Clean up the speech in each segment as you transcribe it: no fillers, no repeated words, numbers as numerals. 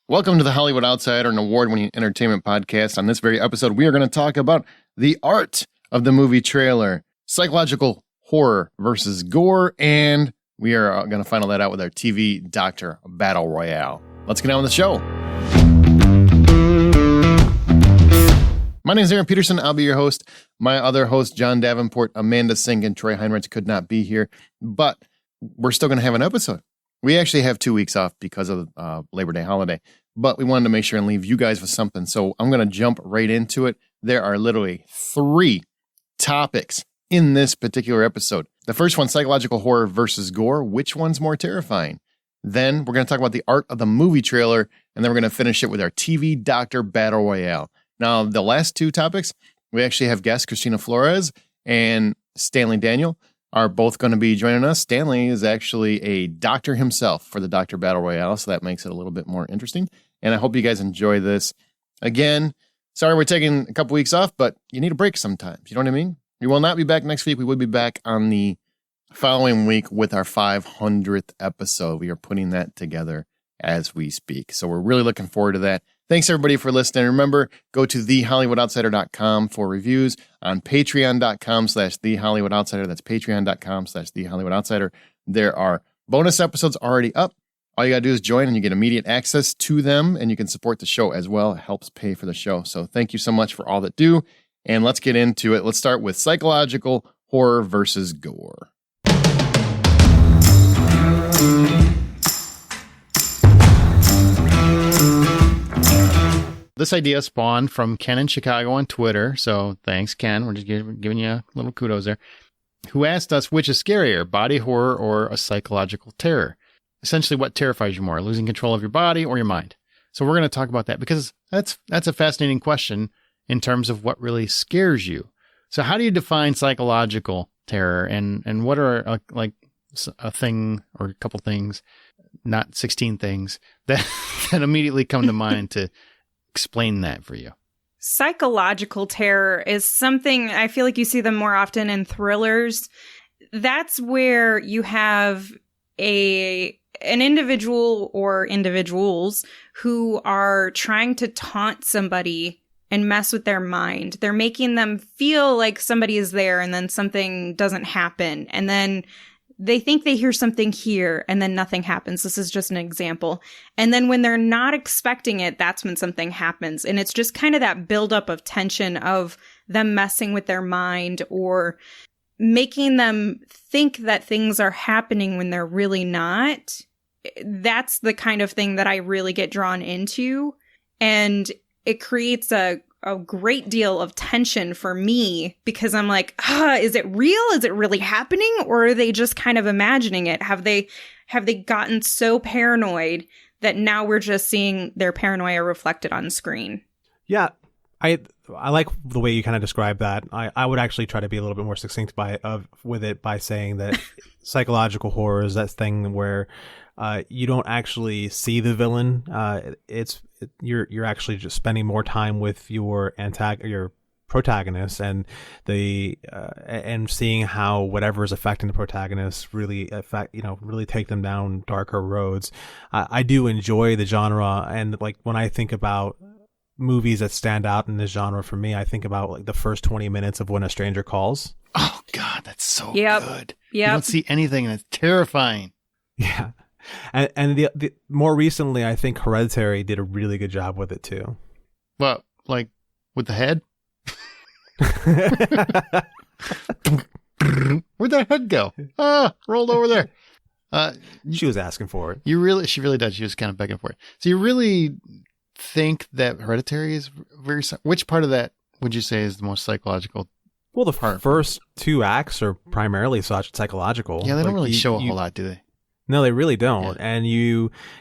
Welcome to the Hollywood Outsider, an award-winning entertainment podcast. On this very episode, we are going to talk about the art of the movie trailer, psychological horror versus gore, and we are going to final that out with our TV Doctor Battle Royale. Let's get on with the show. My name is Aaron Peterson. I'll be your host. My other host, John Davenport, Amanda Singh, and Troy Heinrichs could not be here, but we're still going to have an episode. We actually have 2 weeks off because of Labor Day holiday, but we wanted to make sure and leave you guys with something. So I'm going to jump right into it. There are literally 3 topics in this particular episode. The first one, psychological horror versus gore. Which one's more terrifying? Then we're going to talk about the art of the movie trailer, and then we're going to finish it with our TV Doctor Battle Royale. Now, the last 2 topics, we actually have guests, Christina Flores and Stanley Daniel, are both going to be joining us. Stanley is actually a doctor himself for the Doctor Battle Royale, so that makes it a little bit more interesting. And I hope you guys enjoy this. Again, sorry we're taking a couple weeks off, but you need a break sometimes. You know what I mean? We will not be back next week. We will be back on the following week with our 500th episode. We are putting that together as we speak. So we're really looking forward to that. Thanks, everybody, for listening. Remember, go to thehollywoodoutsiders.com for reviews, on patreon.com/thehollywoodoutsiders. That's patreon.com/thehollywoodoutsiders. There are bonus episodes already up. All you got to do is join, and you get immediate access to them, and you can support the show as well. It helps pay for the show. So thank you so much for all that do, and let's get into it. Let's start with psychological horror versus gore. This idea spawned from Ken in Chicago on Twitter, so thanks, Ken. We're just giving you a little kudos there. Who asked us which is scarier, body horror or a psychological terror? Essentially, what terrifies you more, losing control of your body or your mind? So we're going to talk about that because that's a fascinating question in terms of what really scares you. So how do you define psychological terror, and what are like a thing or a couple things, not 16 things, that immediately come to mind to explain that for you? Psychological terror is something I feel like you see them more often in thrillers. That's where you have an individual or individuals who are trying to taunt somebody and mess with their mind. They're making them feel like somebody is there, and then something doesn't happen. And then they think they hear something here, and then nothing happens. This is just an example. And then when they're not expecting it, that's when something happens. And it's just kind of that buildup of tension of them messing with their mind or making them think that things are happening when they're really not. That's the kind of thing that I really get drawn into. And it creates a great deal of tension for me because I'm like, is it real? Is it really happening? Or are they just kind of imagining it? Have they gotten so paranoid that now we're just seeing their paranoia reflected on screen? Yeah, I like the way you kind of describe that. I would actually try to be a little bit more succinct with it by saying that psychological horror is that thing where you don't actually see the villain. You're actually just spending more time with your protagonist and and seeing how whatever is affecting the protagonist really take them down darker roads. I do enjoy the genre, and like when I think about movies that stand out in this genre for me, I think about like the first 20 minutes of When a Stranger Calls. Oh God, that's so good. Yeah, you don't see anything, and it's terrifying. Yeah. And the more recently, I think Hereditary did a really good job with it too. Well, like with the head? Where'd that head go? Rolled over there. She was asking for it. She really did. She was kind of begging for it. So you really think that Hereditary is very... Which part of that would you say is the most psychological? Well, the first 2 acts are primarily psychological. Yeah, they don't really show a whole lot, do they? No, they really don't. Yeah. And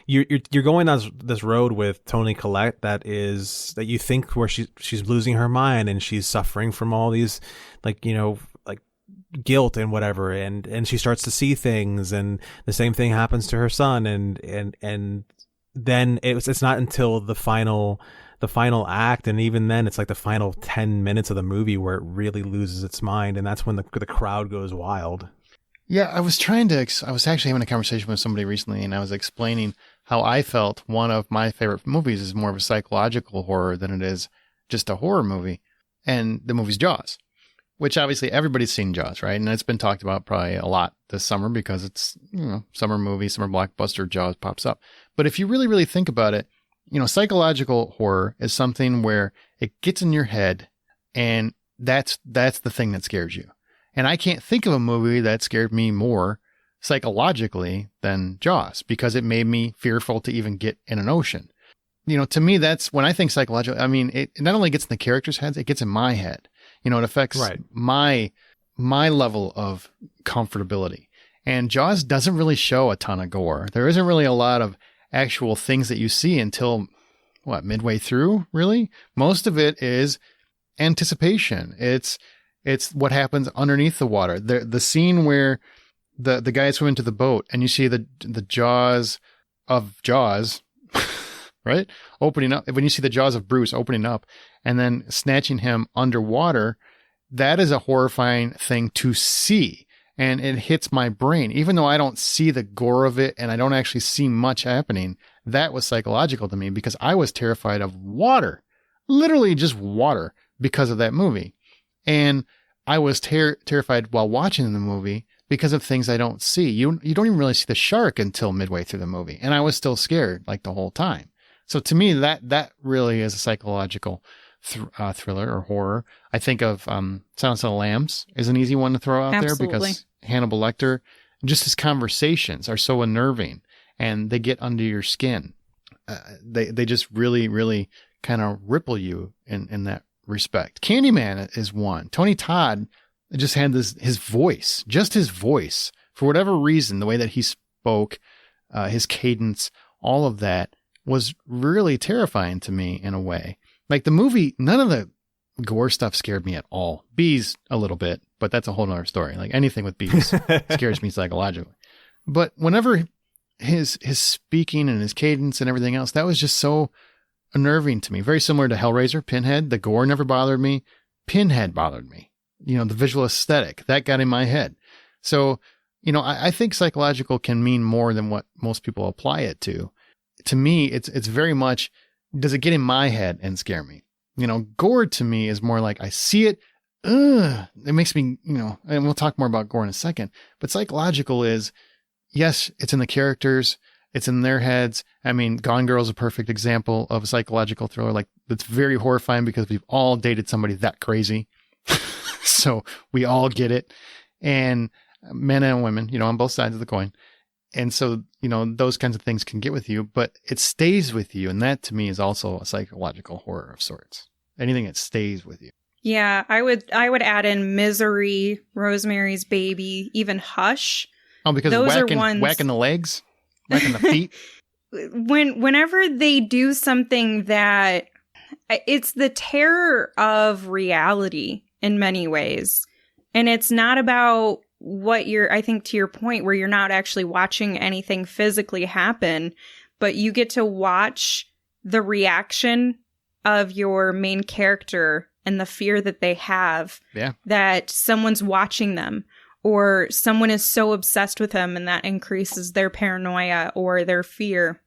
you're going down this road with Toni Collette that you think where she's losing her mind and she's suffering from all these like guilt and whatever, and she starts to see things, and the same thing happens to her son, and then it's not until the final act, and even then it's like the final 10 minutes of the movie where it really loses its mind, and that's when the crowd goes wild. Yeah, I was actually having a conversation with somebody recently, and I was explaining how I felt one of my favorite movies is more of a psychological horror than it is just a horror movie. And the movie's Jaws, which obviously everybody's seen Jaws, right? And it's been talked about probably a lot this summer because it's, summer movie, summer blockbuster, Jaws pops up. But if you really, really think about it, psychological horror is something where it gets in your head, and that's the thing that scares you. And I can't think of a movie that scared me more psychologically than Jaws, because it made me fearful to even get in an ocean. To me, that's when I think psychological, I mean, it not only gets in the characters' heads, it gets in my head. It affects my level of comfortability. And Jaws doesn't really show a ton of gore. There isn't really a lot of actual things that you see until, midway through, really? Most of it is anticipation. It's what happens underneath the water. The scene where the guy swim into the boat and you see the jaws of Jaws, right? Opening up. When you see the jaws of Bruce opening up and then snatching him underwater, that is a horrifying thing to see. And it hits my brain. Even though I don't see the gore of it and I don't actually see much happening, that was psychological to me because I was terrified of water, literally just water, because of that movie. And I was terrified while watching the movie because of things I don't see. You don't even really see the shark until midway through the movie. And I was still scared like the whole time. So to me, that really is a psychological thriller or horror. I think of Silence of the Lambs is an easy one to throw out there because Hannibal Lecter, just his conversations are so unnerving and they get under your skin. They just really, really kind of ripple you in that respect. Candyman is one. Tony Todd just had his voice, for whatever reason, the way that he spoke, his cadence, all of that was really terrifying to me in a way. Like the movie, none of the gore stuff scared me at all. Bees a little bit, but that's a whole nother story. Like anything with bees scares me psychologically. But whenever his speaking and his cadence and everything else, that was just so unnerving to me. Very similar to Hellraiser, Pinhead. The gore never bothered me. Pinhead bothered me. The visual aesthetic, that got in my head. So, I think psychological can mean more than what most people apply it to. To me, it's very much, does it get in my head and scare me? Gore to me is more like I see it. It makes me, and we'll talk more about gore in a second, but psychological is, yes, it's in the characters. It's in their heads. I mean, Gone Girl is a perfect example of a psychological thriller. Like it's very horrifying because we've all dated somebody that crazy. So we all get it. And men and women, on both sides of the coin. And so, those kinds of things can get with you, but it stays with you. And that to me is also a psychological horror of sorts. Anything that stays with you. Yeah, I would add in Misery, Rosemary's Baby, even Hush. Oh, because those whacking the legs? Whacking the feet? Whenever they do something that it's the terror of reality in many ways. And it's not about what I think to your point where you're not actually watching anything physically happen, but you get to watch the reaction of your main character and the fear that they have that someone's watching them. Or someone is so obsessed with them and that increases their paranoia or their fear.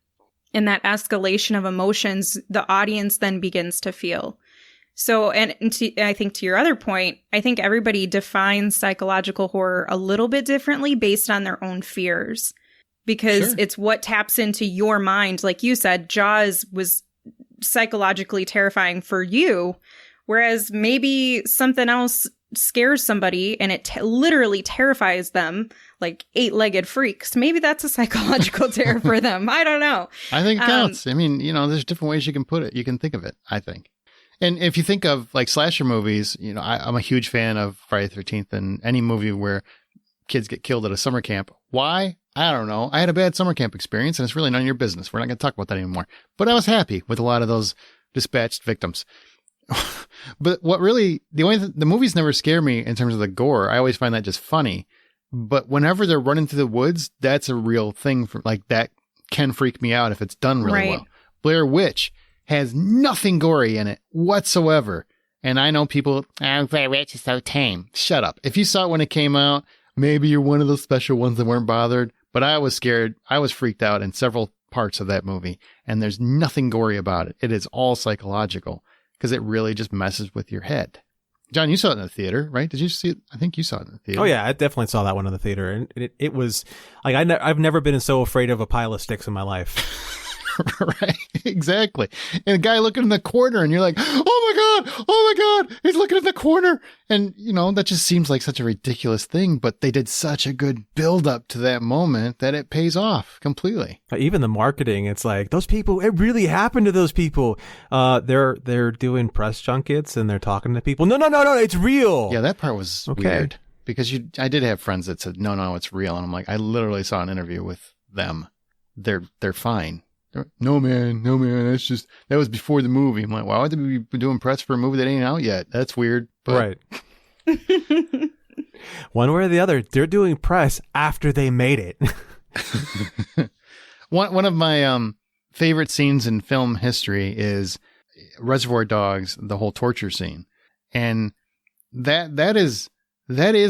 And that escalation of emotions, the audience then begins to feel. So, I think to your other point, I think everybody defines psychological horror a little bit differently based on their own fears. Because it's what taps into your mind. Like you said, Jaws was psychologically terrifying for you, whereas maybe something else scares somebody and it literally terrifies them, like 8-legged freaks. Maybe that's a psychological terror for them. I don't know. I think it counts. I mean, there's different ways you can put it. You can think of it, I think. And if you think of like slasher movies, I'm a huge fan of Friday the 13th and any movie where kids get killed at a summer camp. Why? I don't know. I had a bad summer camp experience and it's really none of your business. We're not going to talk about that anymore. But I was happy with a lot of those dispatched victims. But what really, the movies never scare me in terms of the gore. I always find that just funny. But whenever they're running through the woods, that's a real thing. That can freak me out if it's done really well. Blair Witch has nothing gory in it whatsoever. And I know people, Blair Witch is so tame. Shut up. If you saw it when it came out, maybe you're one of those special ones that weren't bothered. But I was scared. I was freaked out in several parts of that movie. And there's nothing gory about it. It is all psychological because it really just messes with your head. John, you saw it in the theater, right? Did you see it? I think you saw it in the theater. Oh yeah, I definitely saw that one in the theater, and it was like I've never been so afraid of a pile of sticks in my life. Right, exactly. And a guy looking in the corner, and you're like, oh my God, he's looking in the corner. And, that just seems like such a ridiculous thing, but they did such a good build up to that moment that it pays off completely. Even the marketing, it's like, those people, it really happened to those people. They're doing press junkets and they're talking to people. No, it's real. Yeah, that part was weird because I did have friends that said, no, it's real. And I'm like, I literally saw an interview with them. They're fine. No, man. That was before the movie. I'm like, why would they be doing press for a movie that ain't out yet? That's weird. But... Right. One way or the other, they're doing press after they made it. One of my favorite scenes in film history is Reservoir Dogs, the whole torture scene. And that is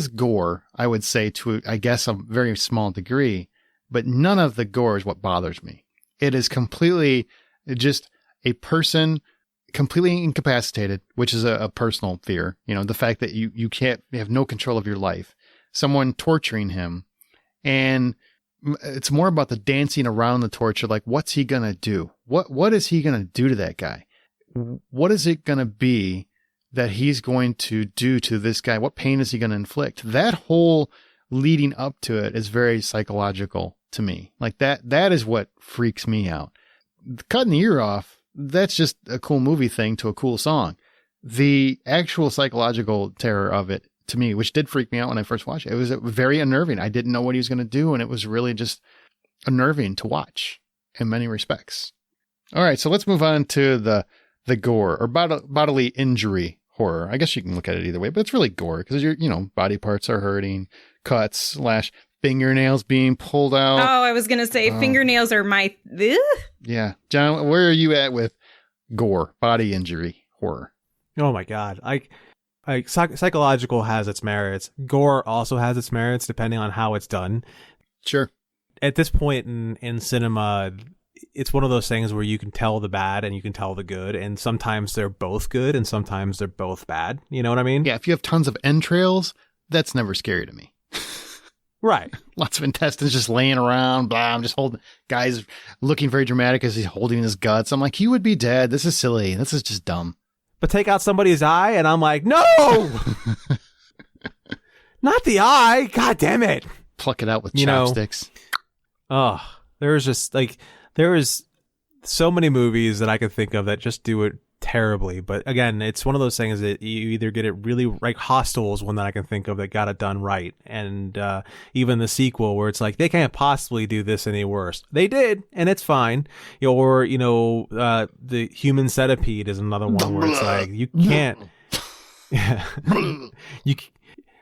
gore, I would say, to, I guess, a very small degree. But none of the gore is what bothers me. It is completely just a person completely incapacitated, which is a personal fear. The fact that you have no control of your life, someone torturing him. And it's more about the dancing around the torture. Like, what's he going to do? What is he going to do to that guy? What is it going to be that he's going to do to this guy? What pain is he going to inflict? That whole leading up to it is very psychological to me. Like that is what freaks me out. Cutting the ear off, that's just a cool movie thing to a cool song. The actual psychological terror of it, to me, which did freak me out when I first watched it, it was very unnerving. I didn't know what he was going to do, and it was really just unnerving to watch in many respects. All right, so let's move on to the gore or bodily injury horror. I guess you can look at it either way, but it's really gore because your body parts are hurting, cuts, slash, fingernails being pulled out. Oh, I was going to say fingernails are my... Ugh. Yeah. John, where are you at with gore, body injury, horror? Oh my God. Psychological has its merits. Gore also has its merits depending on how it's done. Sure. At this point in cinema, it's one of those things where you can tell the bad and you can tell the good. And sometimes they're both good and sometimes they're both bad. You know what I mean? Yeah. If you have tons of entrails, that's never scary to me. Right. Lots of intestines just laying around. Blah. I'm just holding. Guys looking very dramatic as he's holding his guts. I'm like, he would be dead. This is silly. This is just dumb. But take out somebody's eye, and I'm like, no, not the eye. God damn it. Pluck it out with chopsticks. There is so many movies that I could think of that just do it terribly. But again, it's one of those things that you either get it really like Hostel is one that I can think of that got it done right, and even the sequel where it's like they can't possibly do this any worse. They did, and it's fine. Or the Human Centipede is another one where it's like you can't,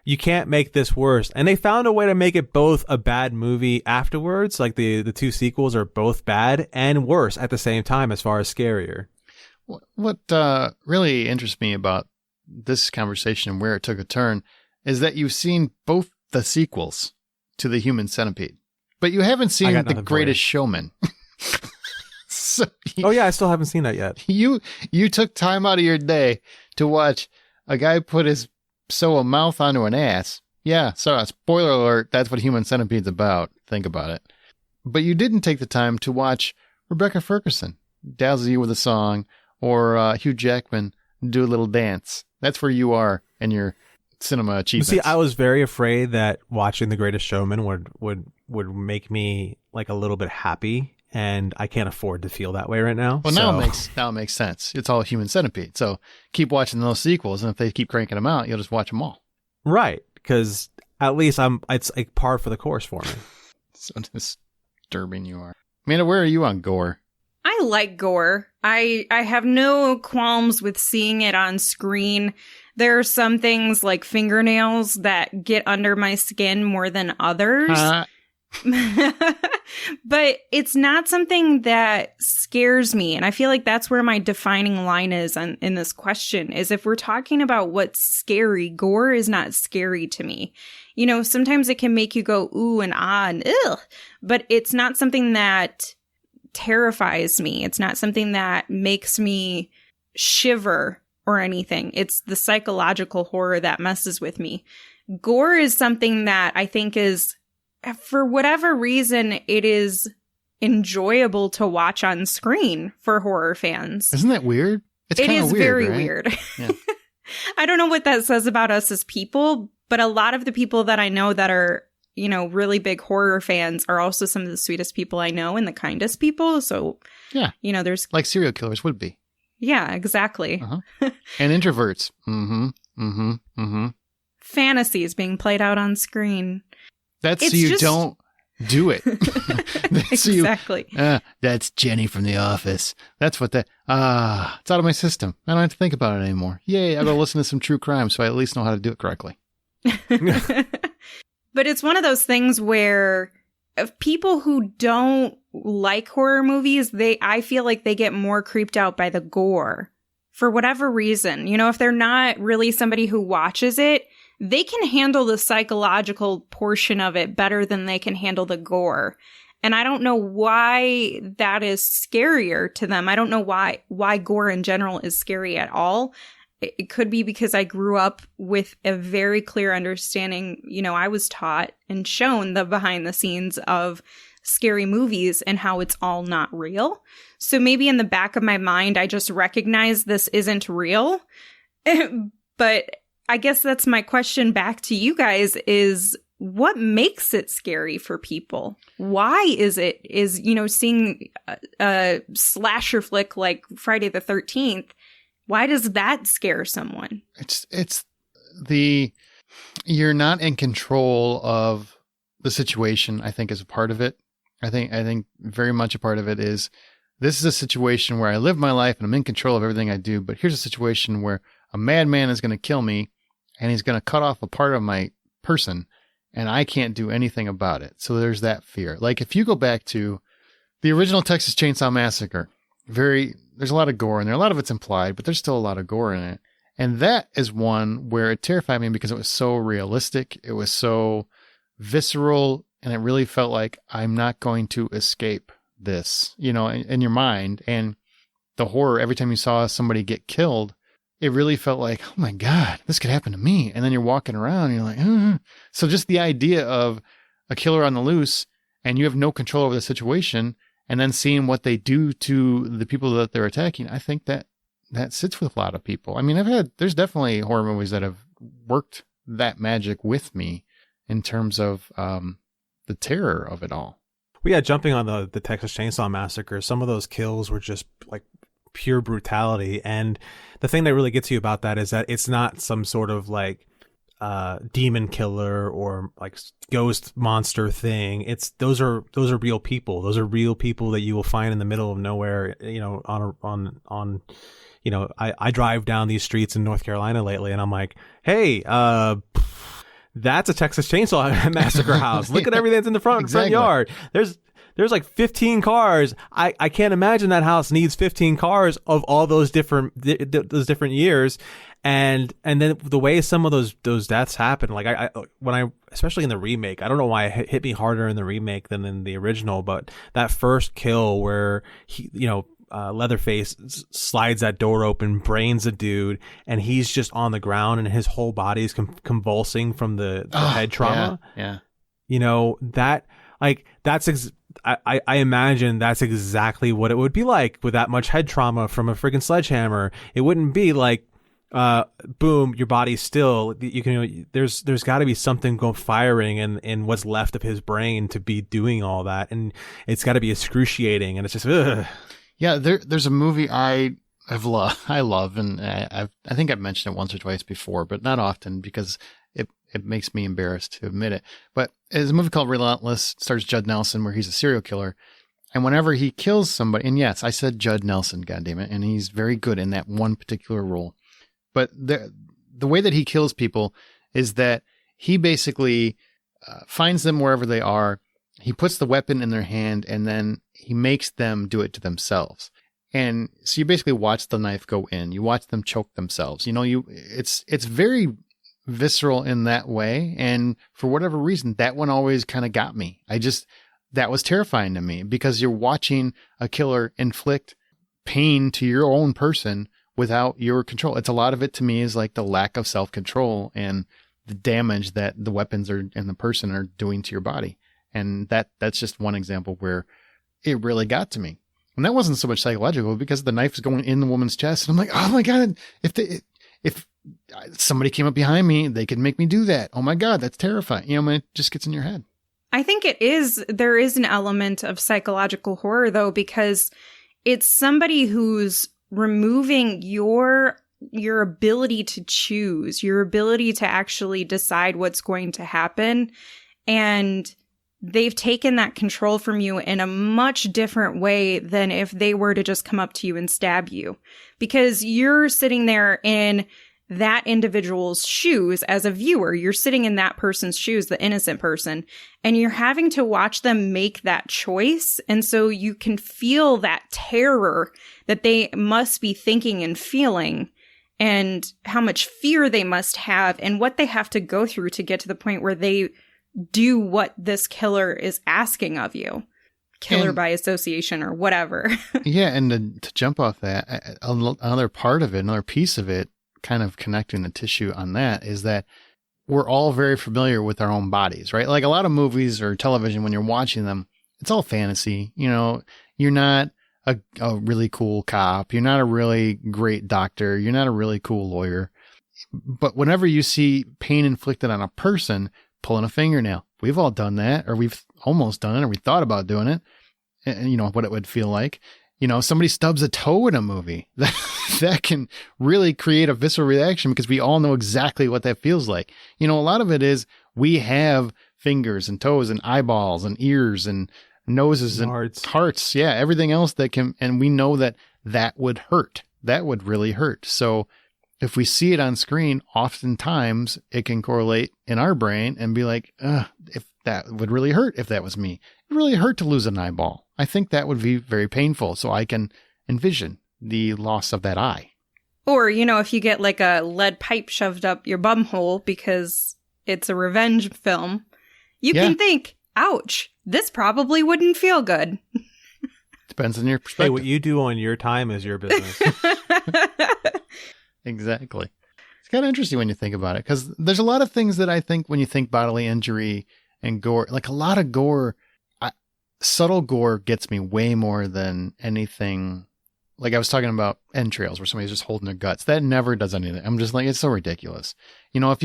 you can't make this worse. And they found a way to make it both a bad movie afterwards. Like the two sequels are both bad and worse at the same time as far as scarier. What really interests me about this conversation and where it took a turn is that you've seen both the sequels to The Human Centipede, but you haven't seen The Greatest Showman. Oh yeah, I still haven't seen that yet. You took time out of your day to watch a guy sew a mouth onto an ass. Yeah, so spoiler alert, that's what Human Centipede's about. Think about it. But you didn't take the time to watch Rebecca Ferguson dazzle you with a song, or Hugh Jackman do a little dance. That's where you are in your cinema achievements. See, I was very afraid that watching The Greatest Showman would make me like a little bit happy, and I can't afford to feel that way right now. Well, now it makes sense. It's all Human Centipede. So keep watching those sequels, and if they keep cranking them out, you'll just watch them all. Right, because at least it's like par for the course for me. So disturbing you are. Amanda, where are you on gore? I like gore. I have no qualms with seeing it on screen. There are some things like fingernails that get under my skin more than others. But it's not something that scares me. And I feel like that's where my defining line is in this question, is if we're talking about what's scary, gore is not scary to me. You know, sometimes it can make you go, ooh and ah and ugh, but it's not something that terrifies me. It's not something that makes me shiver or anything. It's the psychological horror that messes with me. Gore is something that I think is, for whatever reason, it is enjoyable to watch on screen for horror fans. Isn't that weird? It is weird, very right? weird. Yeah. I don't know what that says about us as people, but a lot of the people that I know that are, you know, really big horror fans are also some of the sweetest people I know and the kindest people. So, yeah, you know, there's like serial killers would be. Yeah, exactly. Uh-huh. And introverts. Mm-hmm. Mm-hmm. Mm-hmm. Fantasies being played out on screen. That's so you don't do it. Exactly. That's Jenny from The Office. That's what it's out of my system. I don't have to think about it anymore. Yay, I gotta listen to some true crime so I at least know how to do it correctly. But it's one of those things where people who don't like horror movies, I feel like they get more creeped out by the gore for whatever reason. You know, if they're not really somebody who watches it, they can handle the psychological portion of it better than they can handle the gore. And I don't know why that is scarier to them. I don't know why gore in general is scary at all. It could be because I grew up with a very clear understanding. You know, I was taught and shown the behind the scenes of scary movies and how it's all not real. So maybe in the back of my mind, I just recognize this isn't real. But I guess that's my question back to you guys is, what makes it scary for people? Why is, you know, seeing a slasher flick like Friday the 13th, why does that scare someone? It's you're not in control of the situation, I think, is a part of it. I think very much a part of it is, this is a situation where I live my life and I'm in control of everything I do, but here's a situation where a madman is going to kill me and he's going to cut off a part of my person and I can't do anything about it. So there's that fear. Like if you go back to the original Texas Chainsaw Massacre, there's a lot of gore in there. A lot of it's implied, but there's still a lot of gore in it. And that is one where it terrified me because it was so realistic. It was so visceral. And it really felt like I'm not going to escape this, you know, in your mind. And the horror, every time you saw somebody get killed, it really felt like, oh my God, this could happen to me. And then you're walking around and you're like, So just the idea of a killer on the loose and you have no control over the situation, and then seeing what they do to the people that they're attacking, I think that sits with a lot of people. I mean, there's definitely horror movies that have worked that magic with me in terms of the terror of it all. Well, yeah, jumping on the Texas Chainsaw Massacre, some of those kills were just like pure brutality. And the thing that really gets you about that is that it's not some sort of like demon killer or like ghost monster thing. Those are real people. Those are real people that you will find in the middle of nowhere, you know, on you know, I drive down these streets in North Carolina lately and I'm like, hey, that's a Texas Chainsaw Massacre house. Look at everything that's in the front yard. There's like 15 cars. I can't imagine that house needs 15 cars of all those different years. And then the way some of those deaths happen, like especially in the remake, I don't know why it hit me harder in the remake than in the original, but that first kill where he, you know, Leatherface slides that door open, brains a dude, and he's just on the ground and his whole body is convulsing from the head trauma. Yeah. You know, that, like, I imagine that's exactly what it would be like with that much head trauma from a friggin' sledgehammer. It wouldn't be like, boom, your body's still, you can, there's got to be something firing in what's left of his brain to be doing all that. And it's got to be excruciating. And it's just, ugh. Yeah, there's a movie I love, and I think I've mentioned it once or twice before, but not often because it makes me embarrassed to admit it. But it's a movie called Relentless. It stars Judd Nelson, where he's a serial killer, and whenever he kills somebody, and yes, I said Judd Nelson, goddammit, and he's very good in that one particular role. But the way that he kills people is that he basically finds them wherever they are, he puts the weapon in their hand and then he makes them do it to themselves. And so you basically watch the knife go in, you watch them choke themselves. It's very visceral in that way. And for whatever reason, that one always kind of got me. That was terrifying to me because you're watching a killer inflict pain to your own person without your control. It's a lot of it to me is like the lack of self-control and the damage that the weapons and the person are doing to your body. And that's just one example where it really got to me. And that wasn't so much psychological because the knife is going in the woman's chest. And I'm like, oh my God, if somebody came up behind me, they could make me do that. Oh my God, that's terrifying. It just gets in your head. I think there is an element of psychological horror though, because it's somebody who's removing your ability to choose, your ability to actually decide what's going to happen. And they've taken that control from you in a much different way than if they were to just come up to you and stab you. Because you're sitting there in that individual's shoes as a viewer. You're sitting in that person's shoes, the innocent person, and you're having to watch them make that choice. And so you can feel that terror that they must be thinking and feeling, and how much fear they must have and what they have to go through to get to the point where they do what this killer is asking of you. Killer by association or whatever. Yeah. And to jump off that, another part of it, another piece of it, kind of connecting the tissue on that is that we're all very familiar with our own bodies, right? Like a lot of movies or television, when you're watching them, it's all fantasy. You're not a really cool cop. You're not a really great doctor. You're not a really cool lawyer. But whenever you see pain inflicted on a person, pulling a fingernail, we've all done that, or we've almost done it, or we thought about doing it, and what it would feel like. Somebody stubs a toe in a movie, that can really create a visceral reaction because we all know exactly what that feels like. A lot of it is we have fingers and toes and eyeballs and ears and noses and hearts. Yeah. Everything else that can, and we know that would hurt. That would really hurt. So if we see it on screen, oftentimes it can correlate in our brain and be like, if that would really hurt if that was me. It really hurt to lose an eyeball. I think that would be very painful. So I can envision the loss of that eye. Or, if you get like a lead pipe shoved up your bum hole because it's a revenge film, you can think, ouch, this probably wouldn't feel good. Depends on your perspective. Hey, what you do on your time is your business. Exactly. It's kind of interesting when you think about it, because there's a lot of things that I think when you think bodily injury and gore, like a lot of gore, subtle gore gets me way more than anything. Like I was talking about entrails where somebody's just holding their guts. That never does anything. I'm just like, it's so ridiculous. If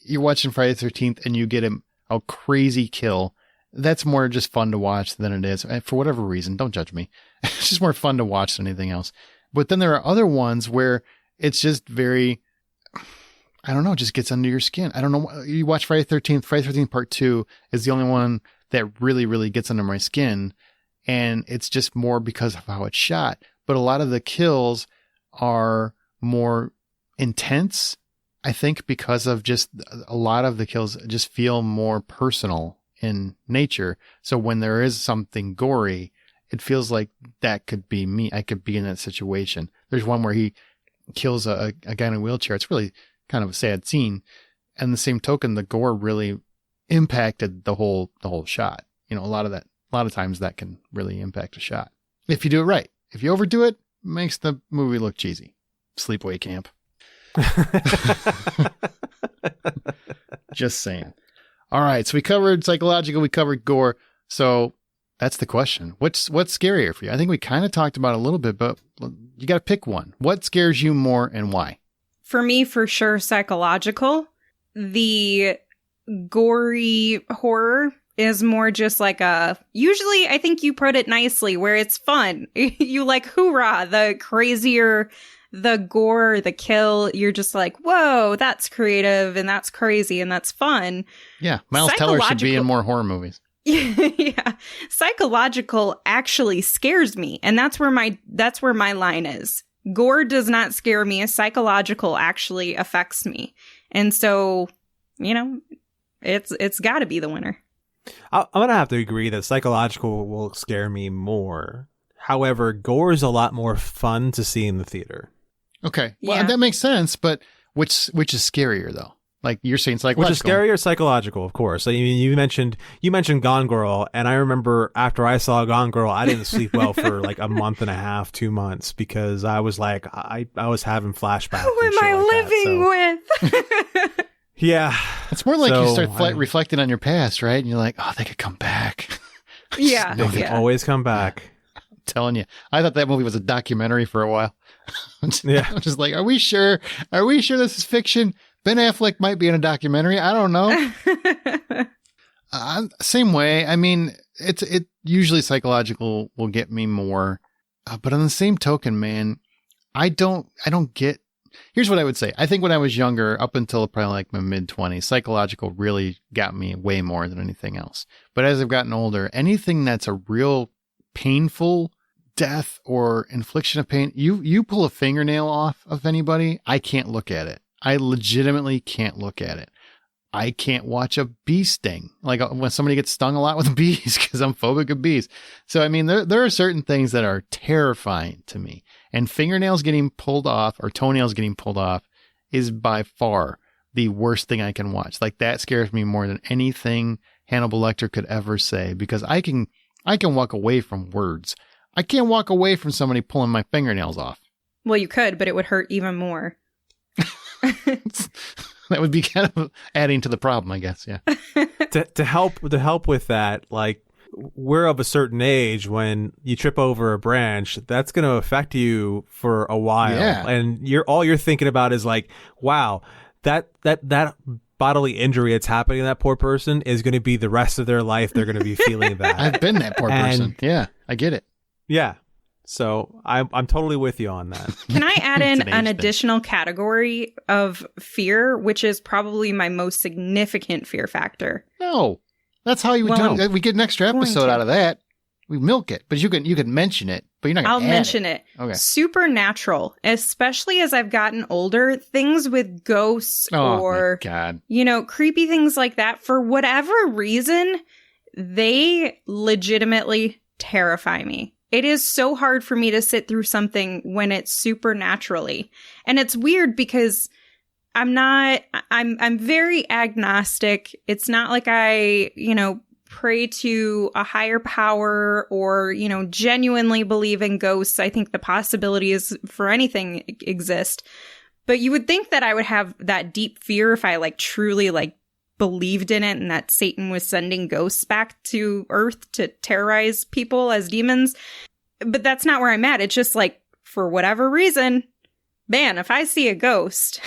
you're watching Friday the 13th and you get a crazy kill, that's more just fun to watch than it is. For whatever reason, don't judge me. It's just more fun to watch than anything else. But then there are other ones where it's just very, I don't know, just gets under your skin. I don't know. You watch Friday the 13th. Friday the 13th Part 2 is the only one that really, really gets under my skin. And it's just more because of how it's shot. But a lot of the kills are more intense, I think, because of just a lot of the kills just feel more personal in nature. So when there is something gory, it feels like that could be me. I could be in that situation. There's one where he kills a guy in a wheelchair. It's really kind of a sad scene. And the same token, the gore really impacted the whole shot. A lot of times that can really impact a shot. If you do it right. If you overdo it, makes the movie look cheesy. Sleepaway Camp. Just saying. All right. So we covered psychological, we covered gore. So that's the question. What's scarier for you? I think we kind of talked about it a little bit, but you got to pick one. What scares you more and why? For me, for sure, psychological. The gory horror is more just like usually I think you put it nicely, where it's fun. You like, hoorah, the crazier the gore, the kill, you're just like, whoa, that's creative and that's crazy and that's fun. Yeah, Miles Teller should be in more horror movies. Yeah, psychological actually scares me, and that's where my line is. Gore does not scare me. Psychological actually affects me, and so it's got to be the winner. I'm gonna have to agree that psychological will scare me more. However, gore is a lot more fun to see in the theater. Okay. Well, Yeah. that makes sense, but which is scarier though? Like you're saying psychological. Which is scary or psychological, of course. So you mentioned Gone Girl, and I remember after I saw Gone Girl, I didn't sleep well for like a month and a half, 2 months, because I was like, I was having flashbacks. Who am I living with? Yeah. It's more like you So, start reflecting on your past, right? And you're like, oh, they could come back. Yeah. They can always come back. I'm telling you. I thought that movie was a documentary for a while. Yeah. I'm just like, are we sure? Are we sure this is fiction? Ben Affleck might be in a documentary. I don't know. Same way. I mean, it usually psychological will get me more, but on the same token, man, I don't get. Here's what I would say. I think when I was younger, up until probably like my mid-20s, psychological really got me way more than anything else. But as I've gotten older, anything that's a real painful death or infliction of pain, you pull a fingernail off of anybody, I can't look at it. I legitimately can't look at it. I can't watch a bee sting. Like when somebody gets stung a lot with bees because I'm phobic of bees. So, I mean, there are certain things that are terrifying to me. And fingernails getting pulled off or toenails getting pulled off is by far the worst thing I can watch. Like that scares me more than anything Hannibal Lecter could ever say, because I can walk away from words. I can't walk away from somebody pulling my fingernails off. Well, you could, but it would hurt even more. That would be kind of adding to the problem, I guess. Yeah. to help with that, like, we're of a certain age. When you trip over a branch, that's going to affect you for a while. Yeah. And all you're thinking about is like, wow, that bodily injury that's happening to that poor person is going to be the rest of their life. They're going to be feeling that. I've been that poor person. Yeah, I get it. Yeah. So I'm totally with you on that. Can I add It's in an age an thing. additional category of fear, which is probably my most significant fear factor? No, that's how you would Well, do it. We get an extra going episode to. out of that. We milk it, but you can mention it, but you're not I'll going to mention it. Okay. Supernatural, especially as I've gotten older, things with ghosts Oh, or, my God. creepy things like that. For whatever reason, they legitimately terrify me. It is so hard for me to sit through something when it's supernaturally. And it's weird because I'm very agnostic. It's not like I, pray to a higher power or, genuinely believe in ghosts. I think the possibilities for anything exist. But you would think that I would have that deep fear if I truly believed in it and that Satan was sending ghosts back to Earth to terrorize people as demons. But that's not where I'm at. It's just for whatever reason, man, if I see a ghost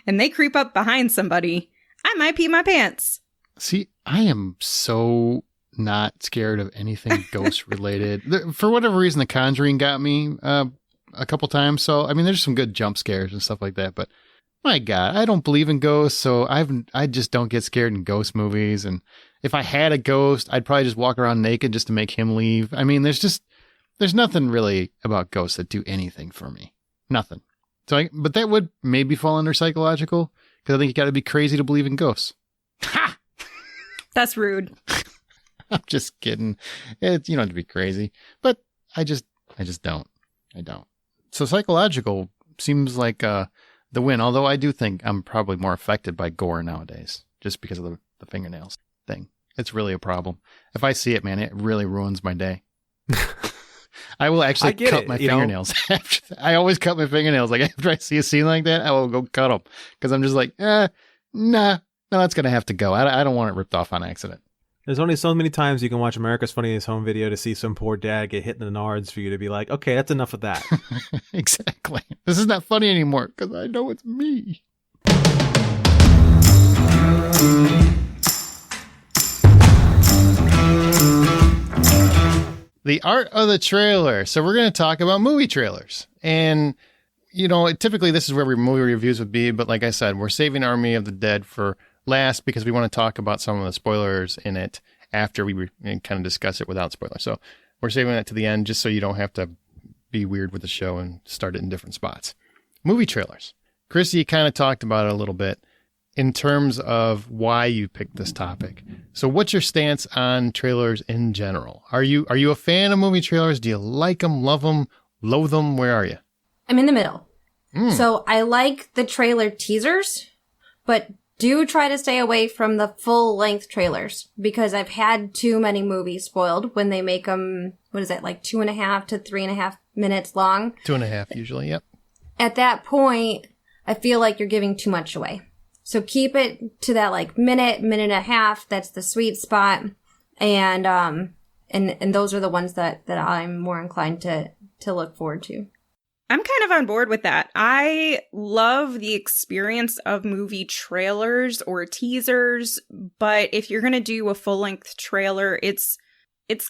and they creep up behind somebody, I might pee my pants. See, I am so not scared of anything ghost related. For whatever reason, The Conjuring got me a couple times. So, I mean, there's some good jump scares and stuff like that. But my God, I don't believe in ghosts. So I just don't get scared in ghost movies. And if I had a ghost, I'd probably just walk around naked just to make him leave. I mean, there's nothing really about ghosts that do anything for me. Nothing. So, but that would maybe fall under psychological, because I think you got to be crazy to believe in ghosts. Ha! That's rude. I'm just kidding. You don't have to be crazy, but I just don't. I don't. So psychological seems like the win. Although I do think I'm probably more affected by gore nowadays, just because of the fingernails thing. It's really a problem. If I see it, man, it really ruins my day. I will actually cut my fingernails. I always cut my fingernails. Like after I see a scene like that, I will go cut them because I'm just like, nah. No, that's going to have to go. I don't want it ripped off on accident. There's only so many times you can watch America's Funniest Home Video to see some poor dad get hit in the nards for you to be like, okay, that's enough of that. Exactly. This is not funny anymore because I know it's me. The art of the trailer. So we're going to talk about movie trailers. And, typically this is where movie reviews would be. But like I said, we're saving Army of the Dead for last because we want to talk about some of the spoilers in it after we kind of discuss it without spoilers. So we're saving that to the end just so you don't have to be weird with the show and start it in different spots. Movie trailers. Chrissy kind of talked about it a little bit. in terms of why you picked this topic. So what's your stance on trailers in general? Are you a fan of movie trailers? Do you like them, love them, loathe them? Where are you? I'm in the middle. So I like the trailer teasers, but do try to stay away from the full-length trailers because I've had too many movies spoiled when they make them, like 2.5 to 3.5 minutes long. 2.5 usually, yep. At that point, I feel like you're giving too much away. So keep it to that minute and a half. That's the sweet spot. And those are the ones that I'm more inclined to look forward to. I'm kind of on board with that. I love the experience of movie trailers or teasers, but if you're going to do a full-length trailer, it's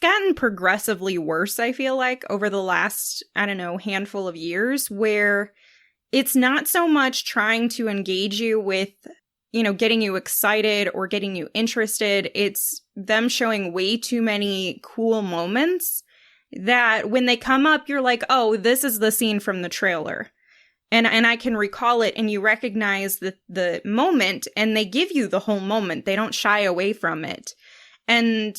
gotten progressively worse, I feel like, over the last, handful of years, where it's not so much trying to engage you with, getting you excited or getting you interested. It's them showing way too many cool moments that when they come up, you're like, oh, this is the scene from the trailer. And I can recall it, and you recognize the moment, and they give you the whole moment. They don't shy away from it. And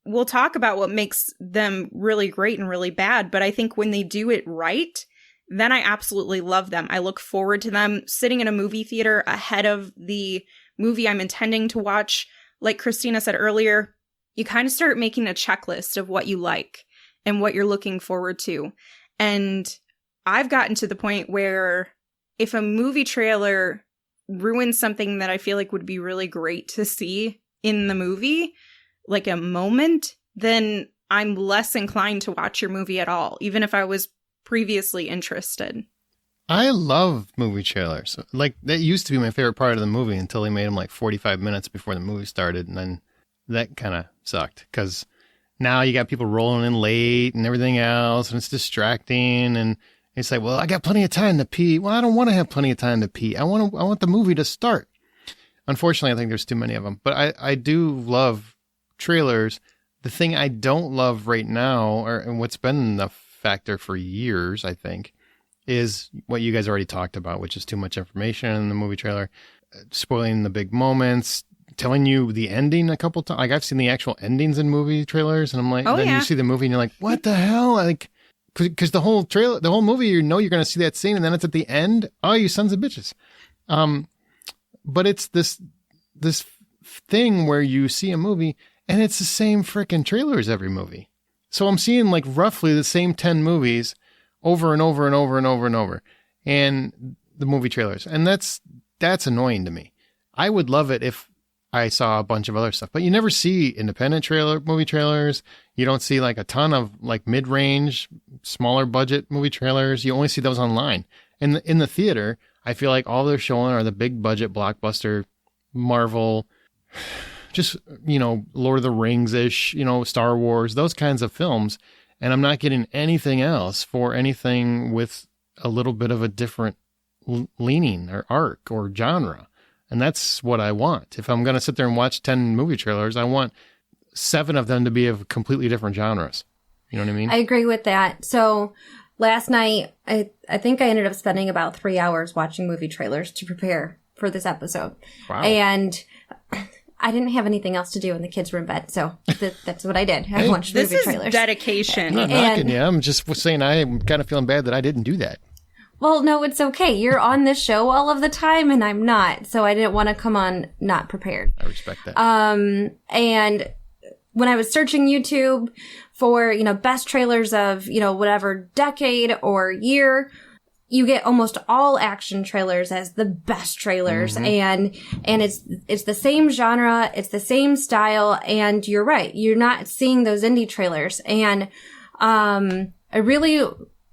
we'll talk about what makes them really great and really bad, but I think when they do it right, then I absolutely love them. I look forward to them sitting in a movie theater ahead of the movie I'm intending to watch. Like Christina said earlier, you kind of start making a checklist of what you like and what you're looking forward to. And I've gotten to the point where if a movie trailer ruins something that I feel like would be really great to see in the movie, like a moment, then I'm less inclined to watch your movie at all, even if I was previously interested. I love movie trailers. That used to be my favorite part of the movie until they made them 45 minutes before the movie started. And then that kind of sucked because now you got people rolling in late and everything else, and it's distracting. And it's like, well, I got plenty of time to pee. Well, I don't want to have plenty of time to pee. I want the movie to start. Unfortunately, I think there's too many of them. But I do love trailers. The thing I don't love right now, and what's been the factor for years, I think, is what you guys already talked about, which is too much information in the movie trailer, spoiling the big moments, telling you the ending a couple times. I've seen the actual endings in movie trailers, and I'm like, you see the movie and you're like, what the hell? Because the whole movie, you're going to see that scene, and then it's at the end. Oh, you sons of bitches. But it's this thing where you see a movie and it's the same freaking trailer as every movie. So I'm seeing roughly the same 10 movies over and over and over and over and over, and the movie trailers. And that's annoying to me. I would love it if I saw a bunch of other stuff, but you never see independent movie trailers. You don't see a ton of mid-range, smaller budget movie trailers. You only see those online. And in the theater, I feel like all they're showing are the big budget blockbuster, Marvel, just, Lord of the Rings-ish, Star Wars, those kinds of films. And I'm not getting anything else for anything with a little bit of a different leaning or arc or genre. And that's what I want. If I'm going to sit there and watch 10 movie trailers, I want 7 of them to be of completely different genres. You know what I mean? I agree with that. So last night, I think I ended up spending about 3 hours watching movie trailers to prepare for this episode. Wow. And I didn't have anything else to do, and the kids were in bed, so that's what I did. I watched movie trailers. This is dedication. I'm not knocking you. I'm just saying I'm kind of feeling bad that I didn't do that. Well, no, it's okay. You're on this show all of the time, and I'm not, so I didn't want to come on not prepared. I respect that. And when I was searching YouTube for, best trailers of, whatever decade or year, you get almost all action trailers as the best trailers. Mm-hmm. And it's the same genre, it's the same style, and you're right. You're not seeing those indie trailers. And I really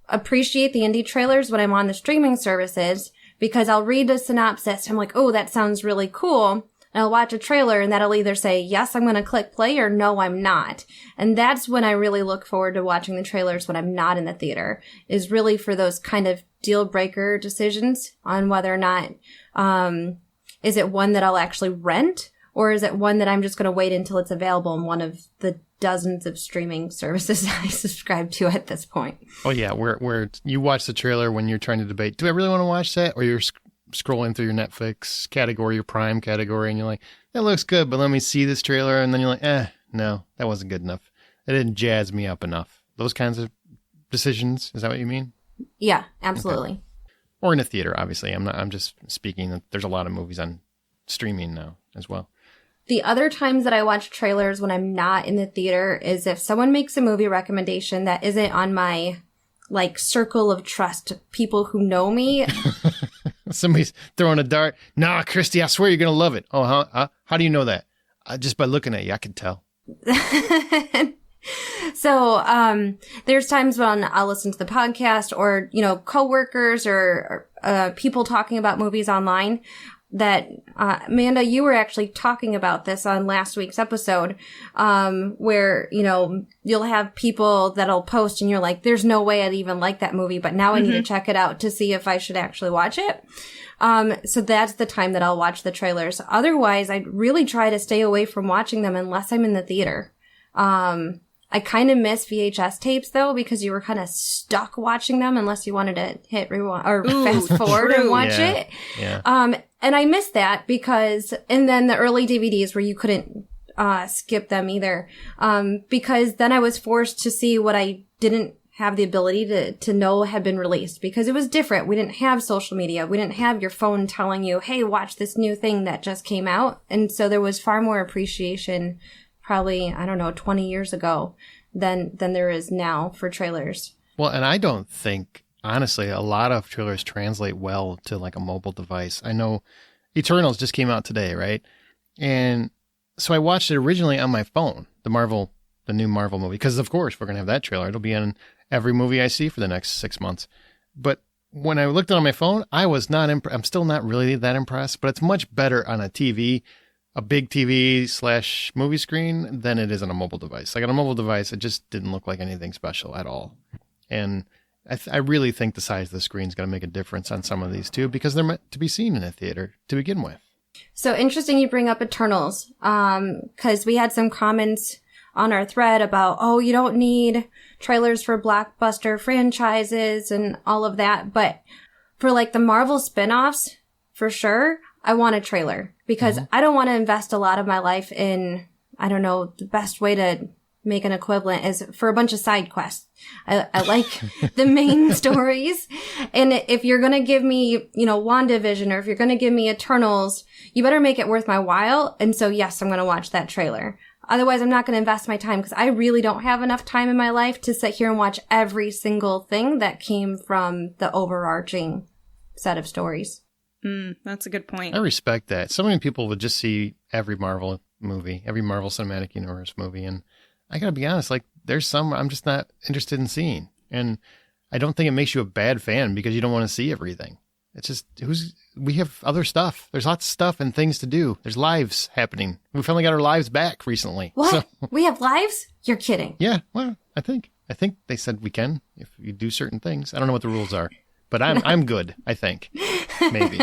appreciate the indie trailers when I'm on the streaming services, because I'll read a synopsis. I'm like, oh, that sounds really cool. And I'll watch a trailer, and that'll either say, yes, I'm going to click play, or no, I'm not. And that's when I really look forward to watching the trailers when I'm not in the theater, is really for those kind of deal breaker decisions on whether or not, is it one that I'll actually rent, or is it one that I'm just going to wait until it's available in one of the dozens of streaming services I subscribe to at this point. Oh yeah, where you watch the trailer when you're trying to debate, do I really want to watch that? Or you're scrolling through your Netflix category, your Prime category, and you're like, that looks good, but let me see this trailer. And then you're like, no, that wasn't good enough. It didn't jazz me up enough. Those kinds of decisions. Is that what you mean? Yeah, absolutely. Okay. Or in a theater, obviously. I'm just speaking that there's a lot of movies on streaming now as well. The other times that I watch trailers when I'm not in the theater is if someone makes a movie recommendation that isn't on my, like, circle of trust, people who know me. Somebody's throwing a dart. Nah, Christy, I swear you're going to love it. Oh, how do you know that? Just by looking at you, I can tell. So, there's times when I'll listen to the podcast or, coworkers or people talking about movies online that, Amanda, you were actually talking about this on last week's episode, where, you'll have people that'll post and you're like, there's no way I'd even like that movie, but now I need to check it out to see if I should actually watch it. So that's the time that I'll watch the trailers. Otherwise, I'd really try to stay away from watching them unless I'm in the theater. I kind of miss VHS tapes though, because you were kind of stuck watching them unless you wanted to hit rewind or fast forward and watch it. Yeah. And I miss that and then the early DVDs where you couldn't, skip them either. Because then I was forced to see what I didn't have the ability to know had been released because it was different. We didn't have social media. We didn't have your phone telling you, hey, watch this new thing that just came out. And so there was far more appreciation probably, 20 years ago than there is now for trailers. Well, and I don't think, honestly, a lot of trailers translate well to like a mobile device. I know Eternals just came out today, right? And so I watched it originally on my phone, the new Marvel movie, because of course we're going to have that trailer. It'll be in every movie I see for the next 6 months. But when I looked at it on my phone, I was not I'm still not really that impressed, but it's much better on a TV, a big TV / movie screen than it is on a mobile device. Like on a mobile device, it just didn't look like anything special at all. And I really think the size of the screen is going to make a difference on some of these too, because they're meant to be seen in a theater to begin with. So interesting you bring up Eternals, because we had some comments on our thread about, you don't need trailers for blockbuster franchises and all of that. But for like the Marvel spinoffs, for sure, I want a trailer because I don't want to invest a lot of my life in, the best way to make an equivalent is for a bunch of side quests. I like the main stories. And if you're going to give me, WandaVision, or if you're going to give me Eternals, you better make it worth my while. And so, yes, I'm going to watch that trailer. Otherwise, I'm not going to invest my time because I really don't have enough time in my life to sit here and watch every single thing that came from the overarching set of stories. That's a good point. I respect that. So many people would just see every Marvel movie, every Marvel Cinematic Universe movie. And I got to be honest, like there's some I'm just not interested in seeing. And I don't think it makes you a bad fan because you don't want to see everything. It's just, we have other stuff. There's lots of stuff and things to do. There's lives happening. We finally got our lives back recently. What? So, we have lives? You're kidding. Yeah. Well, I think they said we can if you do certain things. I don't know what the rules are, but I'm good, I think. Maybe.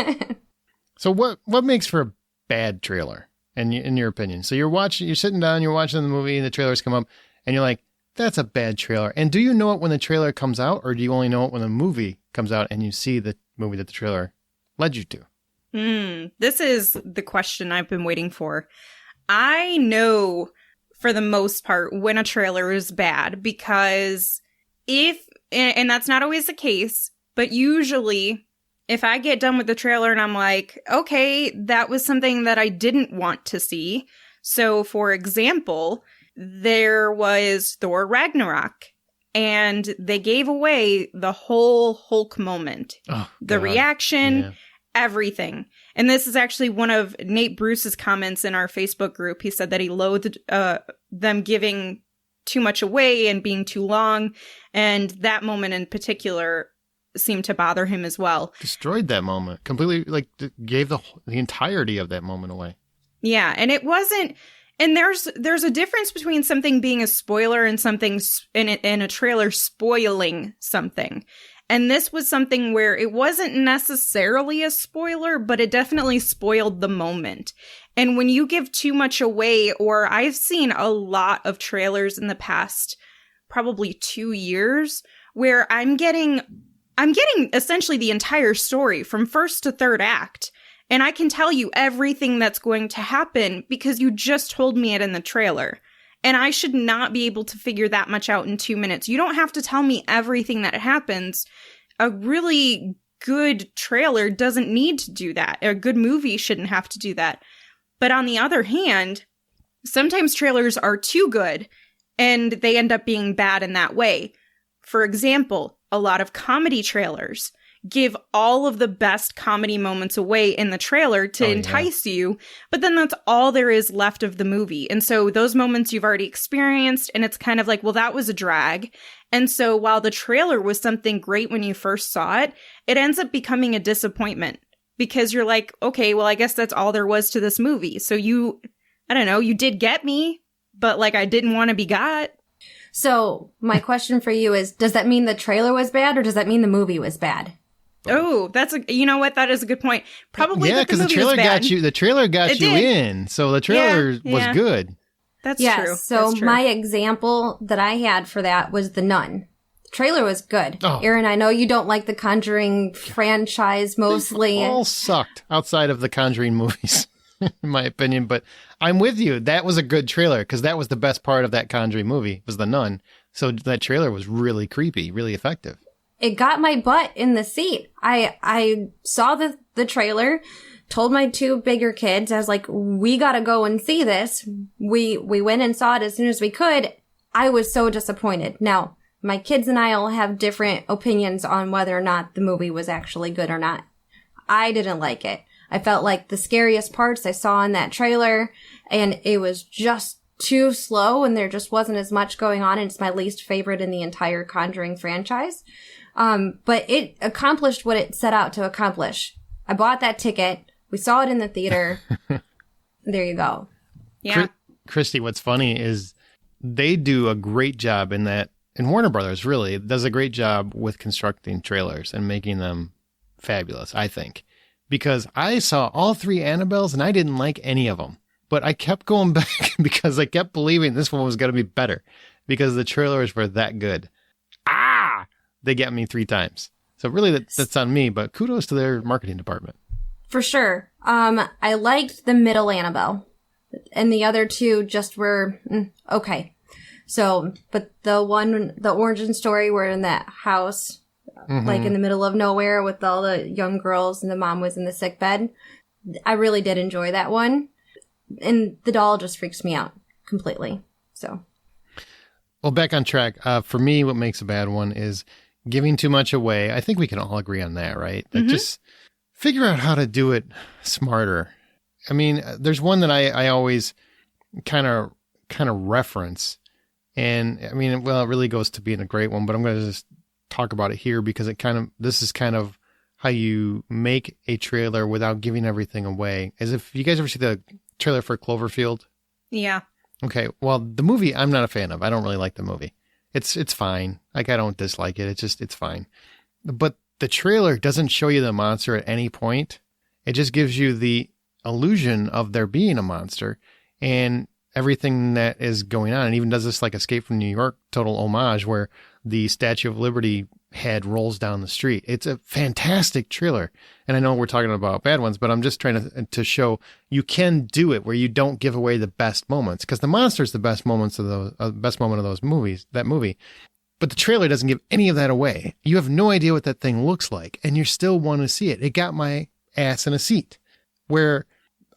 So what makes for a bad trailer in your opinion? So you're sitting down, you're watching the movie and the trailers come up and you're like, that's a bad trailer. And do you know it when the trailer comes out, or do you only know it when the movie comes out and you see the movie that the trailer led you to? This is the question I've been waiting for. I know for the most part when a trailer is bad because and that's not always the case, but usually if I get done with the trailer and I'm like, okay, that was something that I didn't want to see. So for example, there was Thor Ragnarok, and they gave away the whole Hulk moment. Oh, the reaction, everything. And this is actually one of Nate Bruce's comments in our Facebook group. He said that he loathed them giving too much away and being too long. And that moment in particular seemed to bother him as well. Destroyed that moment. Completely, like, gave the entirety of that moment away. Yeah, and it wasn't... And there's a difference between something being a spoiler and something in a trailer spoiling something. And this was something where it wasn't necessarily a spoiler, but it definitely spoiled the moment. And when you give too much away, or I've seen a lot of trailers in the past, probably 2 years, where I'm getting I'm getting essentially the entire story from first to third act. And I can tell you everything that's going to happen because you just told me it in the trailer. And I should not be able to figure that much out in 2 minutes. You don't have to tell me everything that happens. A really good trailer doesn't need to do that. A good movie shouldn't have to do that. But on the other hand, sometimes trailers are too good and they end up being bad in that way. For example, a lot of comedy trailers give all of the best comedy moments away in the trailer to entice you, but then that's all there is left of the movie. And so those moments you've already experienced, and it's kind of like, well, that was a drag. And so while the trailer was something great when you first saw it, it ends up becoming a disappointment because you're like, okay, well, I guess that's all there was to this movie. So you did get me, but like I didn't want to be got. So my question for you is, does that mean the trailer was bad or does that mean the movie was bad? Oh, you know what? That is a good point. Probably because the trailer got you. The trailer got you in, so the trailer was good. That's true. So That's true. my example that I had for that was The Nun. The trailer was good. Oh. Aaron, I know you don't like the Conjuring franchise mostly. They all sucked outside of the Conjuring movies, in my opinion. But I'm with you. That was a good trailer because that was the best part of that Conjuring movie was The Nun. So that trailer was really creepy, really effective. It got my butt in the seat. I saw the trailer, told my two bigger kids, I was like, we gotta go and see this. We went and saw it as soon as we could. I was so disappointed. Now, my kids and I all have different opinions on whether or not the movie was actually good or not. I didn't like it. I felt like the scariest parts I saw in that trailer, and it was just too slow, and there just wasn't as much going on, and it's my least favorite in the entire Conjuring franchise. But it accomplished what it set out to accomplish. I bought that ticket. We saw it in the theater. There you go. Yeah. Christy, what's funny is they do a great job in that, and Warner Brothers really does a great job with constructing trailers and making them fabulous, I think. Because I saw all 3 Annabelles and I didn't like any of them. But I kept going back because I kept believing this one was going to be better because the trailers were that good. They get me 3 times. So really that's on me, but kudos to their marketing department. For sure. I liked the middle Annabelle, and the other 2 just were okay. So, but the origin story were in that house, like in the middle of nowhere with all the young girls and the mom was in the sick bed. I really did enjoy that one. And the doll just freaks me out completely. So. Well, back on track. For me, what makes a bad one is giving too much away. I think we can all agree on that, right? That just figure out how to do it smarter. I mean, there's one that I always kind of reference. And I mean, well, it really goes to being a great one, but I'm going to just talk about it here because this is kind of how you make a trailer without giving everything away. As if you guys ever see the trailer for Cloverfield? Yeah. Okay. Well, the movie I'm not a fan of. I don't really like the movie. It's fine. Like I don't dislike it. It's fine. But the trailer doesn't show you the monster at any point. It just gives you the illusion of there being a monster and everything that is going on. And even does this like Escape from New York total homage where the Statue of Liberty head rolls down the street. It's a fantastic trailer. And I know we're talking about bad ones, but I'm just trying to show you can do it where you don't give away the best moments because the monster is the best moments of those, best moment of those movies, that movie. But the trailer doesn't give any of that away. You have no idea what that thing looks like and you still want to see it. It got my ass in a seat where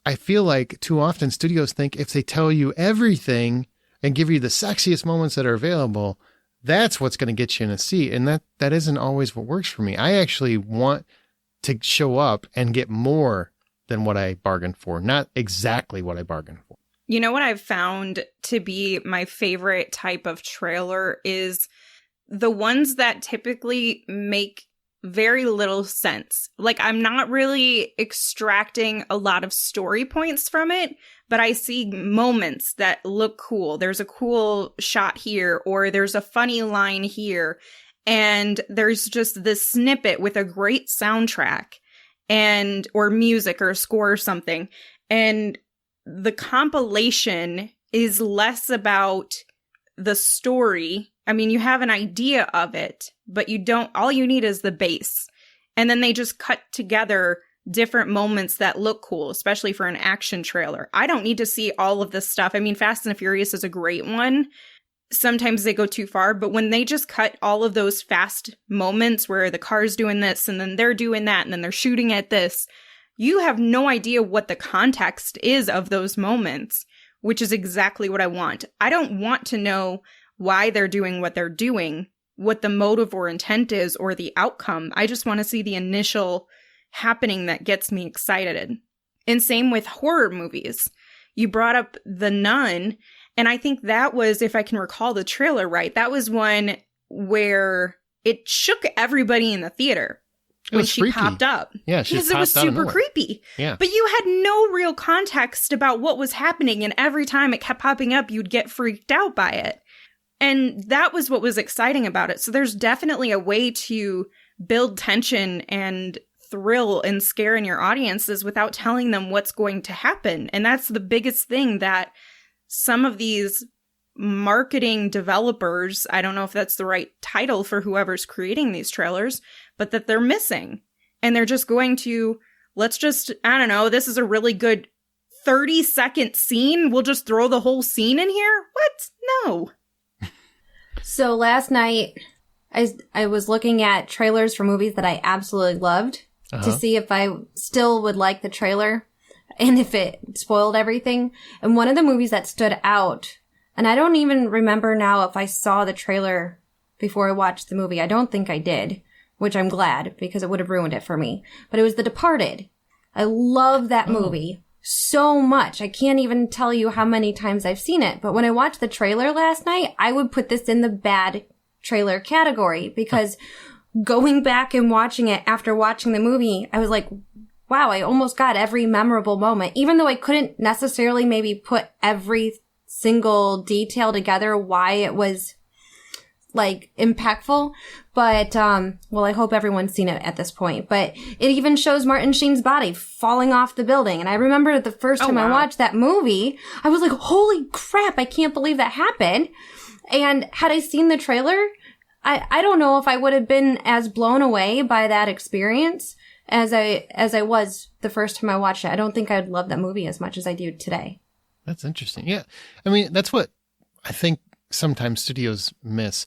I feel like too often studios think if they tell you everything and give you the sexiest moments that are available, that's what's going to get you in a seat. And that isn't always what works for me. I actually want to show up and get more than what I bargained for, not exactly what I bargained for. You know what I've found to be my favorite type of trailer is the ones that typically make very little sense. Like I'm not really extracting a lot of story points from it, but I see moments that look cool. There's a cool shot here, or there's a funny line here, and there's just this snippet with a great soundtrack and or music or score or something. And the compilation is less about the story. I mean, you have an idea of it, but all you need is the base. And then they just cut together different moments that look cool, especially for an action trailer. I don't need to see all of this stuff. I mean, Fast and Furious is a great one. Sometimes they go too far, but when they just cut all of those fast moments where the car's doing this and then they're doing that and then they're shooting at this, you have no idea what the context is of those moments, which is exactly what I want. I don't want to know why they're doing what they're doing, what the motive or intent is, or the outcome. I just want to see the initial happening that gets me excited. And same with horror movies. You brought up The Nun, and I think that was, if I can recall the trailer right, that was one where it shook everybody in the theater when she popped up. Yeah, she because it was super creepy. Yeah. But you had no real context about what was happening, and every time it kept popping up, you'd get freaked out by it. And that was what was exciting about it. So there's definitely a way to build tension and thrill and scare in your audiences without telling them what's going to happen. And that's the biggest thing that some of these marketing developers, I don't know if that's the right title for whoever's creating these trailers, but that they're missing. And they're just going to, let's just, I don't know, this is a really good 30-second scene. We'll just throw the whole scene in here? What? No. So last night, I was looking at trailers for movies that I absolutely loved to see if I still would like the trailer and if it spoiled everything. And one of the movies that stood out, and I don't even remember now if I saw the trailer before I watched the movie. I don't think I did, which I'm glad because it would have ruined it for me. But it was The Departed. I love that movie so much. I can't even tell you how many times I've seen it. But when I watched the trailer last night, I would put this in the bad trailer category because going back and watching it after watching the movie, I was like, wow, I almost got every memorable moment, even though I couldn't necessarily maybe put every single detail together why it was like impactful. But, well, I hope everyone's seen it at this point, but it even shows Martin Sheen's body falling off the building. And I remember the first time I watched that movie, I was like, holy crap, I can't believe that happened. And had I seen the trailer, I don't know if I would have been as blown away by that experience as I was the first time I watched it. I don't think I'd love that movie as much as I do today. That's interesting. Yeah. I mean, that's what I think sometimes studios miss.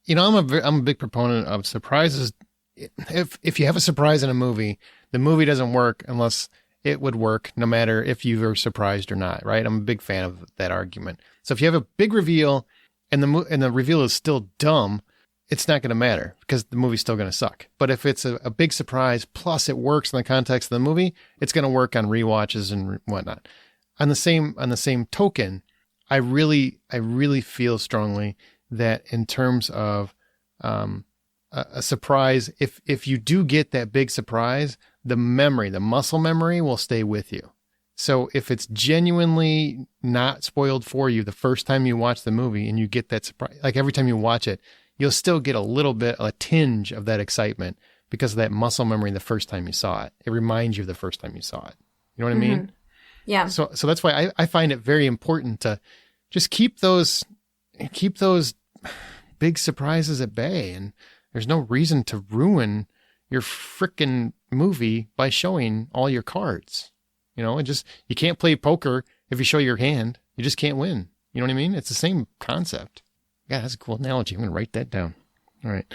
You know, I'm a big proponent of surprises. If you have a surprise in a movie, the movie doesn't work unless it would work no matter if you were surprised or not, right? I'm a big fan of that argument. So if you have a big reveal and the reveal is still dumb, it's not going to matter because the movie's still going to suck. But if it's a big surprise, plus it works in the context of the movie, it's going to work on rewatches and whatnot. On the same token, I really feel strongly that in terms of a surprise, if you do get that big surprise, the muscle memory will stay with you. So if it's genuinely not spoiled for you the first time you watch the movie and you get that surprise, like every time you watch it, you'll still get a tinge of that excitement because of that muscle memory the first time you saw it. It reminds you of the first time you saw it. You know what I mean? Yeah. So that's why I find it very important to just keep those big surprises at bay. And there's no reason to ruin your frickin' movie by showing all your cards. You know, you can't play poker if you show your hand. You just can't win. You know what I mean? It's the same concept. Yeah, that's a cool analogy. I'm going to write that down. All right.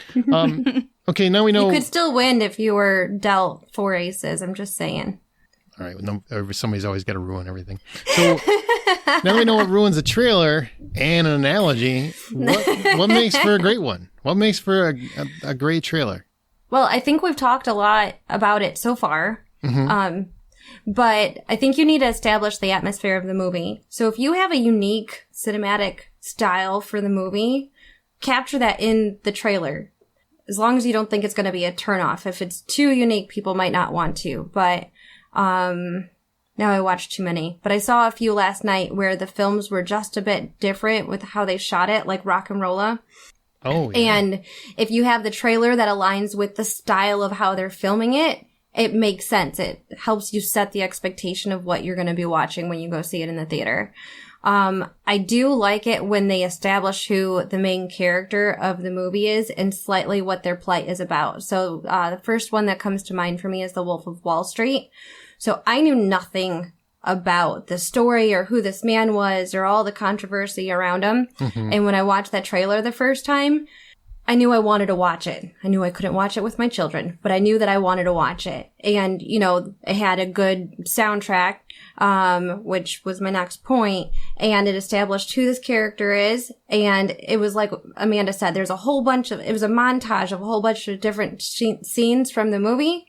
Okay, now we know. You could still win if you were dealt 4 aces. I'm just saying. All right. Somebody's always got to ruin everything. So now we know what ruins a trailer and an analogy. What makes for a great one? What makes for a great trailer? Well, I think we've talked a lot about it so far. Mm-hmm. But I think you need to establish the atmosphere of the movie. So if you have a unique cinematic style for the movie, capture that in the trailer. As long as you don't think it's going to be a turnoff. If it's too unique, people might not want to. But now I watched too many. But I saw a few last night where the films were just a bit different with how they shot it, like Rock and Rolla. Oh, yeah. And if you have the trailer that aligns with the style of how they're filming it, it makes sense. It helps you set the expectation of what you're going to be watching when you go see it in the theater. I do like it when they establish who the main character of the movie is and slightly what their plight is about. So, the first one that comes to mind for me is The Wolf of Wall Street. So I knew nothing about the story or who this man was or all the controversy around him. Mm-hmm. And when I watched that trailer the first time, I knew I wanted to watch it. I knew I couldn't watch it with my children, but I knew that I wanted to watch it. And, you know, it had a good soundtrack, which was my next point, and it established who this character is. And it was like Amanda said, it was a montage of a whole bunch of different scenes from the movie,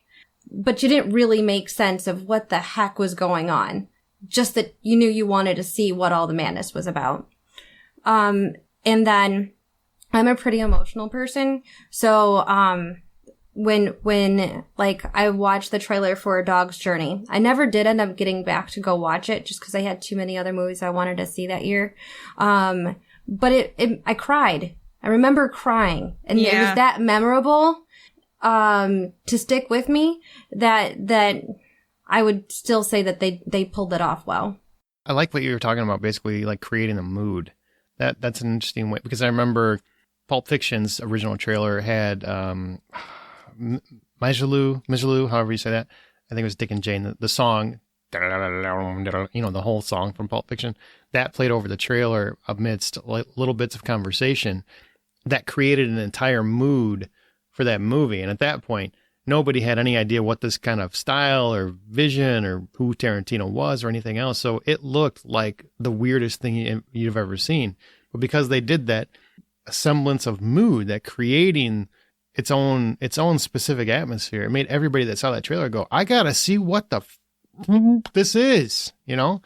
but you didn't really make sense of what the heck was going on. Just that you knew you wanted to see what all the madness was about. And then I'm a pretty emotional person. So, when like I watched the trailer for A Dog's Journey, I never did end up getting back to go watch it just because I had too many other movies I wanted to see that year. But I cried. I remember crying, and it was that memorable, to stick with me that I would still say that they pulled it off well. I like what you were talking about, basically like creating a mood. That's an interesting way, because I remember Pulp Fiction's original trailer had Majaloo, however you say that. I think it was Dick and Jane. The song, you know, the whole song from Pulp Fiction, that played over the trailer amidst little bits of conversation that created an entire mood for that movie. And at that point, nobody had any idea what this kind of style or vision or who Tarantino was or anything else. So it looked like the weirdest thing you've ever seen. But because they did that, a semblance of mood, that creating its own specific atmosphere, it made everybody that saw that trailer go, I gotta see what the this is, you know?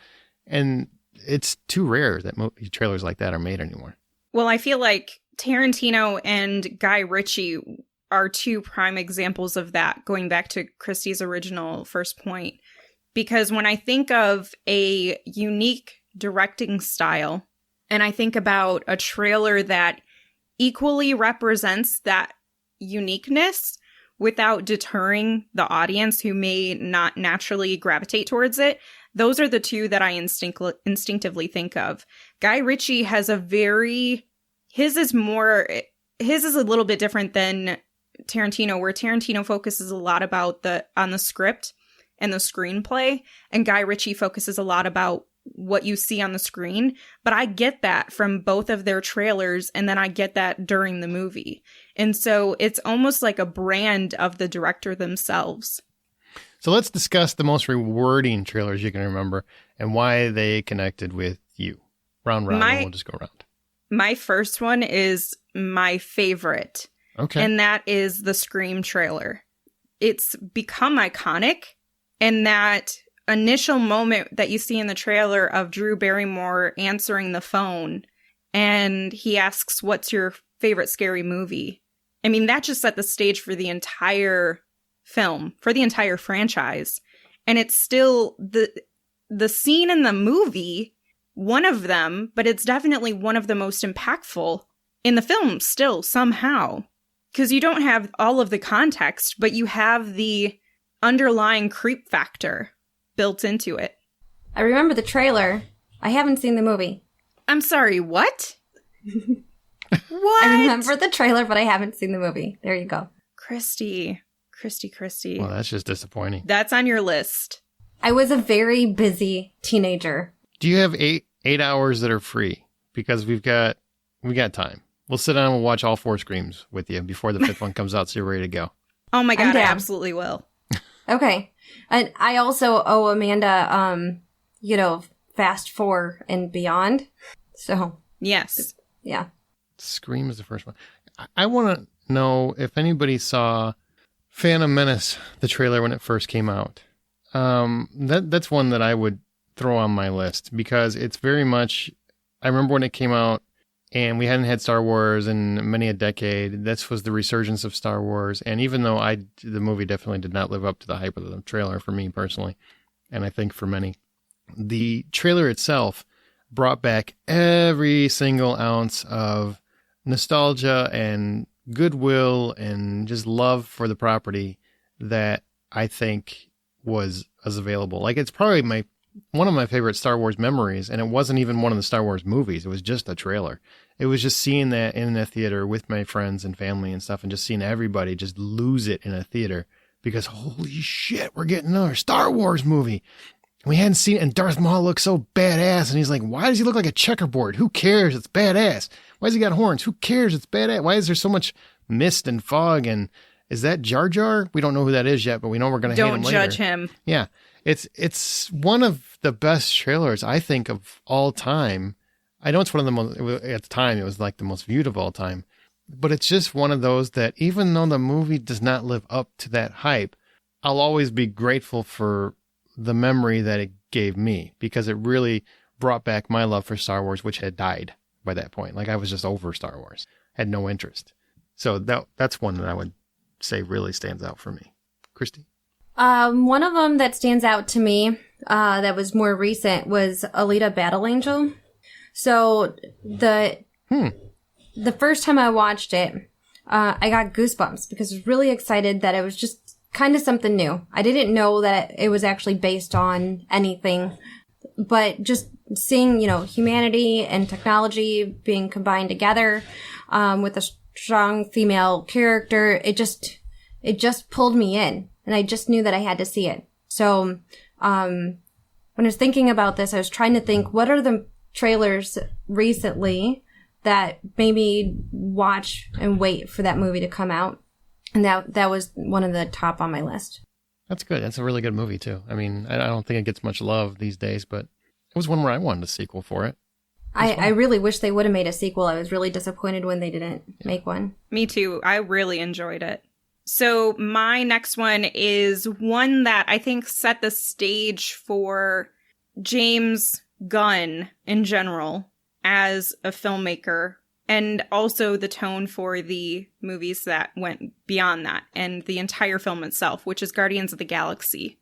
And it's too rare that trailers like that are made anymore. Well, I feel like Tarantino and Guy Ritchie are two prime examples of that, going back to Christy's original first point. Because when I think of a unique directing style, and I think about a trailer that equally represents that uniqueness without deterring the audience who may not naturally gravitate towards it, those are the two that I instinctively think of. Guy Ritchie has his is a little bit different than Tarantino, where Tarantino focuses a lot on the script and the screenplay, and Guy Ritchie focuses a lot about what you see on the screen. But I get that from both of their trailers, and then I get that during the movie. And so it's almost like a brand of the director themselves. So let's discuss the most rewarding trailers you can remember and why they connected with you. Round, and we'll just go around. My first one is my favorite. Okay. And that is the Scream trailer. It's become iconic, and that initial moment that you see in the trailer of Drew Barrymore answering the phone and he asks, what's your favorite scary movie? I mean, that just set the stage for the entire film, for the entire franchise. And it's still the scene in the movie, one of them, but it's definitely one of the most impactful in the film still somehow. Because you don't have all of the context, but you have the underlying creep factor built into it. I remember the trailer. I haven't seen the movie. I'm sorry, what? What? I remember the trailer, but I haven't seen the movie. There you go. Christy. Well, that's just disappointing. That's on your list. I was a very busy teenager. Do you have eight hours that are free? Because we got time. We'll sit down and we'll watch all 4 Screams with you before the 5th one comes out, so you're ready to go. Oh my God, I absolutely will. Okay. And I also owe Amanda, Fast 4 and Beyond. So. Yes. Yeah. Scream is the first one. I want to know if anybody saw Phantom Menace, the trailer when it first came out. That's one that I would throw on my list, because it's very much, I remember when it came out and we hadn't had Star Wars in many a decade. This was the resurgence of Star Wars. And even though the movie definitely did not live up to the hype of the trailer for me personally, and I think for many, the trailer itself brought back every single ounce of nostalgia and goodwill and just love for the property that I think was available. Like, it's probably one of my favorite Star Wars memories, and it wasn't even one of the Star Wars movies. It was just a trailer. It was just seeing that in a theater with my friends and family and stuff, and just seeing everybody just lose it in a theater because holy shit, we're getting another Star Wars movie. We hadn't seen it, and Darth Maul looks so badass, and he's like, why does he look like a checkerboard? Who cares? It's badass. Why has he got horns? Who cares? It's badass. Why is there so much mist and fog? And is that Jar Jar? We don't know who that is yet, but we know we're going to hate him later. Don't judge him. Yeah. It's one of the best trailers, I think, of all time. I know it's one of the most, at the time, it was like the most viewed of all time. But it's just one of those that even though the movie does not live up to that hype, I'll always be grateful for the memory that it gave me, because it really brought back my love for Star Wars, which had died by that point. Like I was just over Star Wars, had no interest. So that's one that I would say really stands out for me. Christy? One of them that stands out to me, that was more recent, was Alita Battle Angel. So the first time I watched it, I got goosebumps because I was really excited that it was just kind of something new. I didn't know that it was actually based on anything, but just seeing, humanity and technology being combined together, with a strong female character, it just pulled me in, and I just knew that I had to see it. So, when I was thinking about this, I was trying to think, what are the trailers recently that made me watch and wait for that movie to come out? And that was one of the top on my list. That's good. That's a really good movie, too. I mean, I don't think it gets much love these days, but it was one where I wanted a sequel for it. I really wish they would have made a sequel. I was really disappointed when they didn't make one. Me too. I really enjoyed it. So my next one is one that I think set the stage for James Gunn in general as a filmmaker, and also the tone for the movies that went beyond that and the entire film itself, which is Guardians of the Galaxy.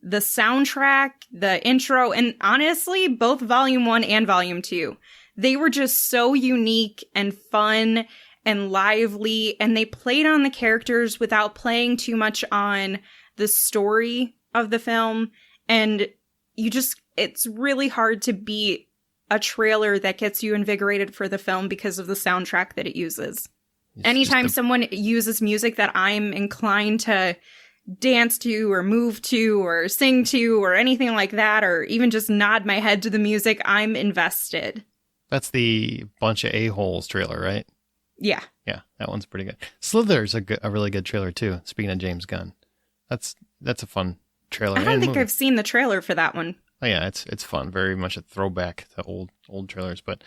The soundtrack, the intro, and honestly, both Volume 1 and Volume 2, they were just so unique and fun and lively, and they played on the characters without playing too much on the story of the film. And it's really hard to beat a trailer that gets you invigorated for the film because of the soundtrack that it uses. Anytime someone uses music that I'm inclined to dance to or move to or sing to or anything like that, or even just nod my head to the music, I'm invested. That's the Bunch of A-Holes trailer, right? Yeah. Yeah, that one's pretty good. Slither's a really good trailer too, speaking of James Gunn. That's a fun trailer. I don't think I've seen the trailer for that one. Oh yeah, it's fun. Very much a throwback to old trailers. But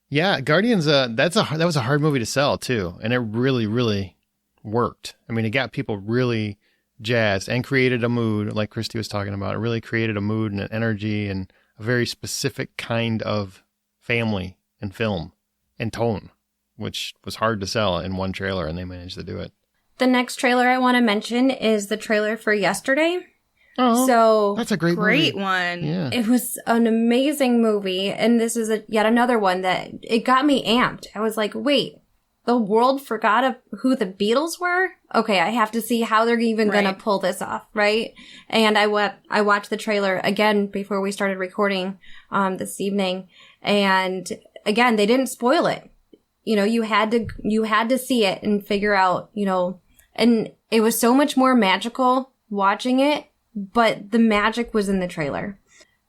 yeah, Guardians, that was a hard movie to sell too, and it really, really worked. I mean, it got people really jazzed and created a mood, like Christy was talking about. It really created a mood and an energy and a very specific kind of family and film and tone, which was hard to sell in one trailer, and they managed to do it. The next trailer I want to mention is the trailer for Yesterday. Oh, so that's a great one. Yeah. It was an amazing movie, and this is yet another one that it got me amped. I was like, wait, the world forgot who the Beatles were? Okay, I have to see how they're even going to pull this off, right? And I watched the trailer again before we started recording this evening, and again, they didn't spoil it. You had to see it and figure out, and it was so much more magical watching it. But the magic was in the trailer,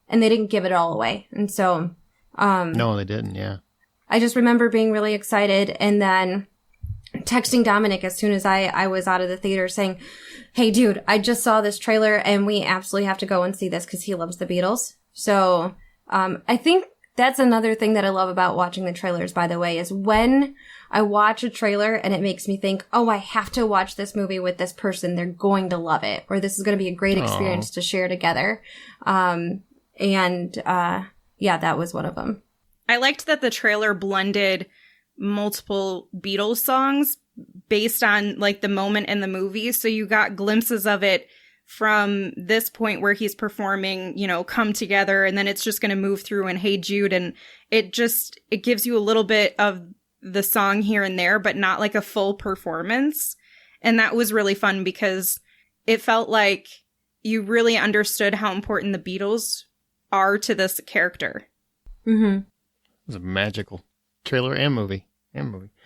and they didn't give it all away. And so, no, they didn't. Yeah. I just remember being really excited and then texting Dominic as soon as I was out of the theater saying, hey dude, I just saw this trailer and we absolutely have to go and see this because he loves the Beatles. So, I think that's another thing that I love about watching the trailers, by the way, is when I watch a trailer and it makes me think, oh, I have to watch this movie with this person. They're going to love it. Or this is going to be a great experience to share together. Yeah, that was one of them. I liked that the trailer blended multiple Beatles songs based on like the moment in the movie. So you got glimpses of it from this point where he's performing, Come Together, and then it's just going to move through and Hey Jude, and it gives you a little bit of the song here and there, but not like a full performance. And that was really fun because it felt like you really understood how important the Beatles are to this character. Mm-hmm. It was a magical trailer and movie.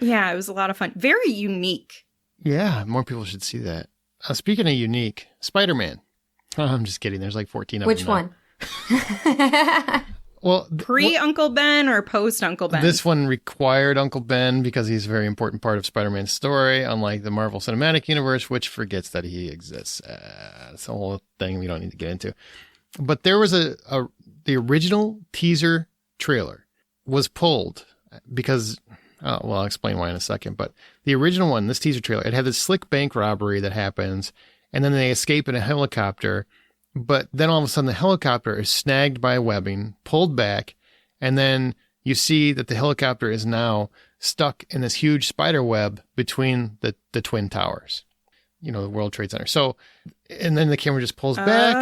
Yeah, it was a lot of fun. Very unique. Yeah, more people should see that. Speaking of unique, Spider-Man. Oh, I'm just kidding. There's like 14 of Which them. one? Well, Pre-Uncle Ben or post-Uncle Ben? this one required Uncle Ben because he's a very important part of Spider-Man's story, unlike the Marvel Cinematic Universe, which forgets that he exists. It's a whole thing we don't need to get into. But there was the original teaser trailer was pulled because, I'll explain why in a second. But the original one, this teaser trailer, it had this slick bank robbery that happens, and then they escape in a helicopter. But then all of a sudden the helicopter is snagged by webbing, pulled back, and then you see that the helicopter is now stuck in this huge spider web between the Twin Towers, the World Trade Center. So, and then the camera just pulls back,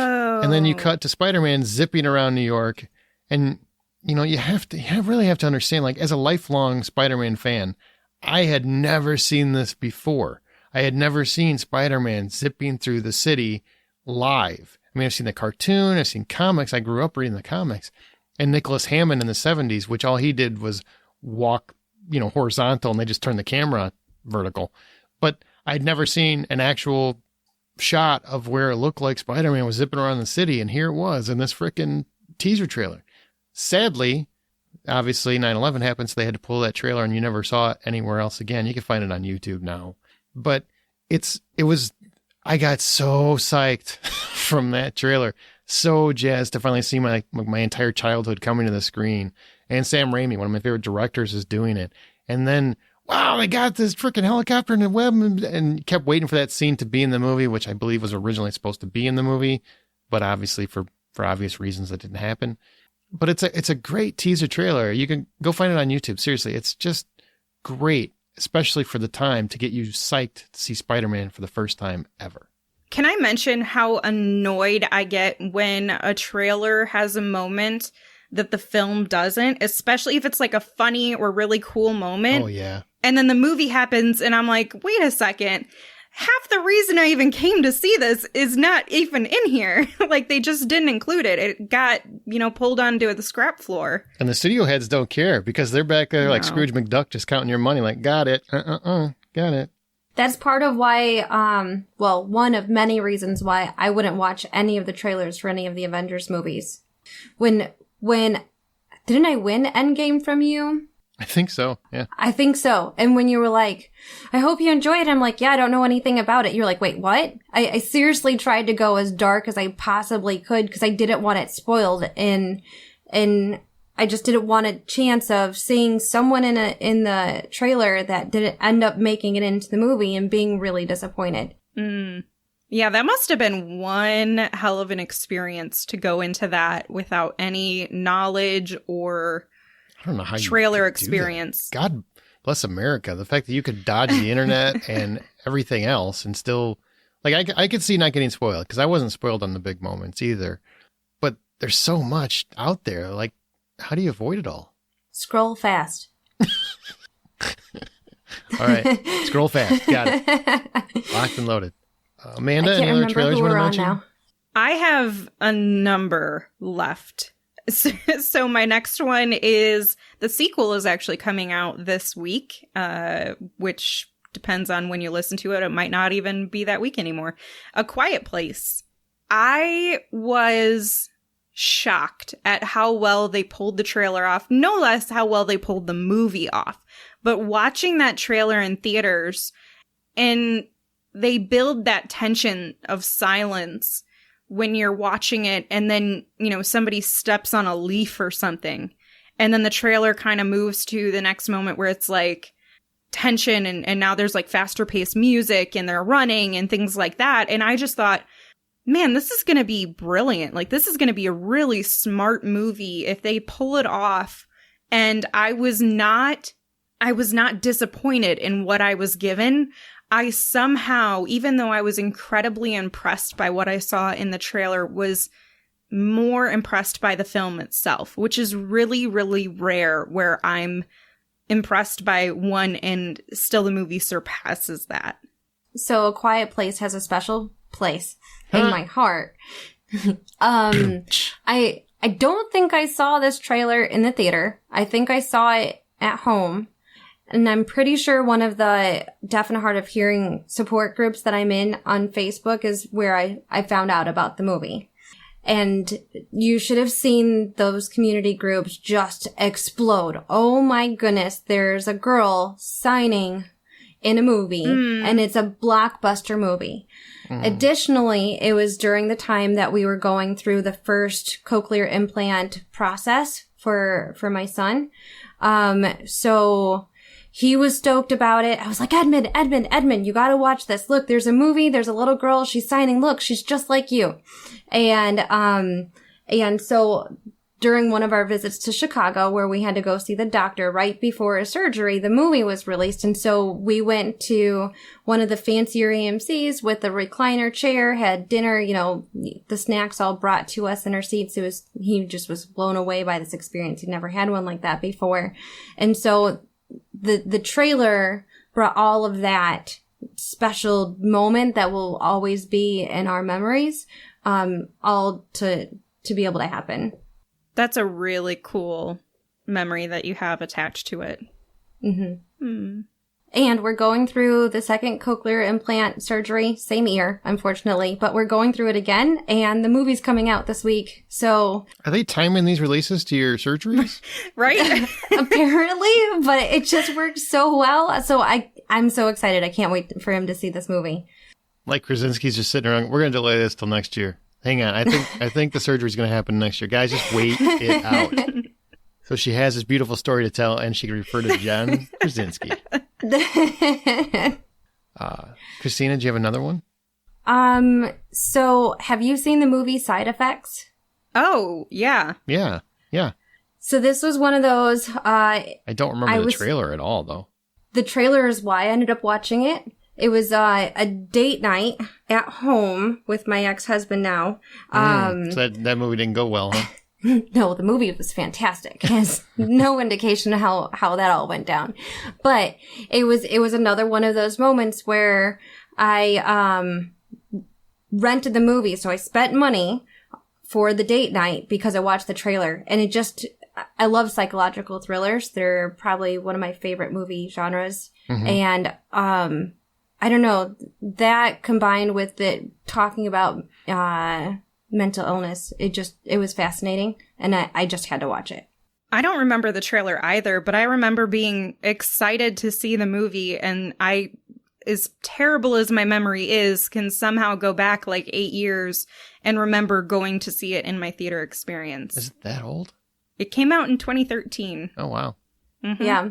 and then you cut to Spider-Man zipping around New York. And, you really have to understand, like, as a lifelong Spider-Man fan, I had never seen this before. I had never seen Spider-Man zipping through the city live. I mean, I've seen the cartoon, I've seen comics. I grew up reading the comics. And Nicholas Hammond in the 70s, which all he did was walk, horizontal, and they just turned the camera vertical. But I'd never seen an actual shot of where it looked like Spider-Man was zipping around the city. And here it was in this frickin' teaser trailer. Sadly, obviously 9/11 happened, so they had to pull that trailer, and you never saw it anywhere else again. You can find it on YouTube now. But I got so psyched from that trailer, so jazzed to finally see my entire childhood coming to the screen. And Sam Raimi, one of my favorite directors, is doing it. And then, wow, they got this freaking helicopter in the web, and kept waiting for that scene to be in the movie, which I believe was originally supposed to be in the movie, but obviously for obvious reasons that didn't happen. But it's a great teaser trailer. You can go find it on YouTube. Seriously, it's just great, especially for the time, to get you psyched to see Spider-Man for the first time ever. Can I mention how annoyed I get when a trailer has a moment that the film doesn't, especially if it's like a funny or really cool moment? Oh, yeah. And then the movie happens and I'm like, wait a second. Half the reason I even came to see this is not even in here. Like, they just didn't include it. It got, pulled onto the scrap floor. And the studio heads don't care because they're back there like Scrooge McDuck, just counting your money like, got it. Got it. That's part of why, one of many reasons why I wouldn't watch any of the trailers for any of the Avengers movies. When didn't I win Endgame from you? I think so, yeah. I think so. And when you were like, I hope you enjoy it, I'm like, yeah, I don't know anything about it. You're like, wait, what? I seriously tried to go as dark as I possibly could because I didn't want it spoiled, and I just didn't want a chance of seeing someone in the trailer that didn't end up making it into the movie and being really disappointed. Yeah, that must have been one hell of an experience to go into that without any knowledge or I don't know how trailer you experience. God bless America. The fact that you could dodge the internet and everything else and still, like, I could see not getting spoiled because I wasn't spoiled on the big moments either. But there's so much out there. Like, how do you avoid it all? Scroll fast. All right. Scroll fast. Got it. Locked and loaded. Amanda, any other trailers you want to mention? Now. I have a number left. So my next one is the sequel is actually coming out this week, which depends on when you listen to it. It might not even be that week anymore. A Quiet Place. I was shocked at how well they pulled the trailer off, no less how well they pulled the movie off. But watching that trailer in theaters, and they build that tension of silence when you're watching it, and then, somebody steps on a leaf or something, and then the trailer kind of moves to the next moment where it's like tension, and now there's like faster paced music, and they're running and things like that. And I just thought, man, this is going to be brilliant. Like, this is going to be a really smart movie if they pull it off. And I was not disappointed in what I was given. I somehow, even though I was incredibly impressed by what I saw in the trailer, was more impressed by the film itself, which is really, really rare where I'm impressed by one and still the movie surpasses that. So A Quiet Place has a special place in my heart. I I don't think I saw this trailer in the theater. I think I saw it at home. And I'm pretty sure one of the deaf and hard of hearing support groups that I'm in on Facebook is where I found out about the movie. And you should have seen those community groups just explode. Oh my goodness, there's a girl signing in a movie, and it's a blockbuster movie. Additionally, it was during the time that we were going through the first cochlear implant process for my son. So he was stoked about it. I was like, Edmund, you gotta watch this. Look, there's a movie, there's a little girl, she's signing, look, she's just like you. And so during one of our visits to Chicago, where we had to go see the doctor right before a surgery, the movie was released. And so we went to one of the fancier AMCs with a recliner chair, had dinner, you know, the snacks all brought to us in our seats. He just was blown away by this experience. He'd never had one like that before. And so the trailer brought all of that special moment that will always be in our memories, all to be able to happen. That's a really cool memory that you have attached to it. And we're going through the second cochlear implant surgery, same ear, unfortunately, but we're going through it again, and the movie's coming out this week. So Are they timing these releases to your surgeries? Right? apparently, but it just works so well. So I'm so excited. I can't wait for him to see this movie. Like Krasinski's just sitting around. We're going to delay this till next year. Hang on. I think the surgery's going to happen next year. Guys, just wait it out. So she has this beautiful story to tell, and she can refer to John Krasinski. Christina, do you have another one? So have you seen the movie Side Effects? Oh, yeah. Yeah. So this was one of those, I don't remember the trailer at all, though. the trailer is why I ended up watching it. It was a date night at home with my ex-husband now. So that movie didn't go well, huh? No, the movie was fantastic. It has no indication of how that all went down. But it was another one of those moments where I rented the movie. So I spent money for the date night because I watched the trailer. And I love psychological thrillers. They're probably one of my favorite movie genres. Mm-hmm. And I don't know, that combined with it talking about mental illness, it was fascinating, and I just had to watch it. I don't remember the trailer either, but I remember being excited to see the movie, and I, as terrible as my memory is, can somehow go back like 8 years and remember going to see it in my theater experience. Is it that old? It came out in 2013. Oh, wow. Mm-hmm. Yeah.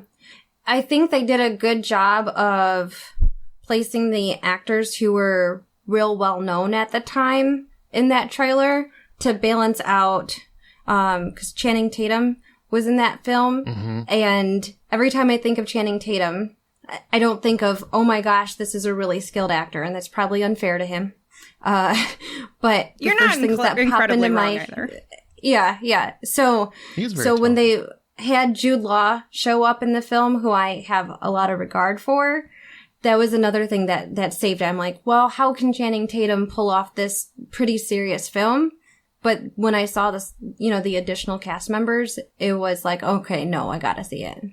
I think they did a good job of placing the actors who were real well known at the time in that trailer to balance out, because Channing Tatum was in that film. Mm-hmm. And every time I think of Channing Tatum, I don't think of, oh my gosh, this is a really skilled actor, and that's probably unfair to him. But you're the first not things that pop into my either. Yeah. So when they had Jude Law show up in the film, who I have a lot of regard for, that was another thing that saved it. I'm like, well, how can Channing Tatum pull off this pretty serious film? But when I saw this, the additional cast members, it was like, okay, no, I gotta see it.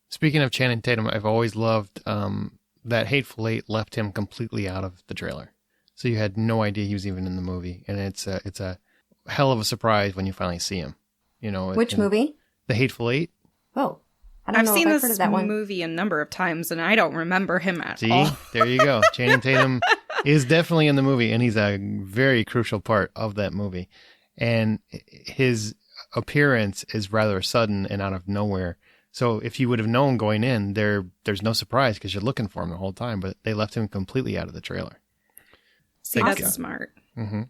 Speaking of Channing Tatum, I've always loved that Hateful Eight left him completely out of the trailer. So you had no idea he was even in the movie. And it's a hell of a surprise when you finally see him. Which movie? The Hateful Eight. Oh. I've seen heard this of that one. movie a number of times, and I don't remember him at all. See, there you go. Channing Tatum is definitely in the movie, and he's a very crucial part of that movie. And his appearance is rather sudden and out of nowhere. So if you would have known going in, there's no surprise because you're looking for him the whole time. But they left him completely out of the trailer. See, that's smart. Mm-hmm.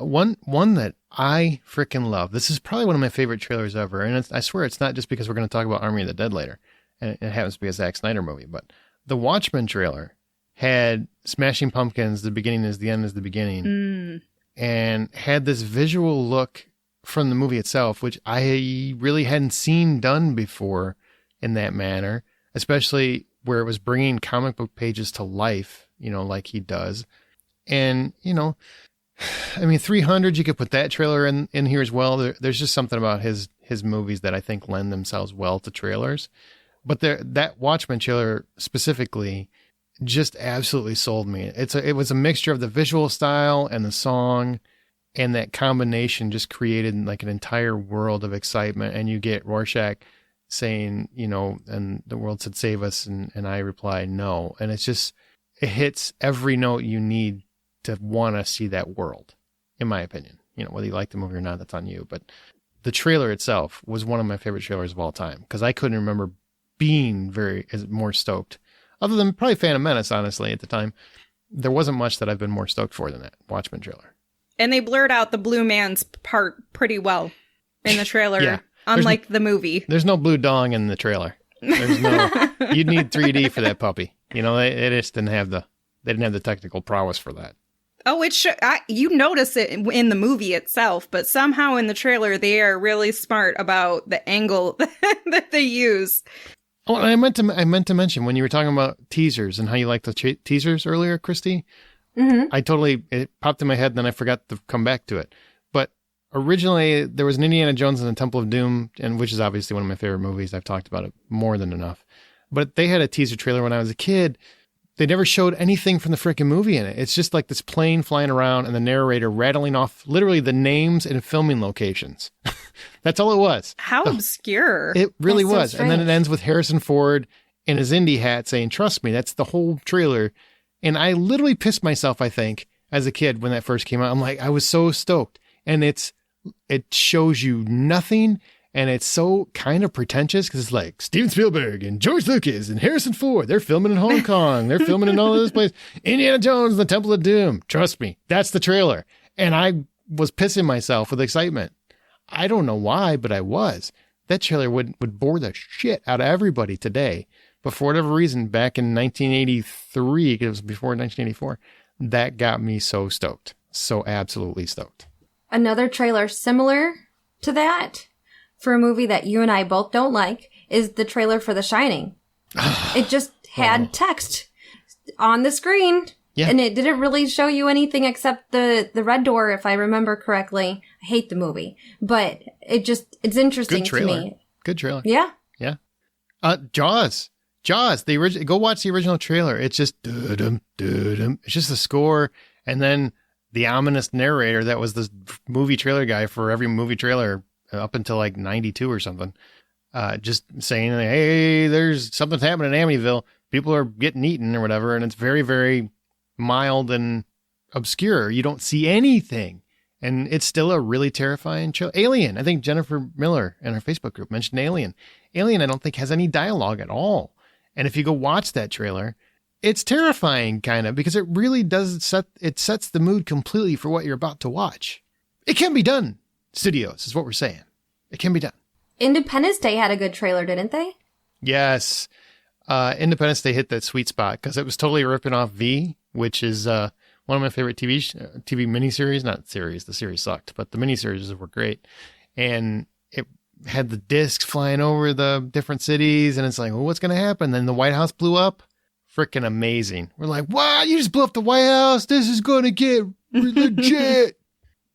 One that I freaking love. This is probably one of my favorite trailers ever. And I swear it's not just because we're going to talk about Army of the Dead later. And it happens to be a Zack Snyder movie. But the Watchmen trailer had Smashing Pumpkins, the beginning is the end is the beginning. And had this visual look from the movie itself, which I really hadn't seen done before in that manner. Especially where it was bringing comic book pages to life, like he does. And, I mean, 300, you could put that trailer in here as well. There's just something about his movies that I think lend themselves well to trailers. But that Watchmen trailer specifically just absolutely sold me. It was a mixture of the visual style and the song, and that combination just created like an entire world of excitement. And you get Rorschach saying, and the world said, save us. And I reply, no. And it hits every note you need to want to see that world, in my opinion. Whether you like the movie or not, that's on you. But the trailer itself was one of my favorite trailers of all time, because I couldn't remember being more stoked, other than probably Phantom Menace. Honestly, at the time, there wasn't much that I've been more stoked for than that Watchmen trailer. And they blurred out the blue man's part pretty well in the trailer. Yeah. Unlike the movie. There's no blue dong in the trailer. There's no. You'd need 3D for that puppy. They just didn't have the technical prowess for that. Oh, you notice it in the movie itself, but somehow in the trailer they are really smart about the angle that they use. Oh, I meant to mention when you were talking about teasers and how you liked the teasers earlier, Christy. Mm-hmm. It popped in my head, and then I forgot to come back to it. But originally, there was an Indiana Jones and the Temple of Doom, and which is obviously one of my favorite movies. I've talked about it more than enough. But they had a teaser trailer when I was a kid. They never showed anything from the freaking movie in it. It's just like this plane flying around and the narrator rattling off literally the names and filming locations. That's all it was. How obscure. It really That's so was. And then it ends with Harrison Ford in his Indy hat saying, trust me. That's the whole trailer. And I literally pissed myself, I think, as a kid when that first came out. I'm like, I was so stoked. And it shows you nothing. And it's so kind of pretentious because it's like Steven Spielberg and George Lucas and Harrison Ford. They're filming in Hong Kong. They're filming in all of this place. Indiana Jones and the Temple of Doom. Trust me, that's the trailer. And I was pissing myself with excitement. I don't know why, but I was. That trailer would bore the shit out of everybody today. But for whatever reason, back in 1983, it was before 1984, that got me so stoked. So absolutely stoked. Another trailer similar to that, for a movie that you and I both don't like, is the trailer for The Shining. It just had text on the screen. Yeah. And it didn't really show you anything except the red door, if I remember correctly. I hate the movie, but it's interesting to me. Good trailer. Yeah. Yeah. Jaws, the original. Go watch the original trailer. It's just it's just the score, and then the ominous narrator that was the movie trailer guy for every movie trailer up until like 92 or something. Just saying, hey, there's something's happening in Amityville. People are getting eaten or whatever, and it's very, very mild and obscure. You don't see anything, and it's still a really terrifying show. Alien. I think Jennifer Miller in our Facebook group mentioned Alien. Alien, I don't think has any dialogue at all. And if you go watch that trailer, it's terrifying, kind of, because it really does sets the mood completely for what you're about to watch. It can be done. Studios is what we're saying. It can be done. Independence Day had a good trailer, didn't they? Yes. Independence Day hit that sweet spot because it was totally ripping off V, which is one of my favorite TV miniseries. Not series. The series sucked, but the miniseries were great. And it had the discs flying over the different cities, and it's like, well, what's going to happen? Then the White House blew up. Freaking amazing. We're like, wow, you just blew up the White House. This is going to get legit.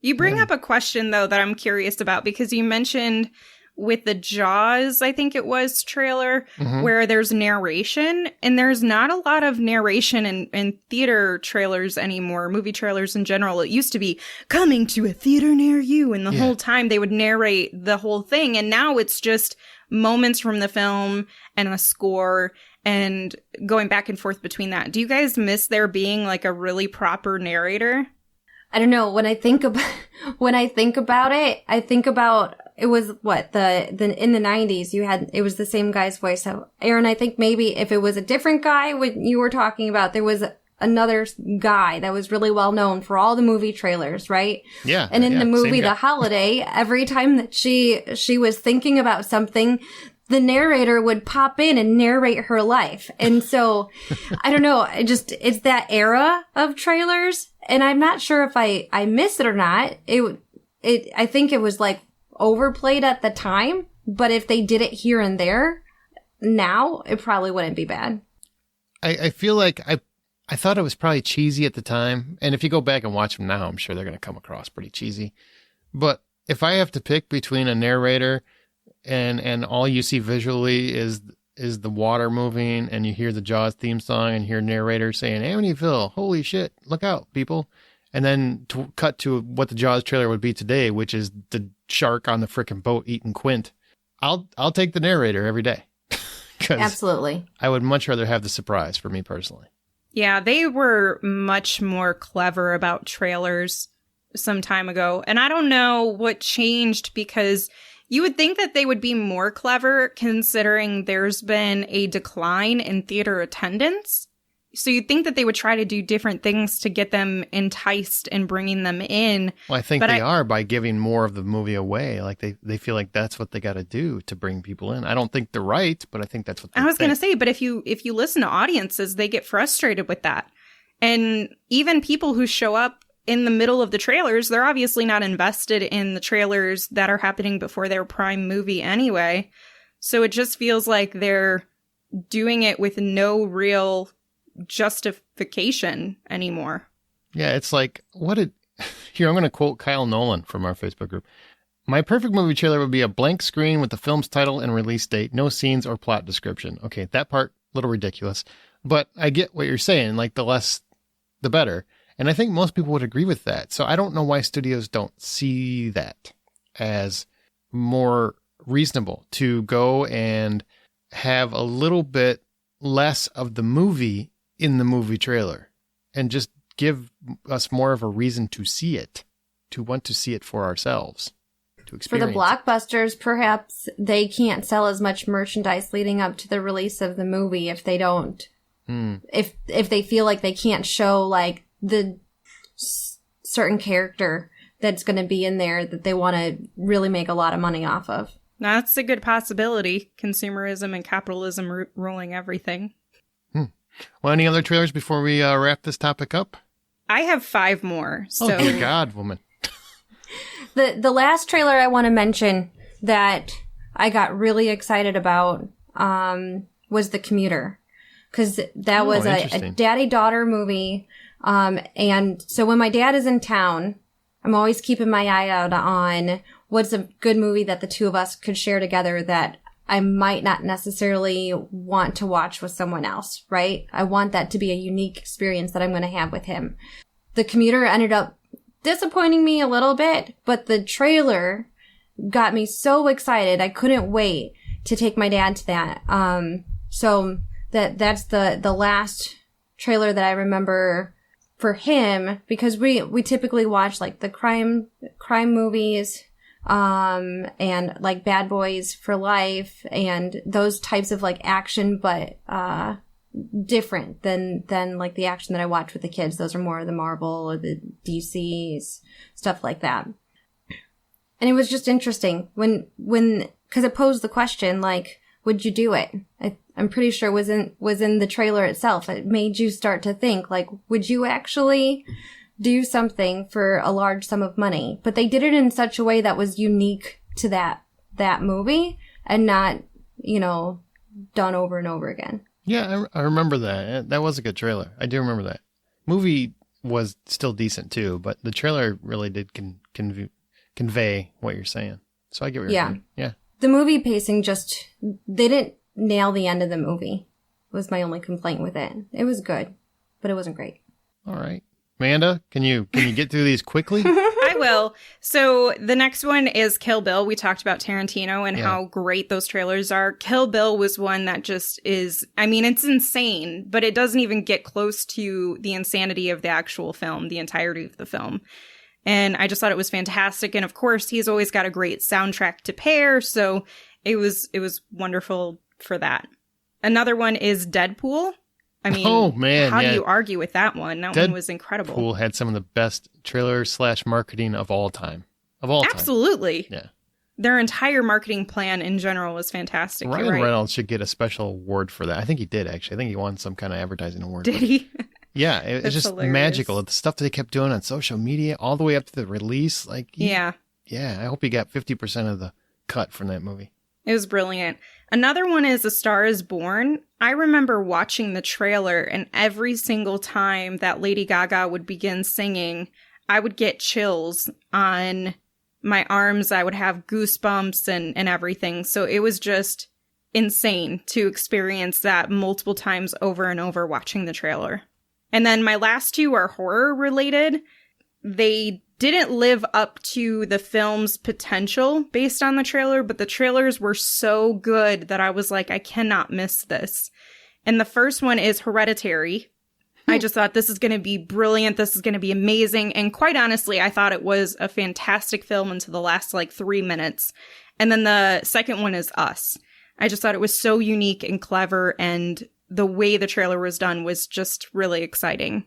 You bring up a question, though, that I'm curious about, because you mentioned with the Jaws, I think it was, trailer, where there's narration, and there's not a lot of narration in theater trailers anymore, movie trailers in general. It used to be coming to a theater near you, and the whole time they would narrate the whole thing, and now it's just moments from the film and a score and going back and forth between that. Do you guys miss there being like a really proper narrator? I don't know. When I think about it, I think about it was what the in the 90s it was the same guy's voice. So Aaron, I think maybe if it was a different guy when you were talking about, there was another guy that was really well known for all the movie trailers, right? Yeah. And in the movie The Holiday, every time that she was thinking about something, the narrator would pop in and narrate her life. And so, I don't know, it's that era of trailers. And I'm not sure if I miss it or not. I think it was like overplayed at the time, but if they did it here and there now, it probably wouldn't be bad. I feel like I thought it was probably cheesy at the time. And if you go back and watch them now, I'm sure they're going to come across pretty cheesy. But if I have to pick between a narrator and all you see visually is the water moving and you hear the Jaws theme song and hear narrator saying, Amityville, holy shit, look out, people. And then to cut to what the Jaws trailer would be today, which is the shark on the frickin' boat eating Quint. I'll take the narrator every day. Absolutely. I would much rather have the surprise for me personally. Yeah, they were much more clever about trailers some time ago. And I don't know what changed, because you would think that they would be more clever considering there's been a decline in theater attendance. So you'd think that they would try to do different things to get them enticed and bringing them in. Well, I think they are by giving more of the movie away. Like they feel like that's what they got to do to bring people in. I don't think they're right, but I think that's what they I was think. going to say, but if you listen to audiences, they get frustrated with that. And even people who show up in the middle of the trailers, they're obviously not invested in the trailers that are happening before their prime movie anyway. So it just feels like they're doing it with no real justification anymore. Yeah, it's like, here, I'm going to quote Kyle Nolan from our Facebook group. My perfect movie trailer would be a blank screen with the film's title and release date, no scenes or plot description. Okay, that part, a little ridiculous, but I get what you're saying. Like, the less, the better. And I think most people would agree with that. So I don't know why studios don't see that as more reasonable to go and have a little bit less of the movie in the movie trailer and just give us more of a reason to see it, to want to see it for ourselves, to experience. For the blockbusters, perhaps they can't sell as much merchandise leading up to the release of the movie if they don't, if they feel like they can't show like the certain character that's going to be in there that they want to really make a lot of money off of. That's a good possibility. Consumerism and capitalism ruling everything. Well, any other trailers before we wrap this topic up? I have 5 more. So. Oh, dear God, woman. The last trailer I want to mention that I got really excited about was The Commuter. Because that was a daddy-daughter movie. And so when my dad is in town, I'm always keeping my eye out on what's a good movie that the two of us could share together that I might not necessarily want to watch with someone else, right? I want that to be a unique experience that I'm going to have with him. The Commuter ended up disappointing me a little bit, but the trailer got me so excited. I couldn't wait to take my dad to that. So that's the last trailer that I remember for him, because we typically watch like the crime movies, and like Bad Boys for Life and those types of like action, but different than like the action that I watch with the kids. Those are more the Marvel or the DC's, stuff like that. And it was just interesting when because it posed the question, like, would you do it? I'm pretty sure was in the trailer itself. It made you start to think, like, would you actually do something for a large sum of money? But they did it in such a way that was unique to that movie and not, done over and over again. Yeah, I remember that. That was a good trailer. I do remember that. Movie was still decent too, but the trailer really did convey what you're saying. So I get what you're saying. Yeah. The movie pacing they didn't nail the end of the movie, was my only complaint with it. It was good, but it wasn't great. All right. Amanda, can you get through these quickly? I will. So the next one is Kill Bill. We talked about Tarantino and how great those trailers are. Kill Bill was one that just is, I mean, it's insane, but it doesn't even get close to the insanity of the actual film, the entirety of the film. And I just thought it was fantastic. And of course, he's always got a great soundtrack to pair. So it was wonderful for that. Another one is Deadpool. I mean, oh, man, how do you argue with that one? That one was incredible. Deadpool had some of the best trailer/marketing of all time. Absolutely. Yeah. Their entire marketing plan in general was fantastic. Ryan Reynolds should get a special award for that. I think he did, actually. I think he won some kind of advertising award. Did he? Yeah, it's just hilarious. Magical. The stuff that they kept doing on social media all the way up to the release. Yeah, I hope he got 50% of the cut from that movie. It was brilliant. Another one is A Star is Born. I remember watching the trailer, and every single time that Lady Gaga would begin singing, I would get chills on my arms. I would have goosebumps and everything. So it was just insane to experience that multiple times over and over watching the trailer. And then my last two are horror related. They didn't live up to the film's potential based on the trailer, but the trailers were so good that I was like, I cannot miss this. And the first one is Hereditary. I just thought this is going to be brilliant. This is going to be amazing. And quite honestly, I thought it was a fantastic film until the last 3 minutes. And then the second one is Us. I just thought it was so unique and clever, and the way the trailer was done was just really exciting.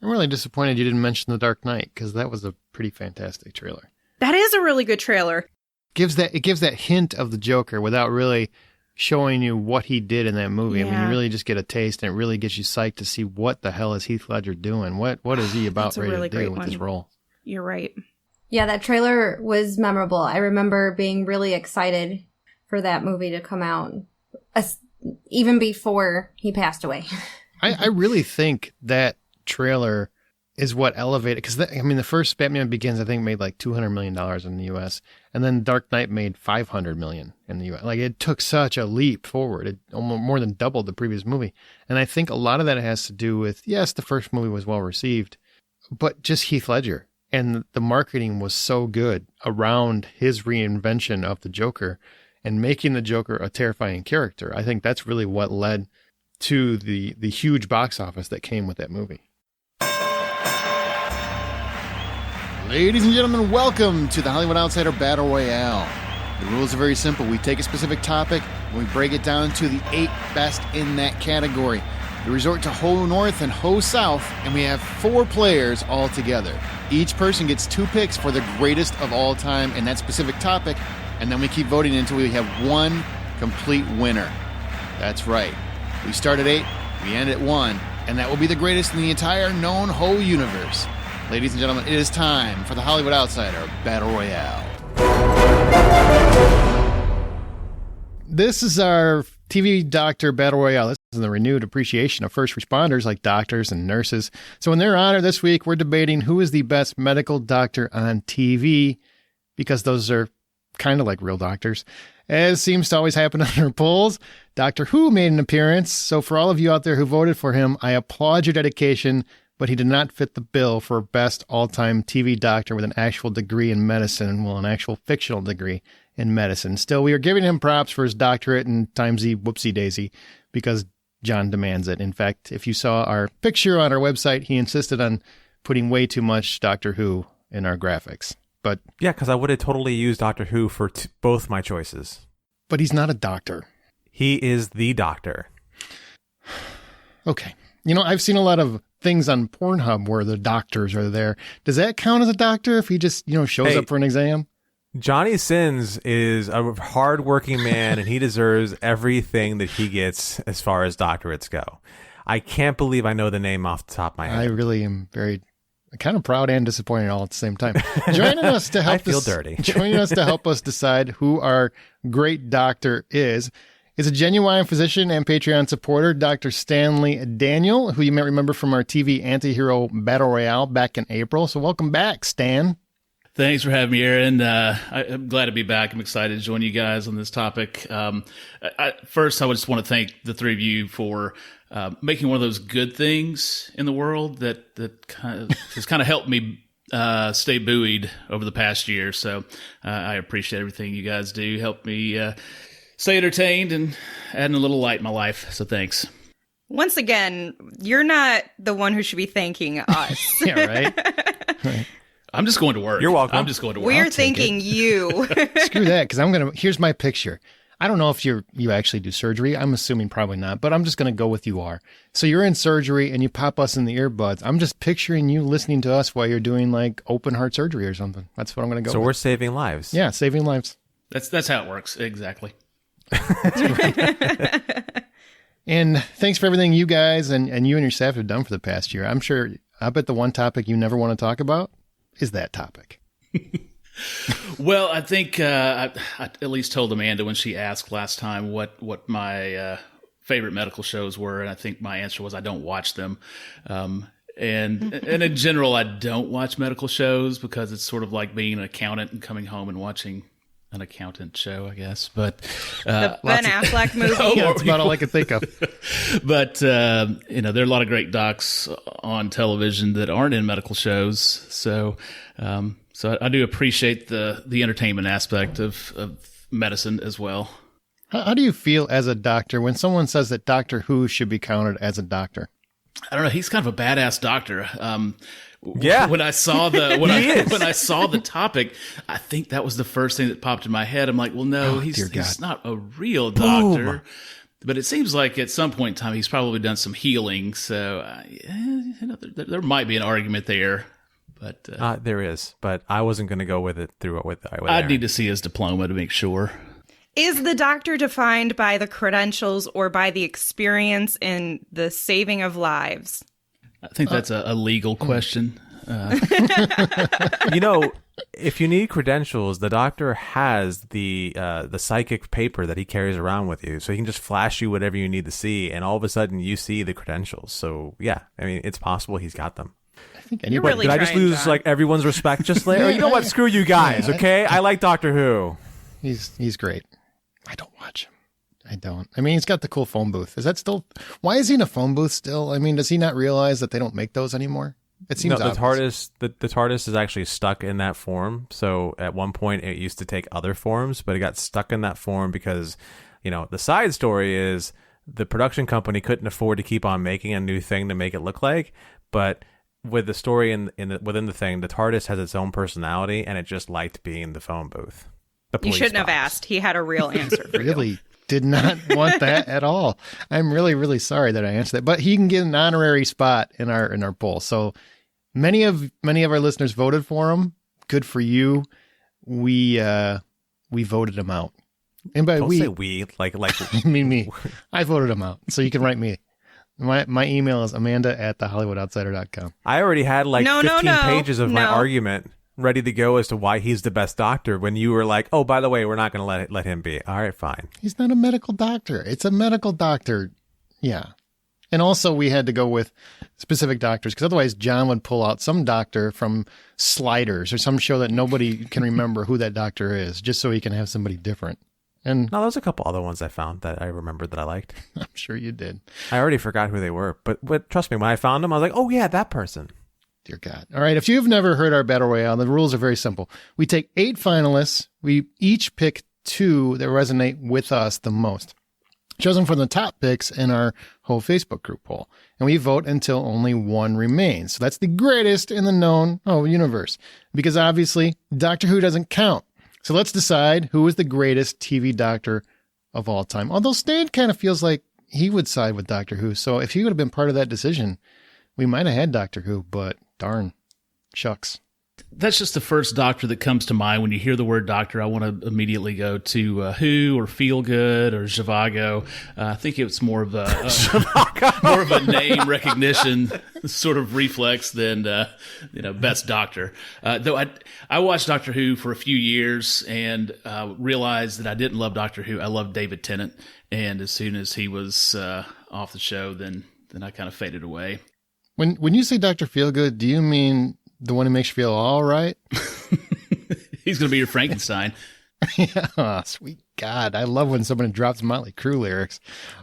I'm really disappointed you didn't mention The Dark Knight, because that was a pretty fantastic trailer. That is a really good trailer. It gives that hint of the Joker without really showing you what he did in that movie. Yeah. I mean, you really just get a taste, and it really gets you psyched to see what the hell is Heath Ledger doing. What is he about That's a ready really to do great with one. his role? You're right. Yeah, that trailer was memorable. I remember being really excited for that movie to come out, even before he passed away. I really think that trailer is what elevated, because the first Batman Begins, I think, made like $200 million in the U.S., and then Dark Knight made $500 million in the U.S. Like, it took such a leap forward. It almost more than doubled the previous movie. And I think a lot of that has to do with, yes, the first movie was well received, but just Heath Ledger. And the marketing was so good around his reinvention of the Joker and making the Joker a terrifying character. I think that's really what led to the huge box office that came with that movie. Ladies and gentlemen, welcome to the Hollywood Outsider Battle Royale. The rules are very simple. We take a specific topic and we break it down to the 8 best in that category. We resort to Ho North and Ho South, and we have 4 players all together. Each person gets 2 picks for the greatest of all time in that specific topic, and then we keep voting until we have 1 complete winner. That's right. We start at 8, we end at 1, and that will be the greatest in the entire known Ho universe. Ladies and gentlemen, it is time for the Hollywood Outsider Battle Royale. This is our TV Doctor Battle Royale. This is the renewed appreciation of first responders like doctors and nurses. So in their honor this week, we're debating who is the best medical doctor on TV, because those are kind of like real doctors. As seems to always happen on our polls, Doctor Who made an appearance. So for all of you out there who voted for him, I applaud your dedication, but he did not fit the bill for best all-time TV doctor with an actual degree in medicine, well, an actual fictional degree in medicine. Still, we are giving him props for his doctorate in timesy whoopsie daisy because John demands it. In fact, if you saw our picture on our website, he insisted on putting way too much Doctor Who in our graphics. But Yeah, because I would have totally used Doctor Who for both my choices. But he's not a doctor. He is the doctor. Okay. You know, I've seen a lot of things on Pornhub where the doctors are there. Does that count as a doctor if he just, shows up for an exam? Johnny Sins is a hardworking man, and he deserves everything that he gets as far as doctorates go. I can't believe I know the name off the top of my head. I really am very kind of proud and disappointed all at the same time. Joining us to help I feel dirty. Joining us to help us decide who our great doctor is a genuine physician and Patreon supporter, Dr. Stanley Daniel, who you might remember from our TV anti-hero Battle Royale back in April. So welcome back, Stan. Thanks for having me, Aaron. I'm glad to be back. I'm excited to join you guys on this topic. First, I would just want to thank the 3 of you for making one of those good things in the world that has kind of helped me stay buoyed over the past year. So I appreciate everything you guys do. Help me stay entertained and adding a little light in my life. So thanks. Once again, you're not the one who should be thanking us. Yeah, right? I'm just going to work. You're welcome. I'm just going to work. We're thanking you. Screw that, because here's my picture. I don't know if you actually do surgery. I'm assuming probably not, but I'm just going to go with you are. So you're in surgery and you pop us in the earbuds. I'm just picturing you listening to us while you're doing like open heart surgery or something. That's what I'm going to go So with. we're saving lives. Yeah, saving lives. That's how it works. Exactly. And thanks for everything you guys and you and your staff have done for the past year. I bet the one topic you never want to talk about is that topic. Well, I think I at least told Amanda when she asked last time what my favorite medical shows were, and I think my answer was I don't watch them. And in general, I don't watch medical shows because it's sort of like being an accountant and coming home and watching an accountant show, I guess. But the Ben Affleck movie. Yeah, that's about all I can think of. But there are a lot of great docs on television that aren't in medical shows. So I do appreciate the entertainment aspect of medicine as well. How do you feel as a doctor when someone says that Doctor Who should be counted as a doctor? I don't know. He's kind of a badass doctor. Yeah. When I saw when I saw the topic, I think that was the first thing that popped in my head. I'm like, well, no, he's not a real doctor. But it seems like at some point in time, he's probably done some healing. So there might be an argument there. But there is, but I wasn't going to go with it with I'd need to see his diploma to make sure. Is the doctor defined by the credentials or by the experience in the saving of lives? I think that's a legal question. If you need credentials, the doctor has the psychic paper that he carries around with you, so he can just flash you whatever you need to see, and all of a sudden you see the credentials. So yeah, I mean, it's possible he's got them. I think You're really did I just lose John. everyone's respect just there? You know what? Screw you guys. Okay, I like Doctor Who. He's great. I don't watch him. I don't. I mean, he's got the cool phone booth. Is that still? Why is he in a phone booth still? I mean, does he not realize that they don't make those anymore? It seems obvious. The TARDIS is actually stuck in that form. So at one point it used to take other forms, but it got stuck in that form because, the side story is the production company couldn't afford to keep on making a new thing to make it look like. But with the story within the thing, the TARDIS has its own personality, and it just liked being in the phone booth. You shouldn't have asked. He had a real answer for you. Really did not want that at all. I'm really, really sorry that I answered that. But he can get an honorary spot in our poll. So many of our listeners voted for him. Good for you. We voted him out. And by Don't we, say we like I mean me. I voted him out. So you can write me. My email is amanda@thehollywoodoutsiders.com. I already had 15 pages of my No. argument ready to go as to why he's the best doctor when you were like, oh, by the way, we're not going to let him be. All right, fine. He's not a medical doctor. It's a medical doctor. Yeah. And also we had to go with specific doctors because otherwise John would pull out some doctor from Sliders or some show that nobody can remember who that doctor is just so he can have somebody different. And No, there's a couple other ones I found that I remembered that I liked. I'm sure you did. I already forgot who they were, but trust me, when I found them, I was like, oh yeah, that person. Dear God. All right. If you've never heard our Battle Royale, the rules are very simple. We take 8 finalists. We each pick 2 that resonate with us the most. Chosen from the top picks in our whole Facebook group poll. And we vote until only 1 remains. So that's the greatest in the known universe. Because obviously, Doctor Who doesn't count. So let's decide who is the greatest TV doctor of all time. Although Stan kind of feels like he would side with Doctor Who. So if he would have been part of that decision, we might have had Doctor Who, but darn, shucks. That's just the first doctor that comes to mind. When you hear the word doctor, I want to immediately go to Who or Feel Good or Zhivago. I think it's more of a name recognition sort of reflex than best doctor. Though I watched Doctor Who for a few years and realized that I didn't love Doctor Who. I loved David Tennant, and as soon as he was off the show, then I kind of faded away. When you say Dr. Feelgood, do you mean the one who makes you feel all right? He's going to be your Frankenstein. Yeah, sweet God. I love when someone drops Motley Crue lyrics.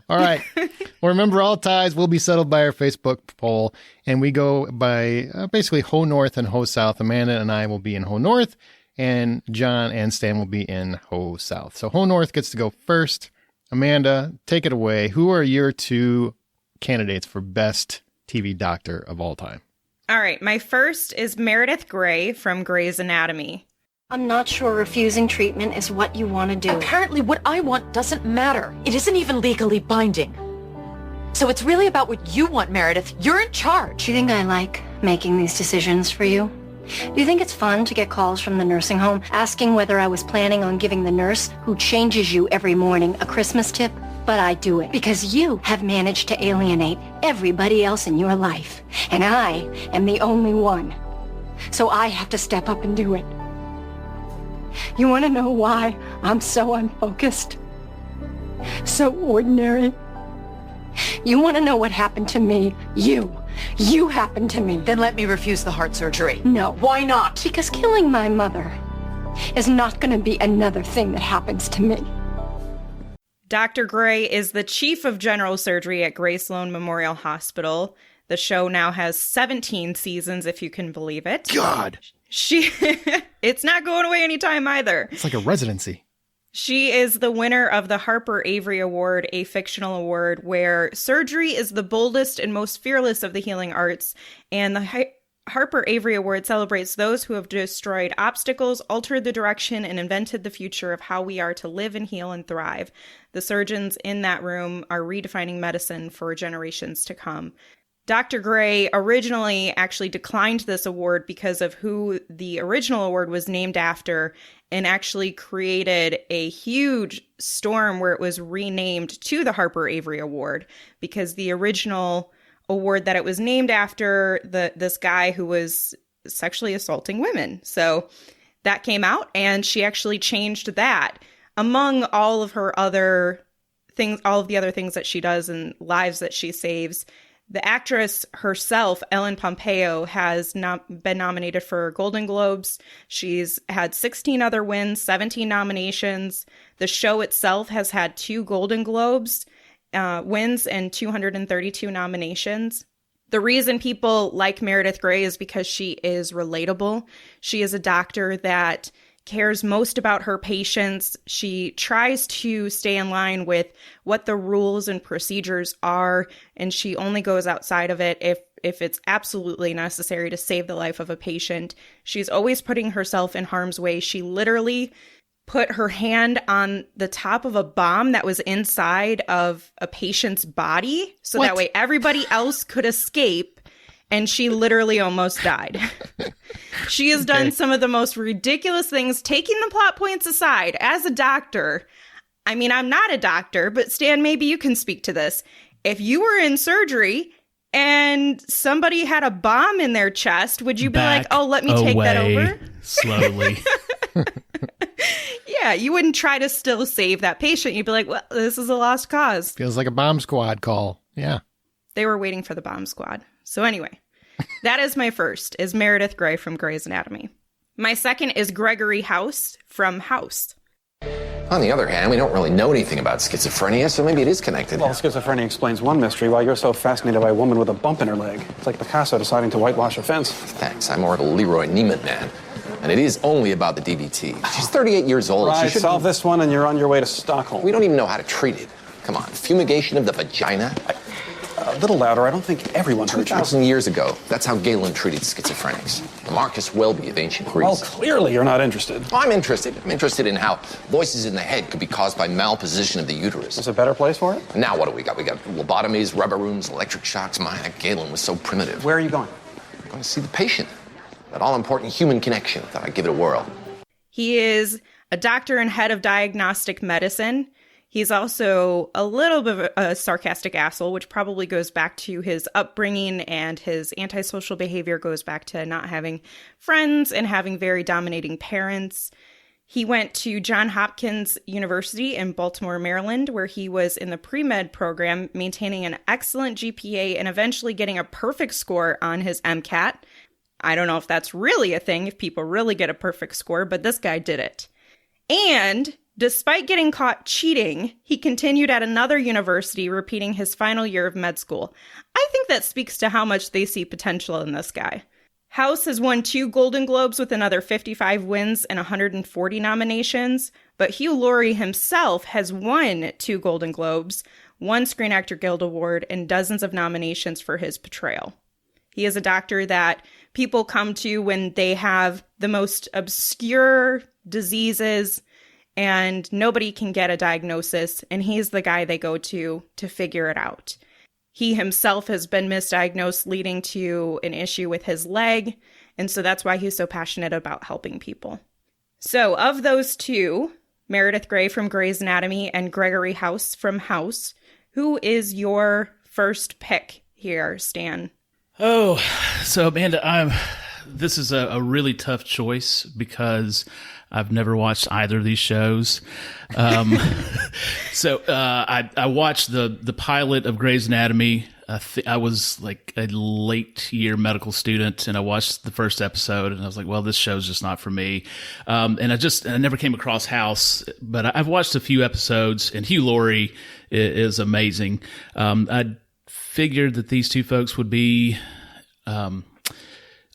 All right. Well, remember, all ties will be settled by our Facebook poll, and we go by basically Ho North and Ho South. Amanda and I will be in Ho North, and John and Stan will be in Ho South. So Ho North gets to go first. Amanda, take it away. Who are your 2 candidates for best TV doctor of all time? All right. My first is Meredith Grey from Grey's Anatomy. I'm not sure refusing treatment is what you want to do. Apparently what I want doesn't matter. It isn't even legally binding. So it's really about what you want, Meredith. You're in charge. Do you think I like making these decisions for you? Do you think it's fun to get calls from the nursing home asking whether I was planning on giving the nurse who changes you every morning a Christmas tip? But I do it because you have managed to alienate everybody else in your life. And I am the only one. So I have to step up and do it. You want to know why I'm so unfocused? So ordinary? You want to know what happened to me? You happened to me. Then let me refuse the heart surgery. No. Why not? Because killing my mother is not going to be another thing that happens to me. Dr. Gray is the chief of general surgery at Gray Sloan Memorial Hospital. The show now has 17 seasons, if you can believe it. God. It's not going away anytime either. It's like a residency. She is the winner of the Harper Avery Award, a fictional award where surgery is the boldest and most fearless of the healing arts, and the Harper Avery Award celebrates those who have destroyed obstacles, altered the direction, and invented the future of how we are to live and heal and thrive. The surgeons in that room are redefining medicine for generations to come. Dr. Gray originally actually declined this award because of who the original award was named after, and actually created a huge storm where it was renamed to the Harper Avery Award, because the original award that it was named after this guy who was sexually assaulting women. So that came out, and she actually changed that among all of her other things, all of the other things that she does and lives that she saves. The actress herself, Ellen Pompeo, has been nominated for Golden Globes. She's had 16 other wins, 17 nominations. The show itself has had 2 Golden Globes wins and 232 nominations. The reason people like Meredith Grey is because she is relatable. She is a doctor that cares most about her patients. She tries to stay in line with what the rules and procedures are, and she only goes outside of it if it's absolutely necessary to save the life of a patient. She's always putting herself in harm's way. She literally put her hand on the top of a bomb that was inside of a patient's body, so that way everybody else could escape. And she literally almost died. She has done some of the most ridiculous things, taking the plot points aside. As a doctor, I mean, I'm not a doctor, but Stan, maybe you can speak to this. If you were in surgery and somebody had a bomb in their chest, would you be like, oh, let me take that over? Slowly. Yeah, you wouldn't try to still save that patient. You'd be like, well, this is a lost cause. Feels like a bomb squad call. Yeah. They were waiting for the bomb squad. So anyway, that is my first, is Meredith Grey from Grey's Anatomy. My second is Gregory House from House. On the other hand, we don't really know anything about schizophrenia, so maybe it is connected. Well, schizophrenia explains one mystery, while you're so fascinated by a woman with a bump in her leg. It's like Picasso deciding to whitewash a fence. Thanks, I'm more of a Leroy Neiman man. And it is only about the DVT. She's 38 years old. Right, she solve this one and you're on your way to Stockholm. We don't even know how to treat it. Come on, fumigation of the vagina? A little louder, I don't think everyone heard you. 2,000 years ago, that's how Galen treated schizophrenics. The Marcus Welby of ancient Greece. Well, clearly you're not interested. Oh, I'm interested. I'm interested in how voices in the head could be caused by malposition of the uterus. Is there a better place for it? Now what do we got? We got lobotomies, rubber rooms, electric shocks. My, that Galen was so primitive. Where are you going? I'm going to see the patient. That all-important human connection. Thought I'd give it a whirl. He is a doctor and head of diagnostic medicine. He's also a little bit of a sarcastic asshole, which probably goes back to his upbringing, and his antisocial behavior goes back to not having friends and having very dominating parents. He went to Johns Hopkins University in Baltimore, Maryland, where he was in the pre-med program, maintaining an excellent GPA and eventually getting a perfect score on his MCAT. I don't know if that's really a thing, if people really get a perfect score, but this guy did it. And despite getting caught cheating, he continued at another university, repeating his final year of med school. I think that speaks to how much they see potential in this guy. House has won 2 Golden Globes with another 55 wins and 140 nominations, but Hugh Laurie himself has won 2 Golden Globes, 1 Screen Actor Guild Award, and dozens of nominations for his portrayal. He is a doctor that people come to when they have the most obscure diseases and nobody can get a diagnosis, and he's the guy they go to figure it out. He himself has been misdiagnosed, leading to an issue with his leg, and so that's why he's so passionate about helping people. So of those 2, Meredith Grey from Grey's Anatomy and Gregory House from House, who is your first pick here, Stan? Oh, so Amanda, this is a really tough choice because I've never watched either of these shows. So I watched the pilot of Grey's Anatomy. I was like a late year medical student, and I watched the first episode, and I was like, well, this show's just not for me. And I never came across House, but I've watched a few episodes, and Hugh Laurie is amazing. I figured that these two folks would be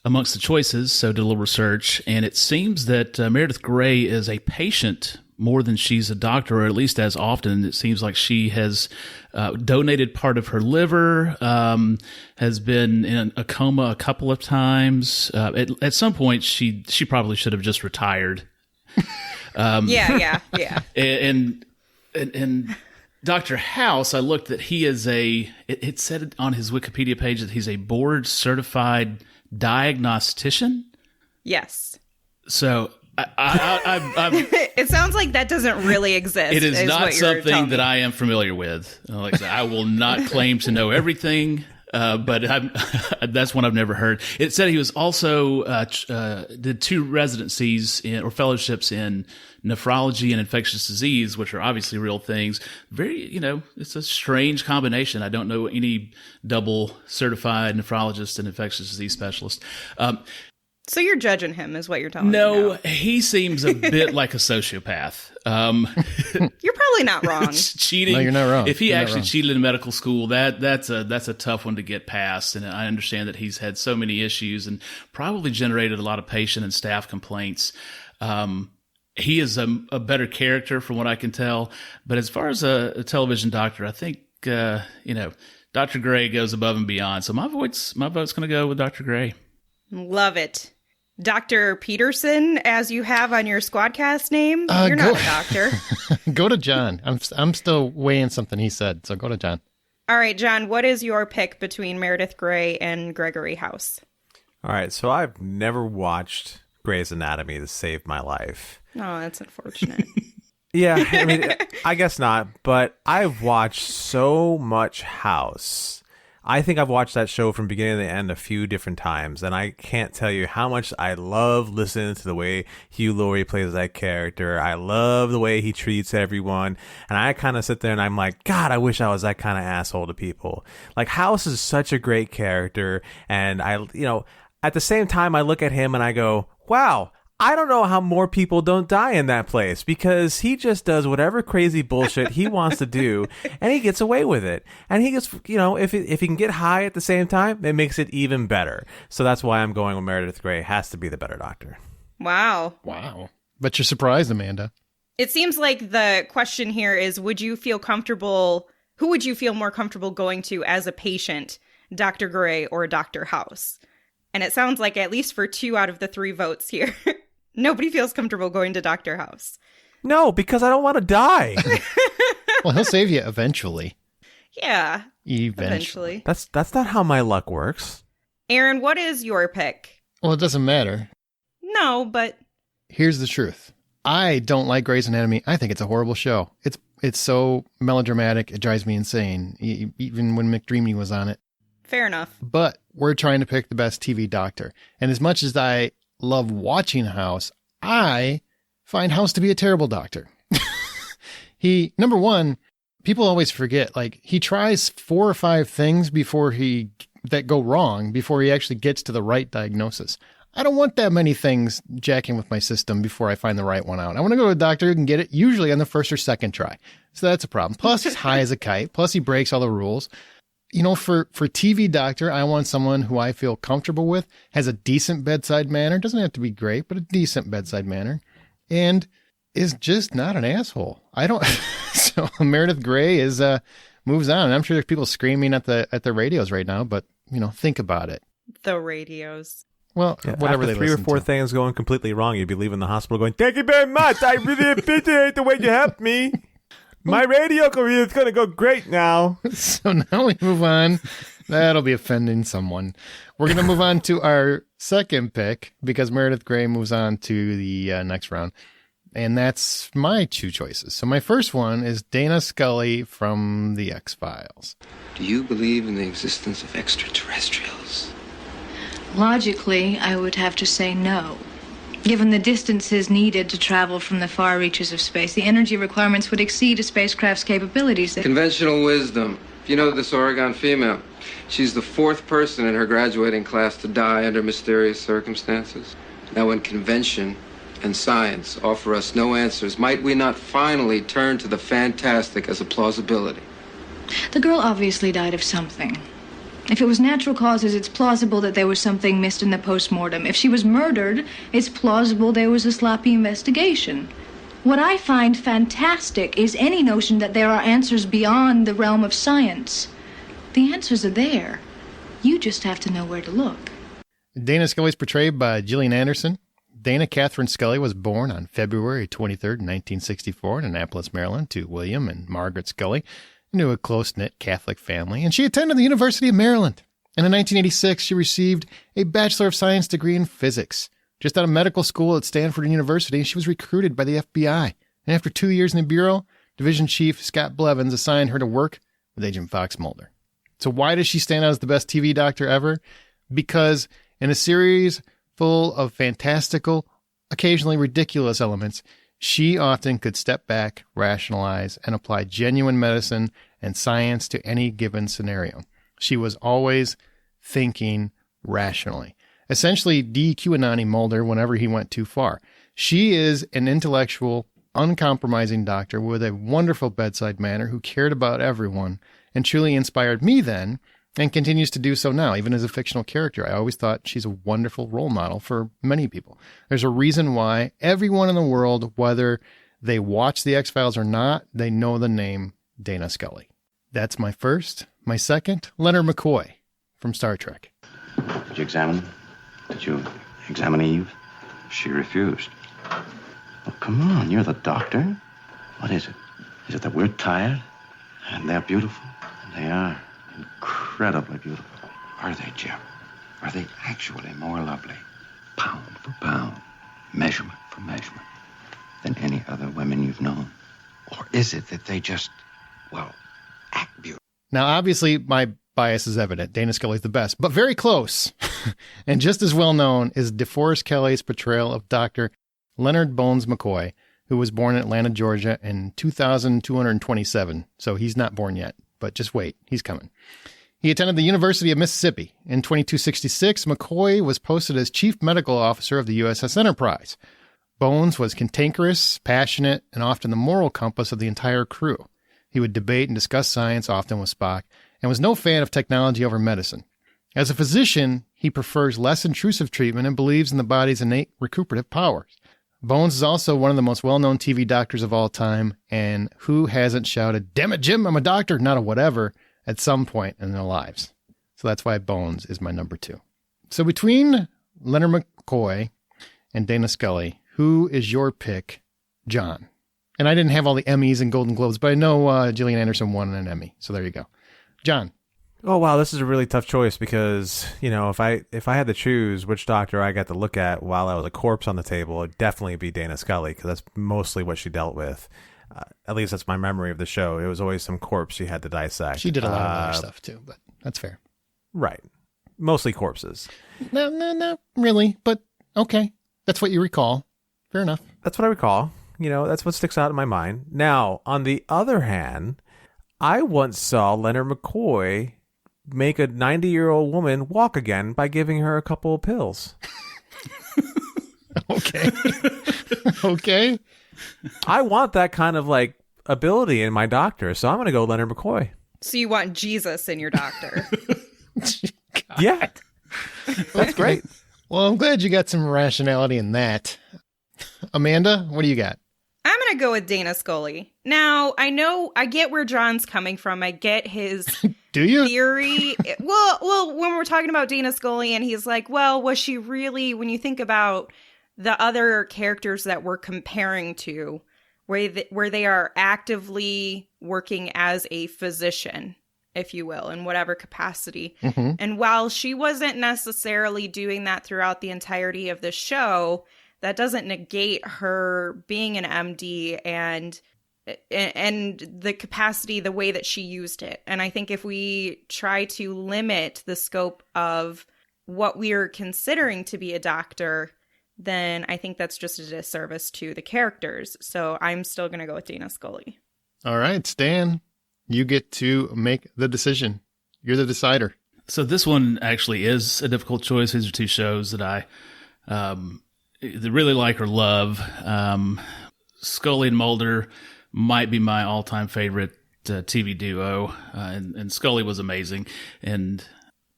amongst the choices, so did a little research, and it seems that Meredith Grey is a patient more than she's a doctor, or at least as often. It seems like she has donated part of her liver, has been in a coma a couple of times. At some point, she probably should have just retired. Yeah. And Dr. House, I looked that he is it said on his Wikipedia page that he's a board certified diagnostician. Yes. So I'm it sounds like that doesn't really exist. It is not something that I am familiar with. Like I said, I will not claim to know everything, but that's one I've never heard. It said he was also did 2 residencies or fellowships in nephrology and infectious disease, which are obviously real things. Very, it's a strange combination. I don't know any double certified nephrologist and infectious disease specialist. So you're judging him, is what you're telling me. No, now. He seems a bit like a sociopath. You're probably not wrong. Cheating. No, you're not wrong. If he You're actually cheated in medical school, that's a tough one to get past. And I understand that he's had so many issues and probably generated a lot of patient and staff complaints. He is a better character from what I can tell. But as far as a television doctor, I think, Dr. Grey goes above and beyond. So my vote's going to go with Dr. Grey. Love it. Dr. Peterson, as you have on your Squadcast name, you're not a doctor. Go to John. I'm still weighing something he said, so go to John. All right, John, what is your pick between Meredith Grey and Gregory House? All right, so I've never watched Grey's Anatomy to save my life. Oh, that's unfortunate. Yeah, I mean, I guess not, but I've watched so much House. I think I've watched that show from beginning to end a few different times, and I can't tell you how much I love listening to the way Hugh Laurie plays that character. I love the way he treats everyone, and I kind of sit there and I'm like, God, I wish I was that kind of asshole to people. Like, House is such a great character, and at the same time, I look at him and I go, wow, I don't know how more people don't die in that place, because he just does whatever crazy bullshit he wants to do, and he gets away with it. And he gets, if he can get high at the same time, it makes it even better. So that's why I'm going with Meredith Grey. Has to be the better doctor. Wow. But you're surprised, Amanda. It seems like the question here is, who would you feel more comfortable going to as a patient, Dr. Grey or Dr. House? And it sounds like, at least for 2 out of the 3 votes here, nobody feels comfortable going to Dr. House. No, because I don't want to die. Well, he'll save you eventually. Yeah. Eventually. That's not how my luck works. Aaron, what is your pick? Well, it doesn't matter. No, but Here's the truth. I don't like Grey's Anatomy. I think it's a horrible show. It's so melodramatic. It drives me insane. Even when McDreamy was on it. fair enough. But we're trying to pick the best TV doctor. And as much as I love watching House, I find House to be a terrible doctor. Number one, people always forget, like, he tries 4 or 5 things that go wrong before he actually gets to the right diagnosis. I don't want that many things jacking with my system before I find the right one out. I want to go to a doctor who can get it usually on the first or second try. So that's a problem. Plus, he's high as a kite. Plus, he breaks all the rules. For TV doctor, I want someone who I feel comfortable with, has a decent bedside manner. Doesn't have to be great, but a decent bedside manner. And is just not an asshole. So Meredith Grey moves on. And I'm sure there's people screaming at the radios right now, but think about it. The radios. Well, Yeah, whatever after they 3 or listen 4 to. things going completely wrong, you'd be leaving the hospital going, "Thank you very much. I really appreciate the way you helped me. My radio career is going to go great now." So now we move on. That'll be offending someone. We're going to move on to our second pick because Meredith Grey moves on to the next round. And that's my 2 choices. So my first one is Dana Scully from The X-Files. Do you believe in the existence of extraterrestrials? Logically, I would have to say no. Given the distances needed to travel from the far reaches of space, the energy requirements would exceed a spacecraft's capabilities. Conventional wisdom. If you know this Oregon female, she's the 4th person in her graduating class to die under mysterious circumstances. Now, when convention and science offer us no answers, might we not finally turn to the fantastic as a plausibility? The girl obviously died of something. If it was natural causes, it's plausible that there was something missed in the post-mortem. If she was murdered, it's plausible there was a sloppy investigation. What I find fantastic is any notion that there are answers beyond the realm of science. The answers are there. You just have to know where to look. Dana Scully is portrayed by Gillian Anderson. Dana Catherine Scully was born on February 23rd, 1964 in Annapolis, Maryland, to William and Margaret Scully, into a close-knit Catholic family, and she attended the University of Maryland. And in 1986, she received a Bachelor of Science degree in physics. Just out of medical school at Stanford University, she was recruited by the FBI. And after 2 years in the Bureau, Division Chief Scott Blevins assigned her to work with Agent Fox Mulder. So why does she stand out as the best TV doctor ever? Because in a series full of fantastical, occasionally ridiculous elements, she often could step back, rationalize, and apply genuine medicine and science to any given scenario. She was always thinking rationally, essentially de-QAnoning Mulder whenever he went too far. She is an intellectual, uncompromising doctor with a wonderful bedside manner who cared about everyone and truly inspired me then and continues to do so now, even as a fictional character. I always thought she's a wonderful role model for many people. There's a reason why everyone in the world, whether they watch The X-Files or not, they know the name Dana Scully. That's my first. My second, Leonard McCoy from Star Trek. Did you examine? Did you examine Eve? She refused. Oh, come on, you're the doctor. What is it? Is it that we're tired and they're beautiful? And they are. Incredibly beautiful. Are they, Jim? Are they actually more lovely, pound for pound, measurement for measurement, than any other women you've known? Or is it that they just, well, act beautiful? Now, obviously, my bias is evident. Dana Scully's the best, but very close. And just as well known is DeForest Kelley's portrayal of Dr. Leonard Bones McCoy, who was born in Atlanta, Georgia in 2227. So he's not born yet. But just wait, he's coming. He attended the University of Mississippi. In 2266, McCoy was posted as Chief Medical Officer of the USS Enterprise. Bones was cantankerous, passionate, and often the moral compass of the entire crew. He would debate and discuss science, often with Spock, and was no fan of technology over medicine. As a physician, he prefers less intrusive treatment and believes in the body's innate recuperative powers. Bones is also one of the most well-known TV doctors of all time, and who hasn't shouted, "Damn it, Jim, I'm a doctor, not a whatever," at some point in their lives. So that's why Bones is my number 2. So between Leonard McCoy and Dana Scully, who is your pick, John? And I didn't have all the Emmys and Golden Globes, but I know Gillian Anderson won an Emmy, so there you go. John. Oh, wow, this is a really tough choice because, you know, if I had to choose which doctor I got to look at while I was a corpse on the table, it'd definitely be Dana Scully because that's mostly what she dealt with. At least that's my memory of the show. It was always some corpse she had to dissect. She did a lot of other stuff too, but that's fair. Right. Mostly corpses. No, really, but okay. That's what you recall. Fair enough. That's what I recall. You know, that's what sticks out in my mind. Now, on the other hand, I once saw Leonard McCoy make a 90-year-old woman walk again by giving her a couple of pills. Okay. Okay. I want that kind of like ability in my doctor, so I'm going to go Leonard McCoy. So you want Jesus in your doctor? Yeah. That's great. Well, I'm glad you got some rationality in that. Amanda, what do you got? I'm going to go with Dana Scully. Now, I get where John's coming from. I get his do you? Theory. Well, when we're talking about Dana Scully and he's like, well, was she really, when you think about the other characters that we're comparing to, where they are actively working as a physician, if you will, in whatever capacity. Mm-hmm. And while she wasn't necessarily doing that throughout the entirety of the show, that doesn't negate her being an MD and the capacity, the way that she used it. And I think if we try to limit the scope of what we are considering to be a doctor, then I think that's just a disservice to the characters. So I'm still going to go with Dana Scully. All right, Stan, you get to make the decision. You're the decider. So this one actually is a difficult choice. These are two shows that I really like or love. Scully and Mulder might be my all-time favorite TV duo, and Scully was amazing.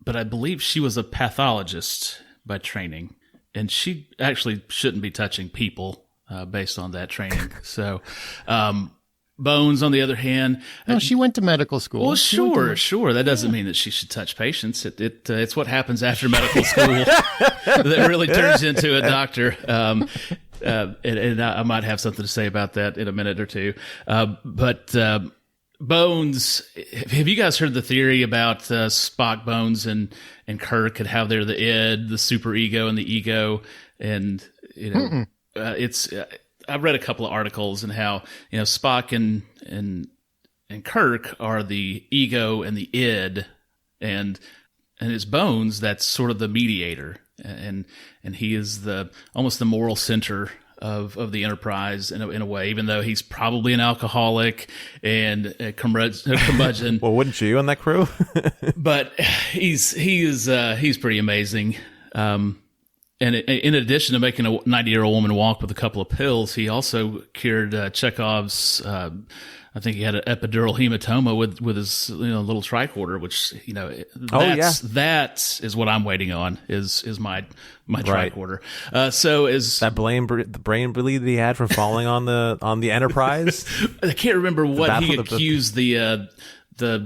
But I believe she was a pathologist by training, and she actually shouldn't be touching people based on that training. So, Bones, on the other hand, no, she went to medical school. Well, sure. That doesn't mean that she should touch patients. It's what happens after medical school that really turns into a doctor. And I might have something to say about that in a minute or two. But Bones, have you guys heard the theory about Spock, Bones, and Kirk, and how they're the id, the super ego, and the ego? And I've read a couple of articles and how Spock and Kirk are the ego and the id, and his Bones, that's sort of the mediator, and he is almost the moral center of the Enterprise in a way, even though he's probably an alcoholic and a curmudgeon. Well, wouldn't you on that crew? But he's pretty amazing. And in addition to making a 90-year-old woman walk with a couple of pills, he also cured Chekhov's. I think he had an epidural hematoma with his little tricorder, which that is what I'm waiting on is my tricorder. So is that the brain bleed that he had from falling on the Enterprise? I can't remember what he accused the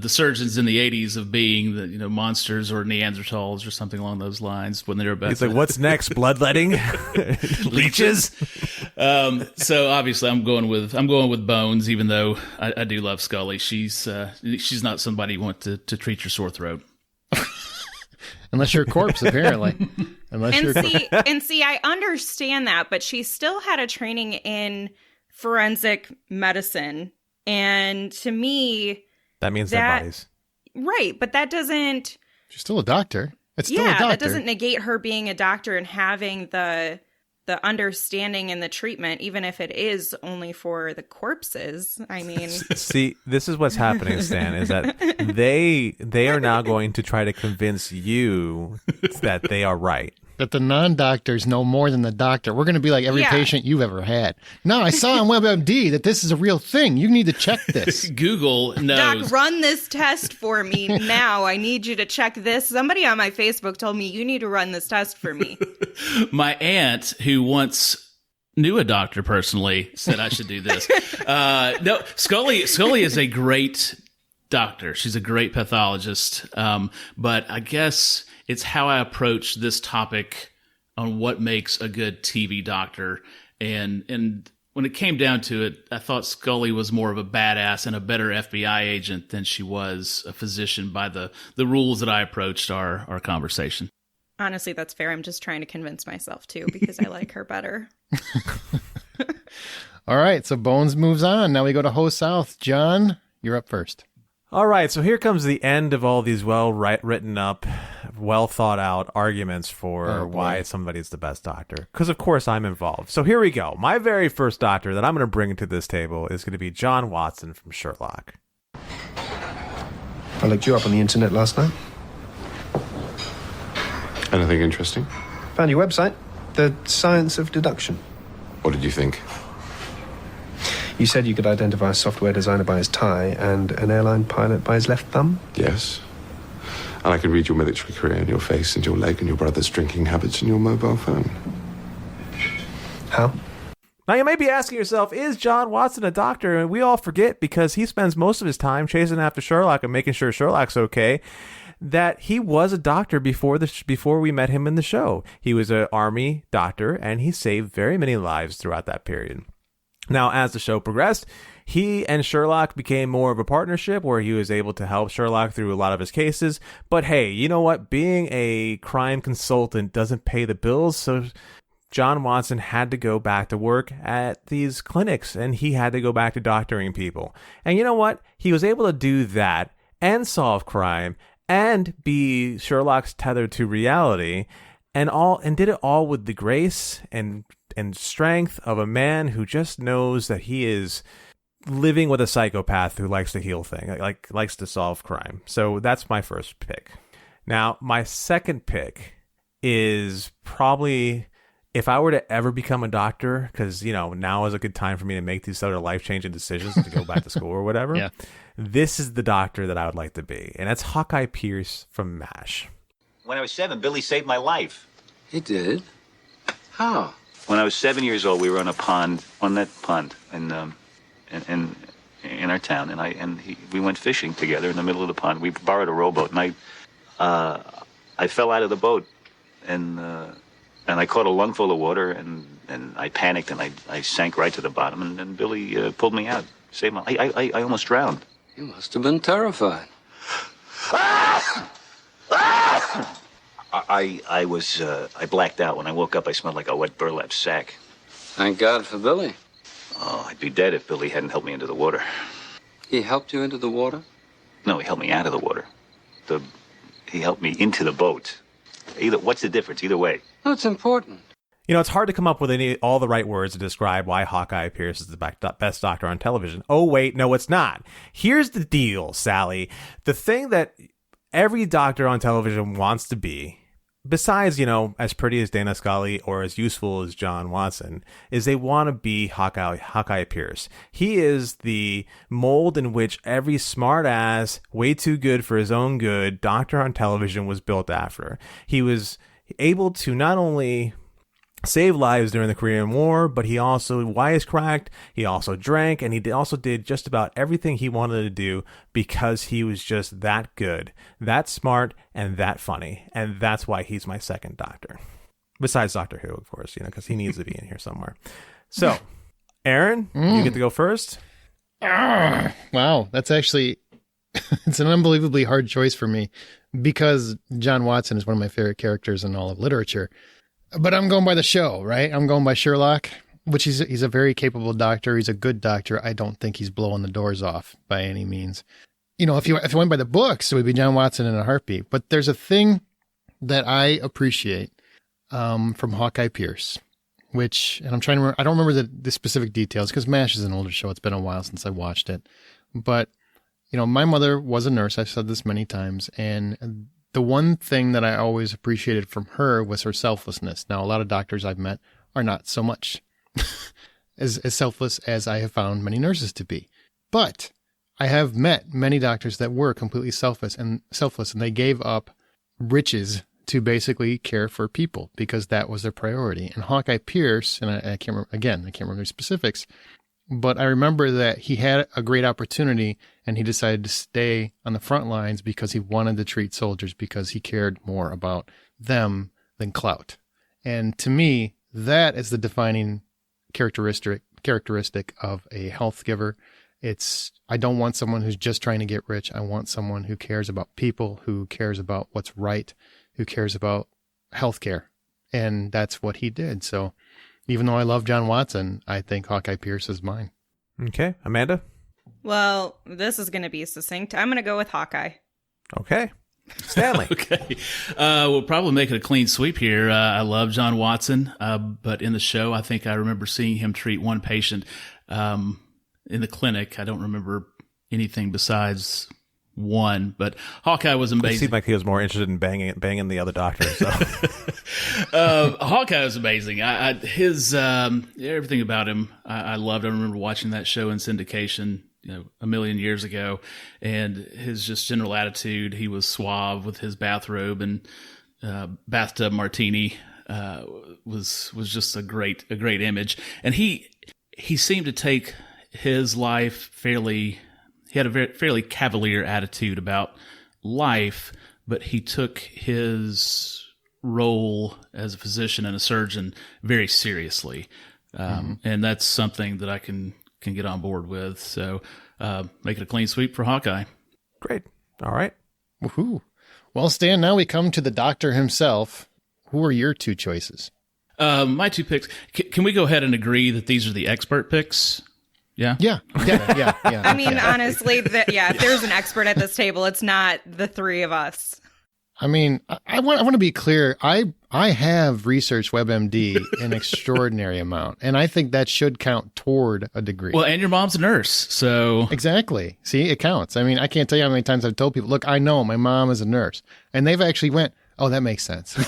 surgeons in the 80s of being the monsters or Neanderthals or something along those lines when they were about. He's like, what's next? Bloodletting? Leeches? So obviously I'm going with Bones, even though I do love Scully. She's not somebody you want to treat your sore throat. Unless you're a corpse, apparently. See, I understand that, but she still had a training in forensic medicine. And to me, that means their bodies. Right, but that doesn't... She's still a doctor. It's still a doctor. That doesn't negate her being a doctor and having the understanding and the treatment, even if it is only for the corpses. I mean... See, this is what's happening, Stan, is that they are now going to try to convince you that they are right. That the non-doctors know more than the doctor. We're going to be like every patient you've ever had. No, I saw on WebMD that this is a real thing. You need to check this. Google knows. Doc, run this test for me now. I need you to check this. Somebody on my Facebook told me you need to run this test for me. My aunt, who once knew a doctor personally, said I should do this. No, Scully is a great doctor. She's a great pathologist. But I guess it's how I approach this topic on what makes a good TV doctor. And when it came down to it, I thought Scully was more of a badass and a better FBI agent than she was a physician by the rules that I approached our conversation. Honestly, that's fair. I'm just trying to convince myself, too, because I like her better. All right, so Bones moves on. Now we go to Ho South. John, you're up first. All right, so here comes the end of all these written up, well thought out arguments for why somebody's the best doctor. Because, of course, I'm involved. So here we go. My very first doctor that I'm going to bring to this table is going to be John Watson from Sherlock. I looked you up on the internet last night. Anything interesting? Found your website, The Science of Deduction. What did you think? You said you could identify a software designer by his tie and an airline pilot by his left thumb? Yes. And I could read your military career in your face and your leg and your brother's drinking habits in your mobile phone. How? Now, you may be asking yourself, is John Watson a doctor? And we all forget, because he spends most of his time chasing after Sherlock and making sure Sherlock's okay, that he was a doctor before we met him in the show. He was an army doctor, and he saved very many lives throughout that period. Now, as the show progressed, he and Sherlock became more of a partnership where he was able to help Sherlock through a lot of his cases. But hey, you know what? Being a crime consultant doesn't pay the bills, so John Watson had to go back to work at these clinics, and he had to go back to doctoring people. And you know what? He was able to do that and solve crime and be Sherlock's tether to reality, and did it all with the grace and strength of a man who just knows that he is living with a psychopath who likes to heal things, like likes to solve crime. So that's my first pick. Now, my second pick is probably, if I were to ever become a doctor, because, now is a good time for me to make these sort of life-changing decisions to go back to school or whatever. Yeah. This is the doctor that I would like to be. And that's Hawkeye Pierce from MASH. When I was 7, Billy saved my life. He did? How? When I was 7 years old, we were on a pond, in our town, and we went fishing together in the middle of the pond. We borrowed a rowboat, and I fell out of the boat, and I caught a lungful of water, and I panicked, and I sank right to the bottom, and Billy pulled me out, saved my. I almost drowned. You must have been terrified. I blacked out. When I woke up, I smelled like a wet burlap sack. Thank God for Billy. Oh, I'd be dead if Billy hadn't helped me into the water. He helped you into the water? No, he helped me out of the water. He helped me into the boat. What's the difference? Either way. No, it's important. It's hard to come up with all the right words to describe why Hawkeye Pierce is the best doctor on television. Oh, wait, no, it's not. Here's the deal, Sally. The thing that every doctor on television wants to be, besides, as pretty as Dana Scully or as useful as John Watson, is they want to be Hawkeye Pierce. He is the mold in which every smart-ass, way too good for his own good doctor on television was built after. He was able to not only save lives during the Korean War, but he also wisecracked, he also drank, and he also did just about everything he wanted to do because he was just that good, that smart, and that funny. And that's why he's my second doctor. Besides Doctor Who, of course, because he needs to be in here somewhere. So, Aaron, you get to go first. Wow, that's actually, it's an unbelievably hard choice for me because John Watson is one of my favorite characters in all of literature. But I'm going by the show, right? I'm going by Sherlock, which he's a very capable doctor. He's a good doctor. I don't think he's blowing the doors off by any means. If you went by the books, it would be John Watson in a heartbeat. But there's a thing that I appreciate from Hawkeye Pierce, and I'm trying to remember, I don't remember the specific details because MASH is an older show. It's been a while since I watched it. But, my mother was a nurse. I've said this many times. And the one thing that I always appreciated from her was her selflessness. Now, a lot of doctors I've met are not so much as selfless as I have found many nurses to be. But I have met many doctors that were completely selfless, and they gave up riches to basically care for people because that was their priority. And Hawkeye Pierce, and I can't remember the specifics, but I remember that he had a great opportunity and he decided to stay on the front lines because he wanted to treat soldiers because he cared more about them than clout. And to me, that is the defining characteristic of a health giver. I don't want someone who's just trying to get rich. I want someone who cares about people, who cares about what's right, who cares about healthcare. And that's what he did. So even though I love John Watson, I think Hawkeye Pierce is mine. Okay. Amanda? Well, this is going to be succinct. I'm going to go with Hawkeye. Okay. Stanley. Okay. We'll probably make it a clean sweep here. I love John Watson, but in the show, I think I remember seeing him treat one patient in the clinic. I don't remember anything besides one, but Hawkeye was amazing. It seemed like he was more interested in banging the other doctor. So. Hawkeye was amazing. His everything about him, I loved. I remember watching that show in syndication, a million years ago, and his just general attitude. He was suave with his bathrobe and bathtub martini. Was just a great image, and he seemed to take his life fairly. He had a fairly cavalier attitude about life, but he took his role as a physician and a surgeon very seriously. And that's something that I can get on board with. So make it a clean sweep for Hawkeye. Great. All right. Woohoo. Well, Stan, now we come to the doctor himself. Who are your two choices? My two picks. Can we go ahead and agree that these are the expert picks? Yeah. Yeah. I mean, honestly, if there's an expert at this table, it's not the three of us. I mean, I want to be clear. I have researched WebMD an extraordinary amount, and I think that should count toward a degree. Well, and your mom's a nurse, so exactly. See, it counts. I mean, I can't tell you how many times I've told people, "Look, I know my mom is a nurse," and they've actually went, "Oh, that makes sense."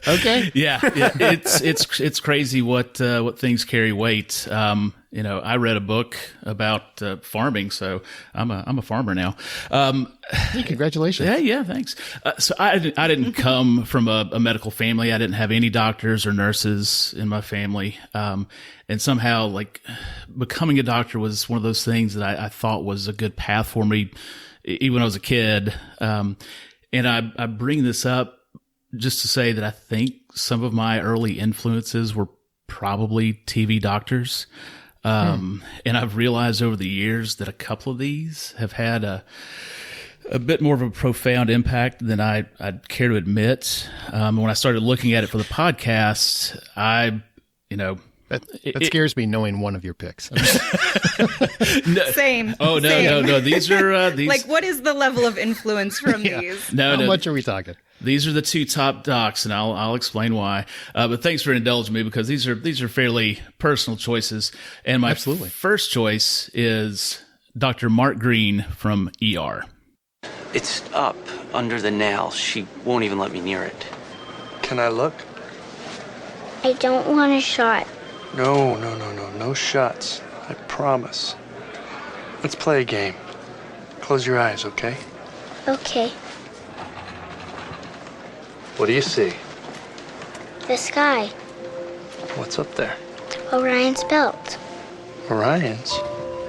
Okay. Yeah. It's crazy what things carry weight. I read a book about farming, so I'm a farmer now. Hey, congratulations. Yeah, thanks. So I didn't come from a medical family. I didn't have any doctors or nurses in my family. And somehow, like, becoming a doctor was one of those things that I thought was a good path for me, even when I was a kid. And I bring this up just to say that I think some of my early influences were probably TV doctors. And I've realized over the years that a couple of these have had a bit more of a profound impact than I'd care to admit. When I started looking at it for the podcast, That scares me, knowing one of your picks. Same. Oh, no. These are these. Like, what is the level of influence from these? How much are we talking? These are the two top docs, and I'll explain why. But thanks for indulging me, because these are fairly personal choices. And my first choice is Dr. Mark Green from ER. It's up under the nail. She won't even let me near it. Can I look? I don't want a shot. No shots. I promise. Let's play a game. Close your eyes, okay? Okay. What do you see? The sky. What's up there? Orion's belt. Orion's?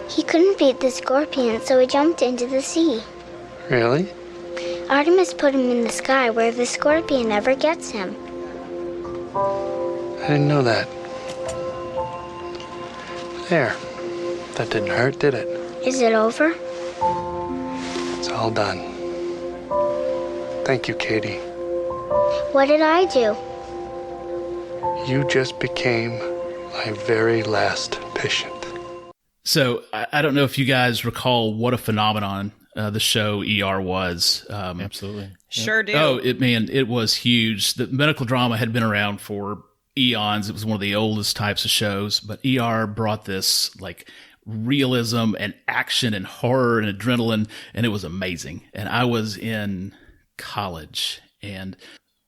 He couldn't beat the scorpion, so he jumped into the sea. Really? Artemis put him in the sky where the scorpion never gets him. I didn't know that. There. That didn't hurt, did it? Is it over? It's all done. Thank you, Katie. What did I do? You just became my very last patient. So I don't know if you guys recall what a phenomenon the show ER was. Absolutely. Sure do. Oh, it was huge. The medical drama had been around for eons. It was one of the oldest types of shows, but ER brought this like realism and action and horror and adrenaline, and it was amazing. And I was in college, and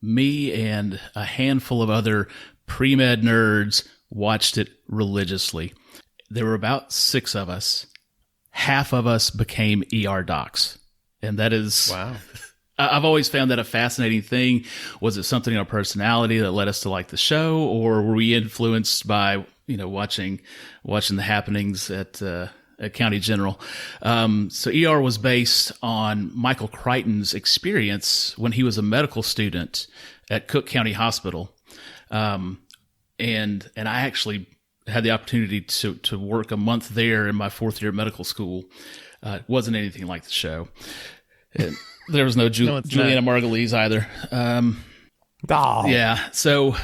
me and a handful of other pre-med nerds watched it religiously. There were about 6 of us. Half of us became ER docs. And that is... Wow. I've always found that a fascinating thing. Was it something in our personality that led us to like the show, or were we influenced by, watching the happenings at County General? So ER was based on Michael Crichton's experience when he was a medical student at Cook County Hospital. And I actually had the opportunity to work a month there in my 4th year of medical school. It wasn't anything like the show. There was no Juliana Margulies either. Yeah. So,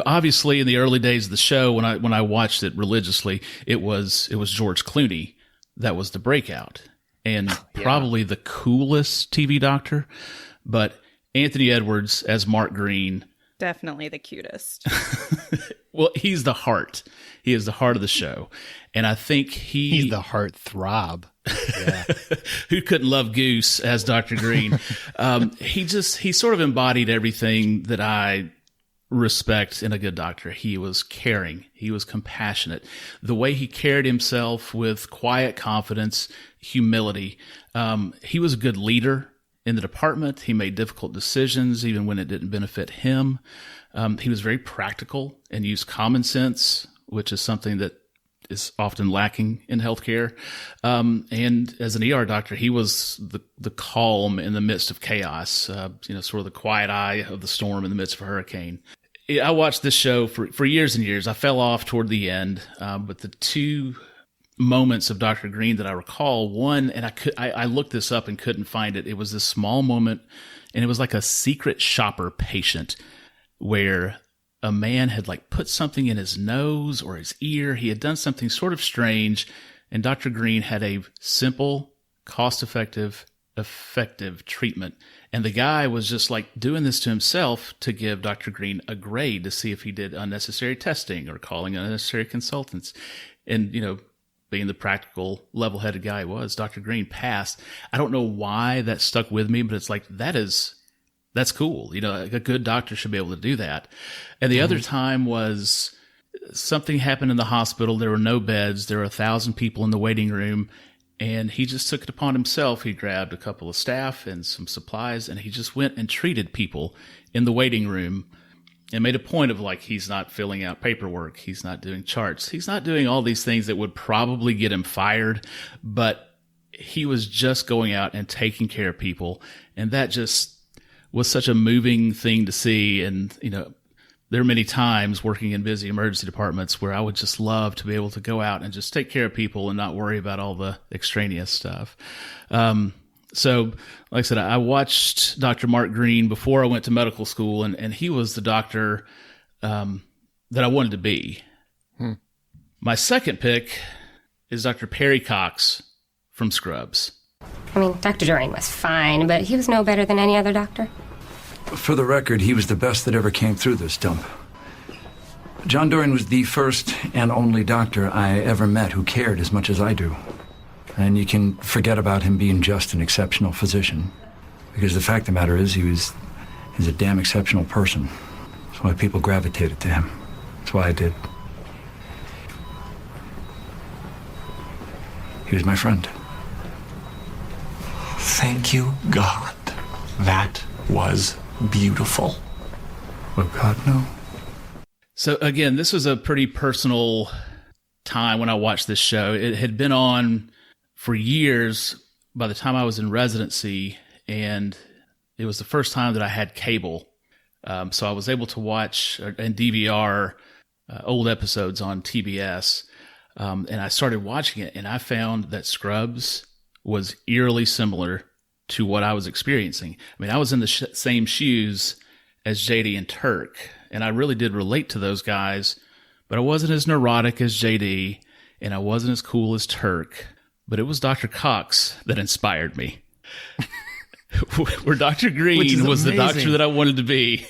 obviously in the early days of the show, when I watched it religiously, it was George Clooney that was the breakout, and probably the coolest TV doctor. But Anthony Edwards as Mark Green, definitely the cutest. Well, he's the heart. He is the heart of the show. And I think he's the heart throb. Yeah. Who couldn't love Goose as Dr. Green? He sort of embodied everything that I respect in a good doctor. He was caring. He was compassionate. The way he carried himself with quiet confidence, humility. He was a good leader in the department. He made difficult decisions even when it didn't benefit him. He was very practical and used common sense, which is something that is often lacking in healthcare. And as an ER doctor, he was the calm in the midst of chaos, sort of the quiet eye of the storm in the midst of a hurricane. I watched this show for years and years. I fell off toward the end, but the 2 moments of Dr. Green that I recall, one, and I looked this up and couldn't find it. It was this small moment, and it was like a secret shopper patient where a man had like put something in his nose or his ear. He had done something sort of strange, and Dr. Green had a simple, cost-effective, effective treatment. And the guy was just like doing this to himself to give Dr. Green a grade to see if he did unnecessary testing or calling unnecessary consultants. And, you know, being the practical, level-headed guy he was, Dr. Green passed. I don't know why that stuck with me, but it's like, that's cool. You know, a good doctor should be able to do that. And the other time was something happened in the hospital. There were no beds. There were 1,000 people in the waiting room. And he just took it upon himself. He grabbed a couple of staff and some supplies, and he just went and treated people in the waiting room and made a point of like, he's not filling out paperwork. He's not doing charts. He's not doing all these things that would probably get him fired, but he was just going out and taking care of people. And that just was such a moving thing to see. And, you know, there are many times working in busy emergency departments where I would just love to be able to go out and just take care of people and not worry about all the extraneous stuff. So, like I said, I watched Dr. Mark Green before I went to medical school, and he was the doctor that I wanted to be. My second pick is Dr. Perry Cox from Scrubs. I mean, Dr. Dorian was fine, but he was no better than any other doctor. For the record, he was the best that ever came through this dump. John Dorian was the first and only doctor I ever met who cared as much as I do. And you can forget about him being just an exceptional physician. Because the fact of the matter is, he's a damn exceptional person. That's why people gravitated to him. That's why I did. He was my friend. Thank you, God. That was beautiful. Well, God, no. So again, this was a pretty personal time when I watched this show. It had been on for years by the time I was in residency, and it was the first time that I had cable. So I was able to watch and DVR old episodes on TBS. And I started watching it, and I found that Scrubs was eerily similar to what I was experiencing. I mean, I was in the same shoes as JD and Turk, and I really did relate to those guys, but I wasn't as neurotic as JD, and I wasn't as cool as Turk, but it was Dr. Cox that inspired me. Where Dr. Green was the doctor that I wanted to be,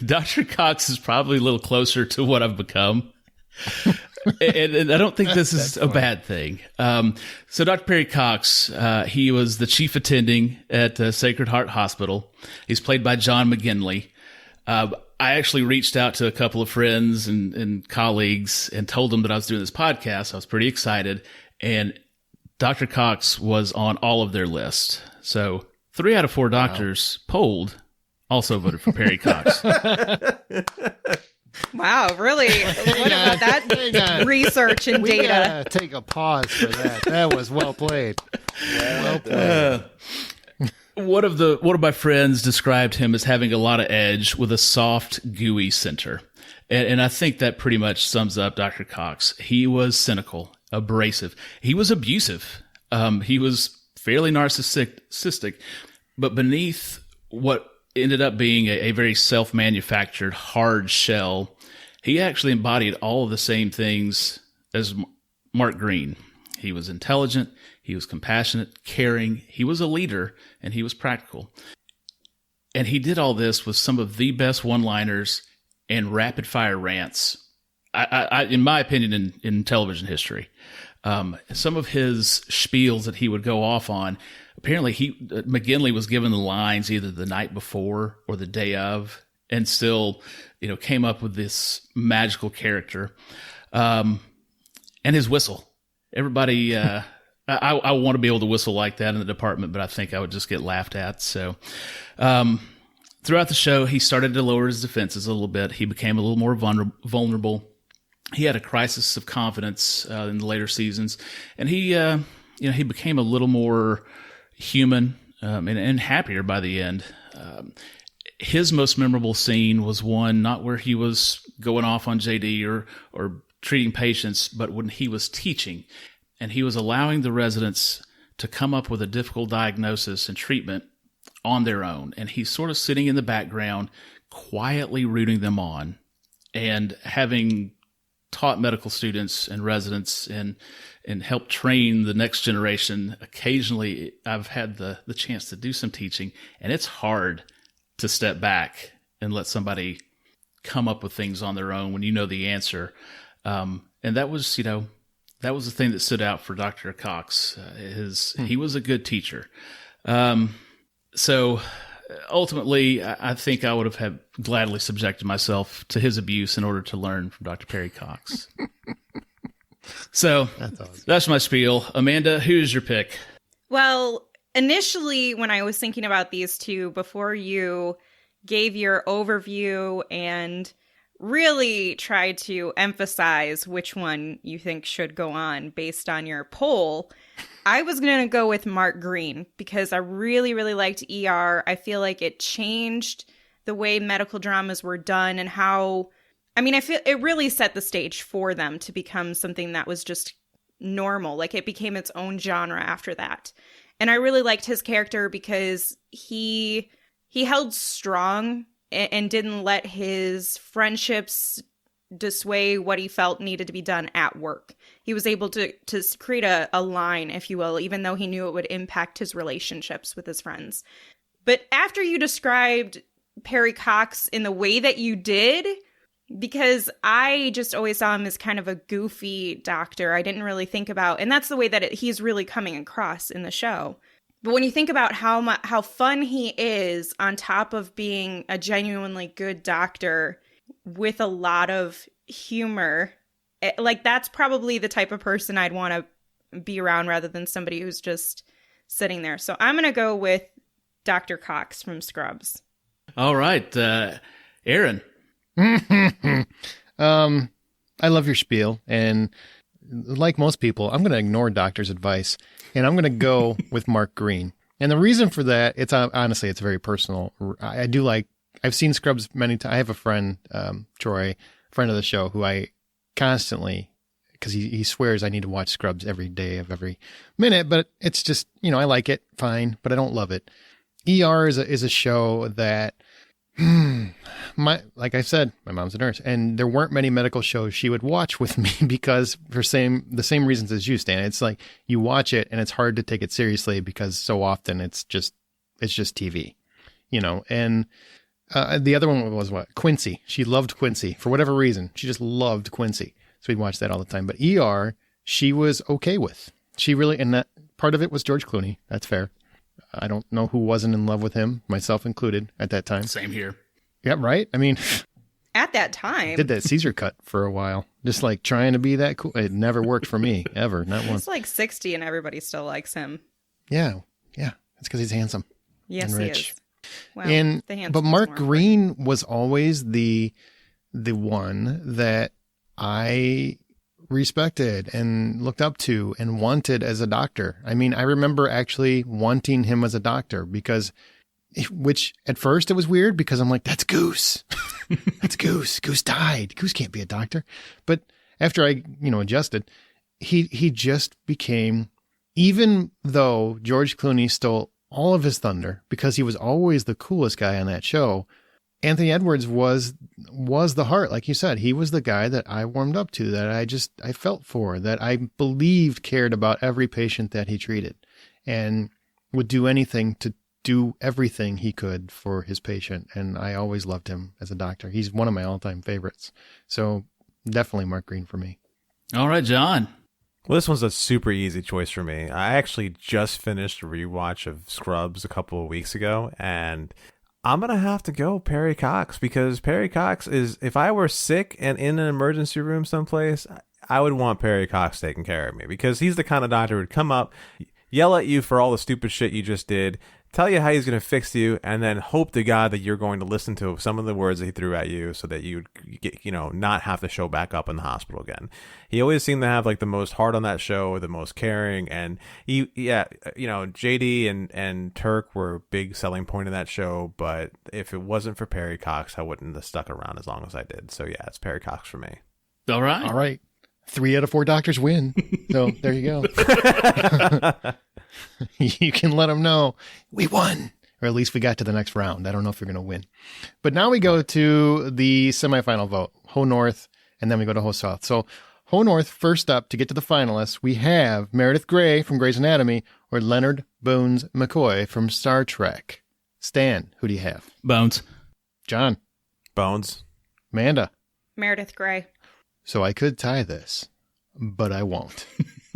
Dr. Cox is probably a little closer to what I've become. And I don't think this is a bad thing. So Dr. Perry Cox, he was the chief attending at Sacred Heart Hospital. He's played by John McGinley. I actually reached out to a couple of friends and colleagues and told them that I was doing this podcast. I was pretty excited. And Dr. Cox was on all of their lists. So 3 out of 4 doctors polled also voted for Perry Cox. Wow, really? What about that research and We data? gotta take a pause for that. That was well played. Well played. One of my friends described him as having a lot of edge with a soft, gooey center. And I think that pretty much sums up Dr. Cox. He was cynical, abrasive. He was abusive. He was fairly narcissistic. But beneath what ended up being a very self-manufactured hard shell, he actually embodied all of the same things as Mark Green. He was intelligent, he was compassionate, caring, he was a leader, and he was practical. And he did all this with some of the best one-liners and rapid-fire rants, in my opinion, in television history. Some of his spiels that he would go off on, apparently McGinley was given the lines either the night before or the day of, and still, came up with this magical character. And his whistle. Everybody, I want to be able to whistle like that in the department, but I think I would just get laughed at. So, throughout the show, he started to lower his defenses a little bit. He became a little more vulnerable. He had a crisis of confidence in the later seasons, and he became a little more human and happier by the end. His most memorable scene was one not where he was going off on JD or treating patients, but when he was teaching, and he was allowing the residents to come up with a difficult diagnosis and treatment on their own, and he's sort of sitting in the background, quietly rooting them on. And having taught medical students and residents and helped train the next generation, occasionally I've had the chance to do some teaching, and it's hard to step back and let somebody come up with things on their own when you know the answer. And that was, that was the thing that stood out for Dr. Cox. He was a good teacher. So ultimately, I think I would have gladly subjected myself to his abuse in order to learn from Dr. Perry Cox. So that's my spiel. Amanda, who's your pick? Well, initially, when I was thinking about these two, before you gave your overview and really tried to emphasize which one you think should go on based on your poll, I was going to go with Mark Green because I really, really liked ER. I feel like it changed the way medical dramas were done and how, I feel it really set the stage for them to become something that was just normal. Like it became its own genre after that. And I really liked his character because he held strong and didn't let his friendships dissuade what he felt needed to be done at work. He was able to create a line, if you will, even though he knew it would impact his relationships with his friends. But after you described Perry Cox in the way that you did, because I just always saw him as kind of a goofy doctor, I didn't really think about, and that's the way that he's really coming across in the show. But when you think about how fun he is on top of being a genuinely good doctor with a lot of humor, like that's probably the type of person I'd want to be around rather than somebody who's just sitting there. So I'm going to go with Dr. Cox from Scrubs. All right. Aaron. I love your spiel. And like most people, I'm going to ignore doctor's advice. And I'm going to go with Mark Green. And the reason for that, it's honestly, it's very personal. I've seen Scrubs many times. I have a friend, Troy, friend of the show, who I constantly, because he swears I need to watch Scrubs every day of every minute, but it's just, I like it, fine, but I don't love it. ER is a show that, like I said, my mom's a nurse, and there weren't many medical shows she would watch with me because for the same reasons as you, Stan. It's like you watch it and it's hard to take it seriously because so often it's just TV, and the other one was what? Quincy. She loved Quincy for whatever reason. She just loved Quincy. So we'd watch that all the time. But ER, she was okay with. She really, and that part of it was George Clooney. That's fair. I don't know who wasn't in love with him, myself included, at that time. Same here. Yeah, right? At that time. Did that Caesar cut for a while. Just like trying to be that cool. It never worked for me, ever. Not once. He's like 60 and everybody still likes him. Yeah. It's because he's handsome. Yes, and rich. he is. Well, but Mark Green was always the one that I respected and looked up to and wanted as a doctor. I remember actually wanting him as a doctor which at first it was weird because I'm like, that's Goose. That's Goose. Goose died. Goose can't be a doctor. But after I, adjusted, he just became, even though George Clooney stole all of his thunder because he was always the coolest guy on that show, Anthony Edwards was the heart. Like you said, he was the guy that I warmed up to, that I felt for, that I believed cared about every patient that he treated and would do anything to do everything he could for his patient. And I always loved him as a doctor. He's one of my all-time favorites. So definitely Mark Green for me. All right, John. Well, this one's a super easy choice for me. I actually just finished a rewatch of Scrubs a couple of weeks ago, and I'm going to have to go Perry Cox, because Perry Cox is, if I were sick and in an emergency room someplace, I would want Perry Cox taking care of me, because he's the kind of doctor who would come up, yell at you for all the stupid shit you just did, tell you how he's going to fix you, and then hope to God that you're going to listen to some of the words that he threw at you so that you get, not have to show back up in the hospital again. He always seemed to have like the most heart on that show, the most caring, and JD and Turk were a big selling point of that show, but if it wasn't for Perry Cox, I wouldn't have stuck around as long as I did. So yeah, it's Perry Cox for me. All right. 3 out of 4 doctors win. So there you go. You can let them know we won. or at least we got to the next round. I don't know if you're going to win. But now we go to the semifinal vote, Ho North, and then we go to Ho South. So Ho North, first up to get to the finalists, we have Meredith Grey from Grey's Anatomy or Leonard Bones McCoy from Star Trek. Stan, who do you have? Bones. John? Bones. Amanda? Meredith Grey. So I could tie this, but I won't.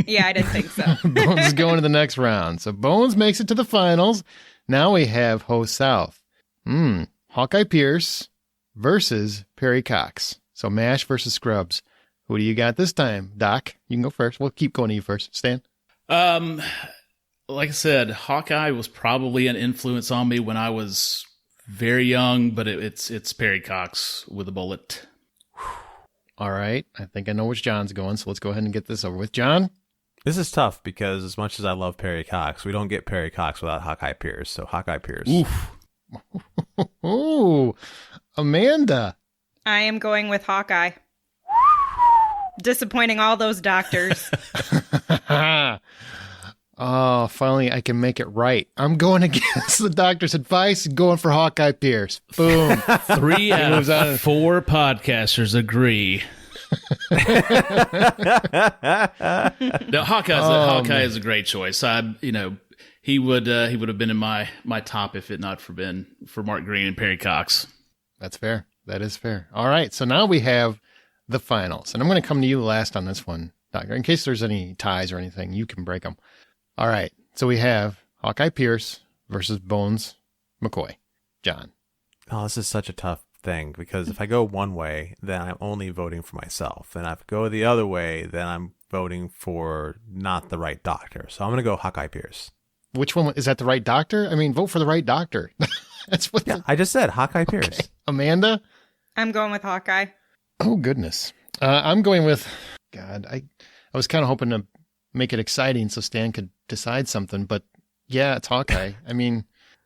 Yeah, I didn't think so. Bones is going to the next round. So Bones makes it to the finals. Now we have Ho South. Hawkeye Pierce versus Perry Cox. So MASH versus Scrubs. Who do you got this time? Doc, you can go first. We'll keep going to you first. Stan? Like I said, Hawkeye was probably an influence on me when I was very young, but it's Perry Cox with a bullet. All right. I think I know which John's going, so let's go ahead and get this over with. John? This is tough because as much as I love Perry Cox, we don't get Perry Cox without Hawkeye Pierce. So Hawkeye Pierce. Oof. Ooh. Amanda? I am going with Hawkeye. Disappointing all those doctors. Oh, finally I can make it right. I'm going against the doctor's advice and going for Hawkeye Pierce. Boom. 3 out of 4 podcasters agree. No, Hawkeye is a great choice. He would have been in my top if it not been for Mark Green and Perry Cox. That's fair. That is fair. All right, so now we have the finals, and I'm going to come to you last on this one, Doctor. In case there's any ties or anything, you can break them. All right, so we have Hawkeye Pierce versus Bones McCoy. John. Oh, this is such a tough thing because if I go one way, then I'm only voting for myself. And if I go the other way, then I'm voting for not the right doctor. So I'm going to go Hawkeye Pierce. Which one? Is that the right doctor? I mean, vote for the right doctor. That's what I just said, Hawkeye Pierce. Okay. Amanda? I'm going with Hawkeye. Oh, goodness. I'm going with, God, I was kind of hoping to make it exciting so Stan could decide something, but yeah, it's Hawkeye. I mean,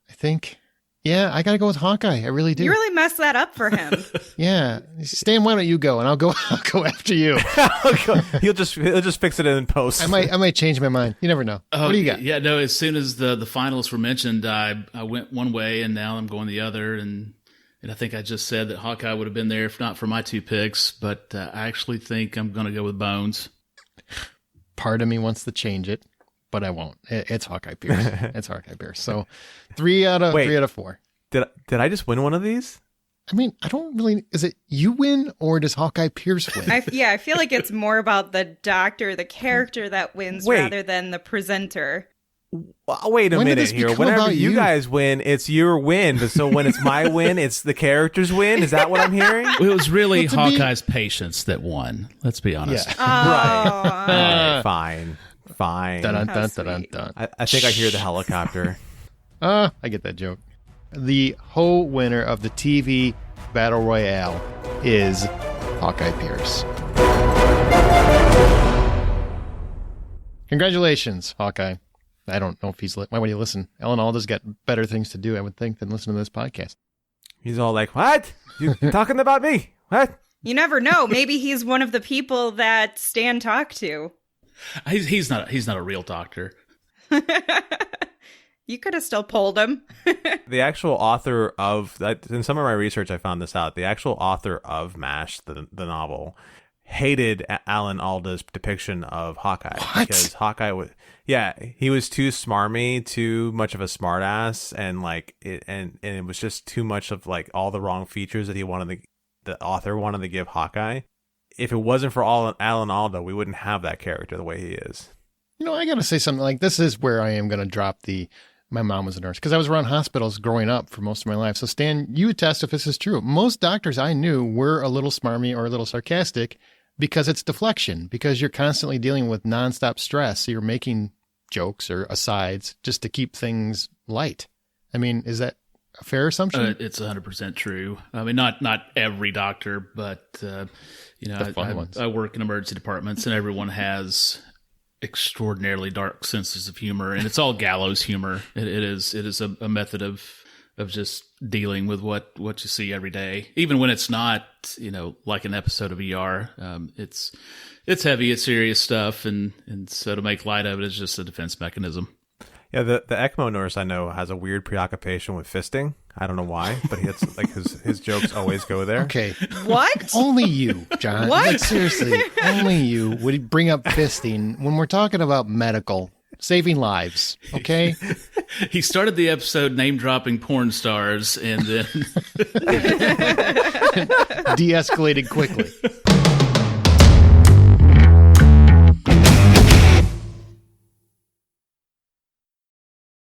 I think, yeah, I got to go with Hawkeye. I really do. You really messed that up for him. Yeah. Stan, why don't you go and I'll go after you. He'll just fix it in post. I might change my mind. You never know. What do you got? Yeah, no, as soon as the finalists were mentioned, I went one way and now I'm going the other, and I think I just said that Hawkeye would have been there if not for my 2 picks, but I actually think I'm going to go with Bones. Part of me wants to change it, but I won't. It's Hawkeye Pierce. It's Hawkeye Pierce. So 3 out of 4. Did I just win one of these? I mean, I don't really. Is it you win or does Hawkeye Pierce win? I feel like it's more about the doctor, the character that wins rather than the presenter. Wait a minute here. Whenever you guys win, it's your win. But so when it's my win, it's the character's win. Is that what I'm hearing? It was really Hawkeye's patience that won. Let's be honest. Yeah. Oh. Right. Fine. Dun, dun, dun, dun. I think I hear the helicopter. I get that joke. The whole winner of the TV Battle Royale is Hawkeye Pierce. Congratulations, Hawkeye. I don't know if he's... Why would he listen? Ellen Alda's got better things to do, I would think, than listen to this podcast. He's all like, what? You talking about me? What? You never know. Maybe he's one of the people that Stan talked to. He's not a real doctor. You could have still pulled him. The actual author of... In some of my research, I found this out. The actual author of MASH, the novel, hated Alan Alda's depiction of Hawkeye. What? Because Hawkeye was... Yeah, he was too smarmy, too much of a smartass, and it was just too much of like all the wrong features that the author wanted to give Hawkeye. If it wasn't for Alan Alda, we wouldn't have that character the way he is. You know, I got to say something like this is where I am going to drop my mom was a nurse because I was around hospitals growing up for most of my life. So Stan, you attest if this is true. Most doctors I knew were a little smarmy or a little sarcastic because it's deflection, because you're constantly dealing with nonstop stress. So you're making jokes or asides just to keep things light. I mean, is that a fair assumption? It's 100% true. I mean, not every doctor, but I work in emergency departments, and everyone has extraordinarily dark senses of humor, and it's all gallows humor. It is a method of just dealing with what you see every day, even when it's not like an episode of ER. It's heavy, it's serious stuff, and so to make light of it is just a defense mechanism. Yeah, the ECMO nurse I know has a weird preoccupation with fisting. I don't know why, but it's like his jokes always go there. Okay. What? Only you, John. What? Like, seriously, only you would bring up fisting when we're talking about medical, saving lives, okay? He started the episode name-dropping porn stars and then... De-escalated quickly.